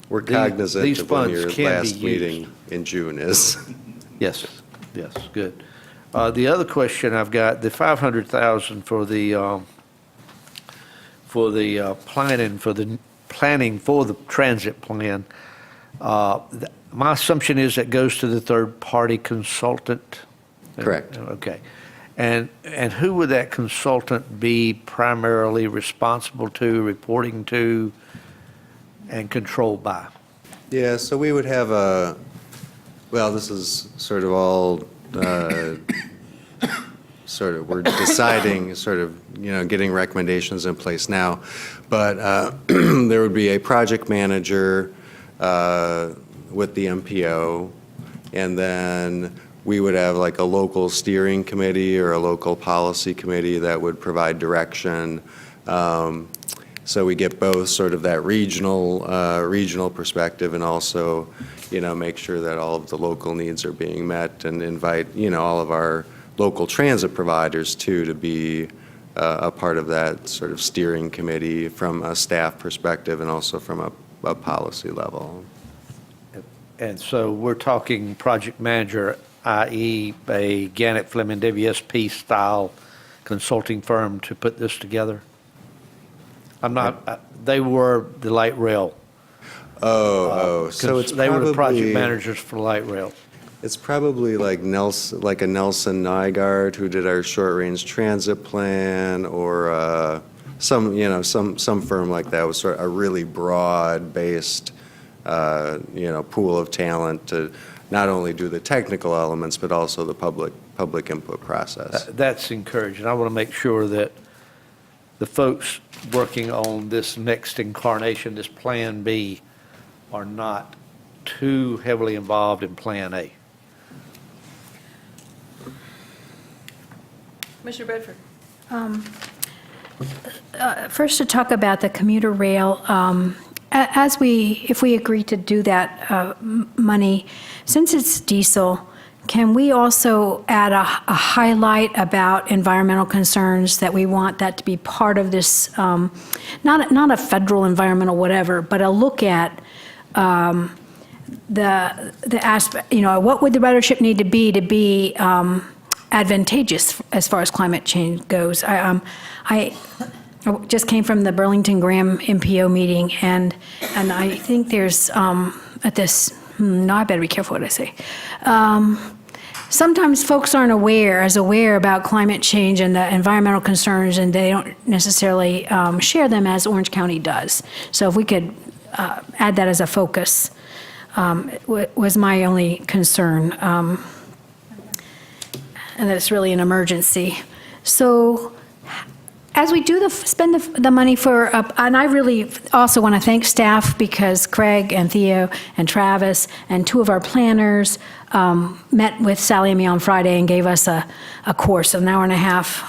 S17: We're
S21: these
S17: cognizant of when
S21: funds
S17: your
S21: can be
S17: last
S21: used.
S17: meeting in June is.
S21: Yes, yes, good. The other question I've got, the 500,000 for the planning for the transit plan. My assumption is that goes to the third-party consultant?
S17: Correct.
S21: Okay. And who would that consultant be primarily responsible to, reporting to, and controlled by?
S17: Yeah, so we would have well, this is sort of all, we're deciding, getting recommendations in place now. But there would be a project manager with the MPO, and then we would have like a local steering committee or a local policy committee that would provide direction. So we get both sort of that regional perspective, and also, make sure that all of the local needs are being met, and invite, all of our local transit providers too, to be a part of that sort of steering committee from a staff perspective and also from a policy level.
S21: And so we're talking project manager, i.e. a Gannett Fleming WSP style consulting firm to put this together? They were the light rail.
S17: So it's
S21: They were the project
S17: probably-
S21: managers for light rail.
S17: It's probably like a Nelson Nygaard, who did our short-range transit plan, or some firm like that, with sort of a really broad-based, pool of talent to not only do the technical elements, but also the public input process.
S21: That's encouraging. I want to make sure that the folks working on this next incarnation, this Plan B, are not too heavily involved in Plan A.
S1: Commissioner Bedford.
S8: First, to talk about the commuter rail, if we agree to do that money, since it's diesel, can we also add a highlight about environmental concerns, that we want that to be part of this, not a federal environmental whatever, but a look at the aspect, what would the ridership need to be advantageous as far as climate change goes? I just came from the Burlington Graham MPO meeting, and I think there's at this. No, I better be careful what I say. Sometimes folks aren't aware about climate change and the environmental concerns, and they don't necessarily share them as Orange County does. So if we could add that as a focus, was my only concern, and that it's really an emergency. So as we do spend the money for, and I really also want to thank staff, because Craig and Theo and Travis and two of our planners met with Sally and me on Friday and gave us a course, an hour and a half,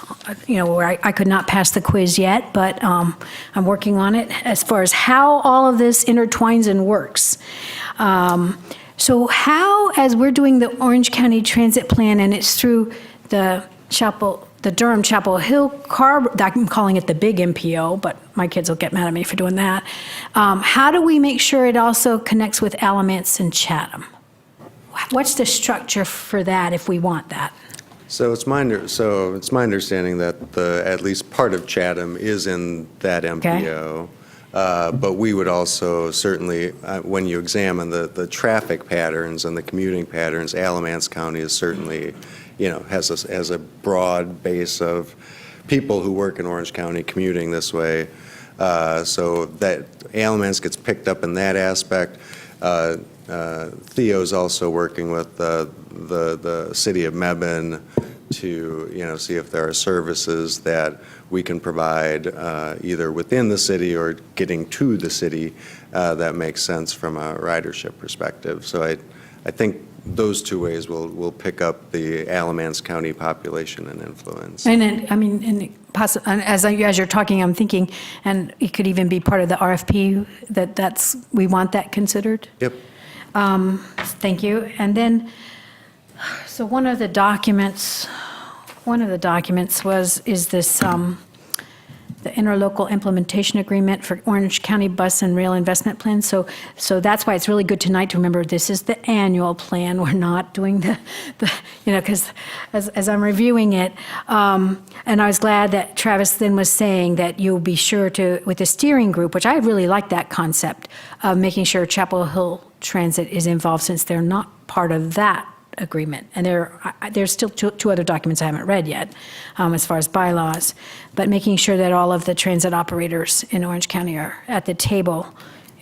S8: where I could not pass the quiz yet, but I'm working on it as far as how all of this intertwines and works. So how, as we're doing the Orange County Transit Plan, and it's through the Durham Chapel Hill I'm calling it the big MPO, but my kids will get mad at me for doing that. How do we make sure it also connects with Alamance and Chatham? What's the structure for that if we want that?
S17: So it's my understanding that at least part of Chatham is in that MPO. But we would also certainly, when you examine the traffic patterns and the commuting patterns, Alamance County is certainly, has a broad base of people who work in Orange County commuting this way. So that Alamance gets picked up in that aspect. Theo's also working with the city of Mebane to, see if there are services that we can provide either within the city or getting to the city that makes sense from a ridership perspective. So I think those two ways will pick up the Alamance County population and influence.
S8: And then, I mean, and as you're talking, I'm thinking, and it could even be part of the RFP, we want that considered.
S17: Yep.
S8: Thank you. And then, so one of the documents is this, the interlocal implementation agreement for Orange County Bus and Rail Investment Plan. So that's why it's really good tonight to remember this is the annual plan. We're not doing the because as I'm reviewing it, and I was glad that Travis then was saying that you'll be sure to, with the steering group, which I really like that concept of making sure Chapel Hill Transit is involved since they're not part of that agreement. And there's still two other documents I haven't read yet as far as bylaws, but making sure that all of the transit operators in Orange County are at the table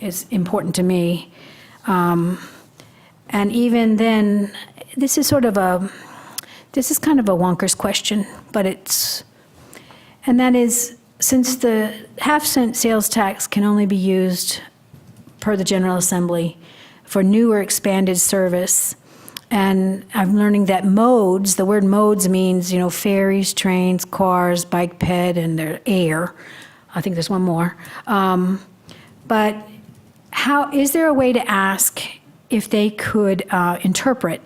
S8: is important to me. And even then, this is kind of a wonker's question, but and that is, since the half-cent sales tax can only be used per the General Assembly for new or expanded service, and I'm learning that modes, the word modes means, ferries, trains, cars, bike ped, and their air. I think there's one more. But is there a way to ask if they could interpret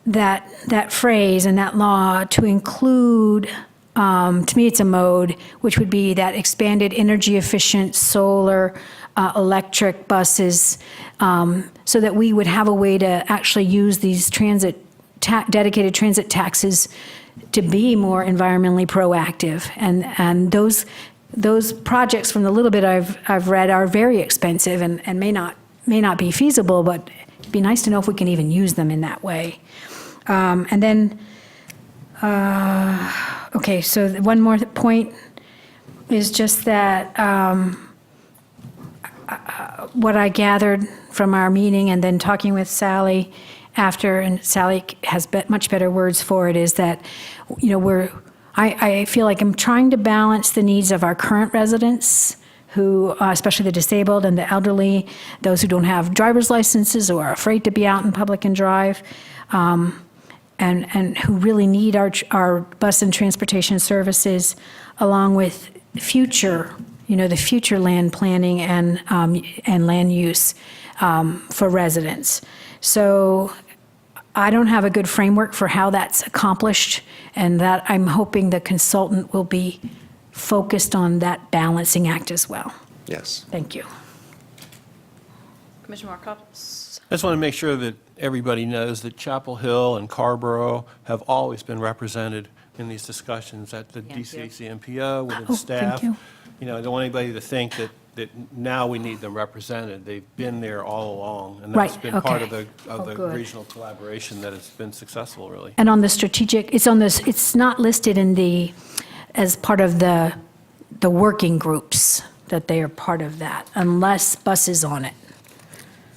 S8: that phrase and that law to include, to me it's a mode, which would be that expanded energy efficient solar electric buses, so that we would have a way to actually use these dedicated transit taxes to be more environmentally proactive. And those projects, from the little bit I've read, are very expensive and may not be feasible, but it'd be nice to know if we can even use them in that way. And then, okay, so one more point is just that what I gathered from our meeting and then talking with Sally after, and Sally has much better words for it, is that, I feel like I'm trying to balance the needs of our current residents, who, especially the disabled and the elderly, those who don't have driver's licenses or are afraid to be out in public and drive, and who really need our bus and transportation services, along with future the future land planning and land use for residents. So I don't have a good framework for how that's accomplished, and that I'm hoping the consultant will be focused on that balancing act as well.
S17: Yes.
S8: Thank you.
S1: Commissioner Markopoulos.
S20: I just want to make sure that everybody knows that Chapel Hill and Carrboro have always been represented in these discussions at the DCAC MPO with its staff.
S8: Thank you.
S20: I don't want anybody to think that now we need them represented. They've been there all along, and that's been part of the
S8: good.
S20: regional collaboration that has been successful, really.
S8: And on the strategic, it's not listed as part of the working groups that they are part of that, unless bus is on it.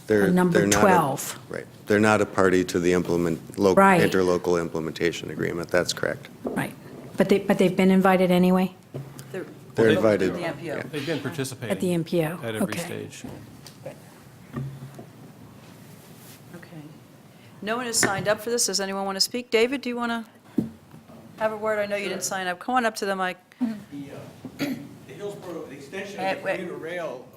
S17: They're
S8: number
S17: not
S8: 12.
S17: Right. They're not a party to the interlocal implementation agreement. That's correct.
S8: Right. But they've been invited anyway?
S17: They're invited.
S1: The MPO.
S17: Yeah.
S20: They've been participating.
S8: At the MPO,
S20: At every
S8: okay.
S20: stage.
S1: Okay. No one has signed up for this. Does anyone want to speak? David, do you want to have a word? I know you didn't sign up. Come on up to the mic.
S7: The Hillsborough, the extension
S1: Hey,
S7: of the
S1: wait.
S7: commuter rail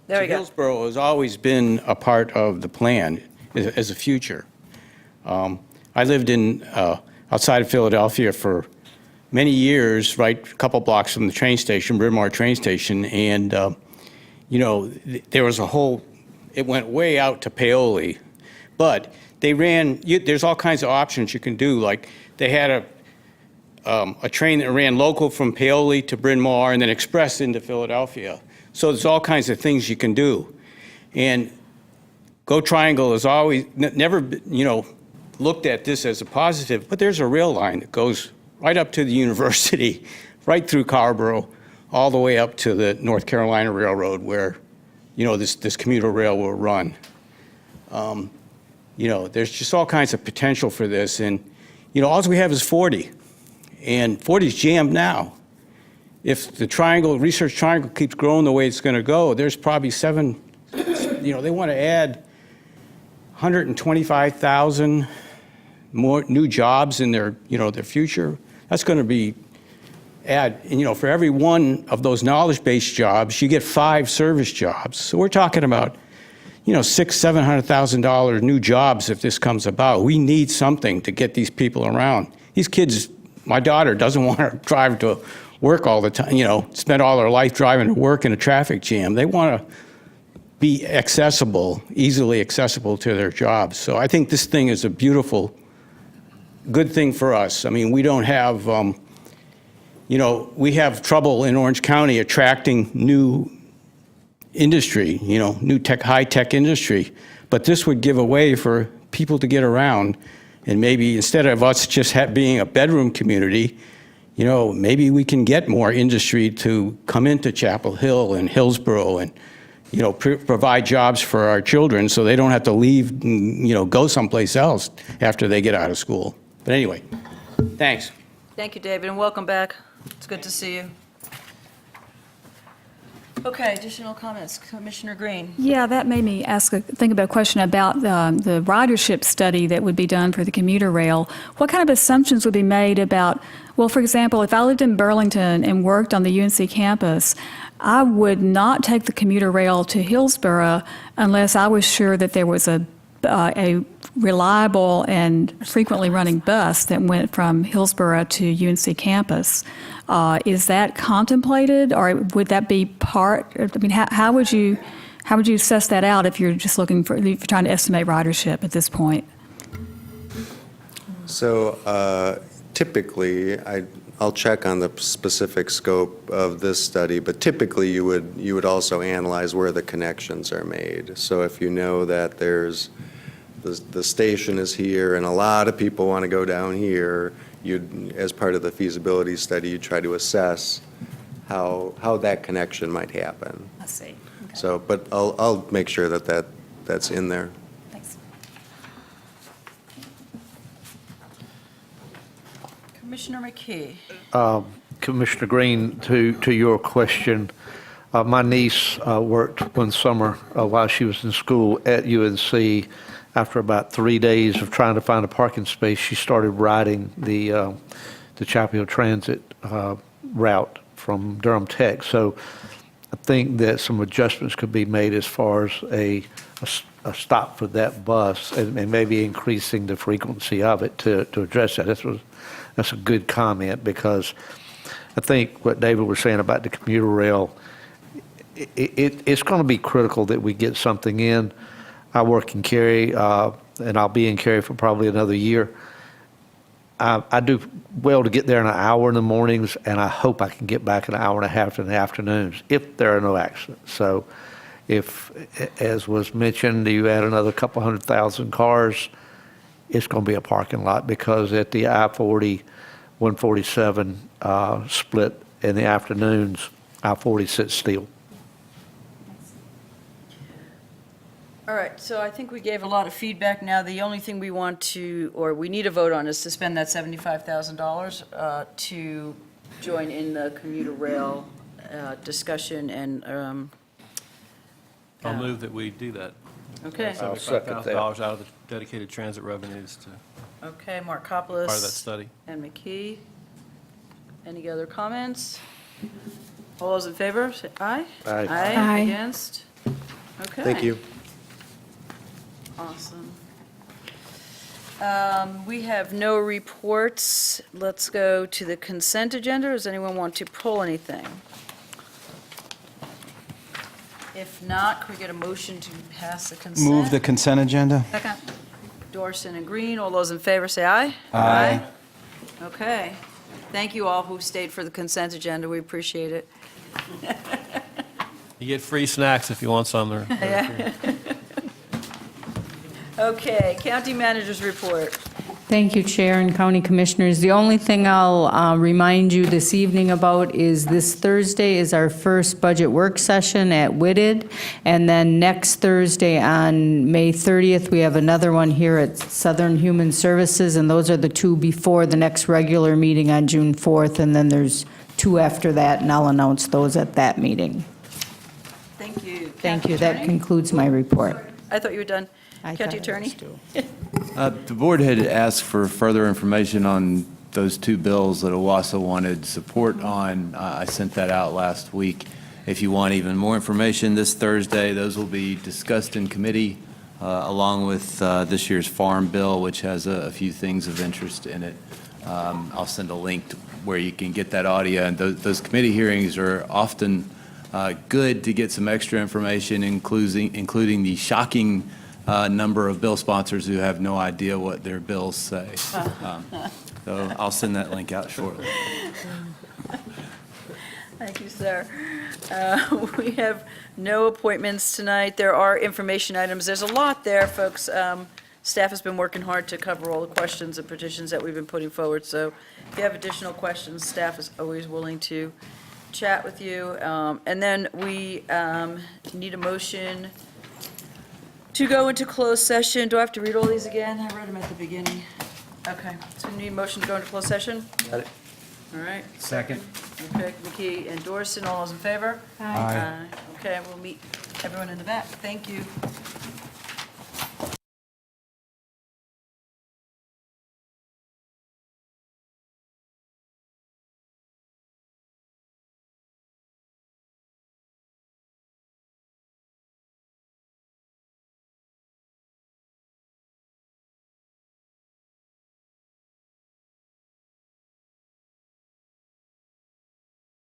S1: There
S7: to
S1: we go.
S7: Hillsborough has always been a part of the plan as a future. I lived outside of Philadelphia for many years, right, a couple blocks from the train station, Bryn Mawr train station, and, there was it went way out to Paoli, but they there's all kinds of options you can do, like they had a train that ran local from Paoli to Bryn Mawr and then express into Philadelphia. So there's all kinds of things you can do. And Go Triangle has always, never, looked at this as a positive, but there's a rail line that goes right up to the university, right through Carrboro, all the way up to the North Carolina Railroad where, this commuter rail will run. There's just all kinds of potential for this. And, all we have is 40. And 40's jammed now. If the research triangle keeps growing the way it's going to go, there's probably 7, they want to add 125,000 more new jobs in their, their future. That's going to be for every one of those knowledge-based jobs, you get 5 service jobs. So we're talking about, $600,000-$700,000 new jobs if this comes about. We need something to get these people around. These kids, my daughter doesn't want to drive to work all the time, spend all their life driving to work in a traffic jam. They want to be easily accessible to their jobs. So I think this thing is a beautiful, good thing for us. I mean, we don't have, we have trouble in Orange County attracting new industry, new high-tech industry. But this would give a way for people to get around. And maybe instead of us just being a bedroom community, maybe we can get more industry to come into Chapel Hill and Hillsborough and, provide jobs for our children so they don't have to leave and, go someplace else after they get out of school. But anyway, thanks.
S1: Thank you, David, and welcome back. It's good to see you. Okay, additional comments. Commissioner Green.
S6: Yeah, that made me think about a question about the ridership study that would be done for the commuter rail. What kind of assumptions would be made about, well, for example, if I lived in Burlington and worked on the UNC campus, I would not take the commuter rail to Hillsborough unless I was sure that there was a reliable and frequently running bus that went from Hillsborough to UNC campus. Is that contemplated, or would that be part? I mean, how would you assess that out if you're just if you're trying to estimate ridership at this point?
S17: So typically, I'll check on the specific scope of this study, but typically you would also analyze where the connections are made. So if you know that there's the station is here and a lot of people want to go down here, as part of the feasibility study, you try to assess how that connection might happen.
S6: I see. Okay.
S17: So, but I'll make sure that's in there.
S6: Thanks.
S1: Commissioner McKee.
S21: Commissioner Green, to your question, my niece worked one summer while she was in school at UNC. After about 3 days of trying to find a parking space, she started riding the Chapel Hill Transit route from Durham Tech. So I think that some adjustments could be made as far as a stop for that bus and maybe increasing the frequency of it to address that. That's a good comment, because I think what David was saying about the commuter rail, it's going to be critical that we get something in. I work in Cary, and I'll be in Cary for probably another year. I do well to get there in an hour in the mornings, and I hope I can get back in an hour and a half in the afternoons if there are no accidents. So if, as was mentioned, you add another couple 100,000 cars, it's going to be a parking lot, because at the I-40, 147 split in the afternoons, I-40 sits still.
S1: All right, so I think we gave a lot of feedback. Now, the only thing we want to, or we need a vote on, is to spend that $75,000 to join in the commuter rail discussion and.
S20: I'll move that we do that.
S1: Okay.
S21: I'll second that.
S20: $75,000 out of the dedicated transit revenues to
S1: Okay, Markopoulos.
S20: part of that study.
S1: And McKee. Any other comments? All those in favor, say aye.
S21: Aye.
S6: Aye.
S1: Against? Okay.
S17: Thank you.
S1: Awesome. We have no reports. Let's go to the consent agenda. Does anyone want to pull anything? If not, could we get a motion to pass the consent?
S2: Move the consent agenda.
S6: Second.
S1: Dorson and Green, all those in favor say aye.
S2: Aye.
S1: Okay. Thank you all who stayed for the consent agenda. We appreciate it.
S20: You get free snacks if you want some. There.
S1: Okay, county manager's report.
S16: Thank you, Chair and County Commissioners. The only thing I'll remind you this evening about is this Thursday is our first budget work session at Whitted, and then next Thursday on May 30th, we have another one here at Southern Human Services, and those are the two before the next regular meeting on June 4th, and then there's two after that, and I'll announce those at that meeting.
S1: Thank you.
S16: Thank
S1: County
S16: you. That
S1: Attorney?
S16: concludes my report.
S1: I thought you were done. County Attorney?
S9: The board had asked for further information on those two bills that OWASA wanted support on. I sent that out last week. If you want even more information, this Thursday, those will be discussed in committee along with this year's Farm Bill, which has a few things of interest in it. I'll send a link to where you can get that audio. And those committee hearings are often good to get some extra information, including the shocking number of bill sponsors who have no idea what their bills say. So I'll send that link out shortly.
S1: Thank you, sir. We have no appointments tonight. There are information items. There's a lot there, folks. Staff has been working hard to cover all the questions and petitions that we've been putting forward. So if you have additional questions, staff is always willing to chat with you. And then we need a motion to go into closed session. Do I have to read all these again? I read them at the beginning. Okay, so we need a motion to go into closed session?
S21: Got it.
S1: All right.
S9: Second.
S1: Okay, McKee and Dorsey, all those in favor?
S9: Aye.
S1: Okay, we'll meet everyone in the back. Thank you.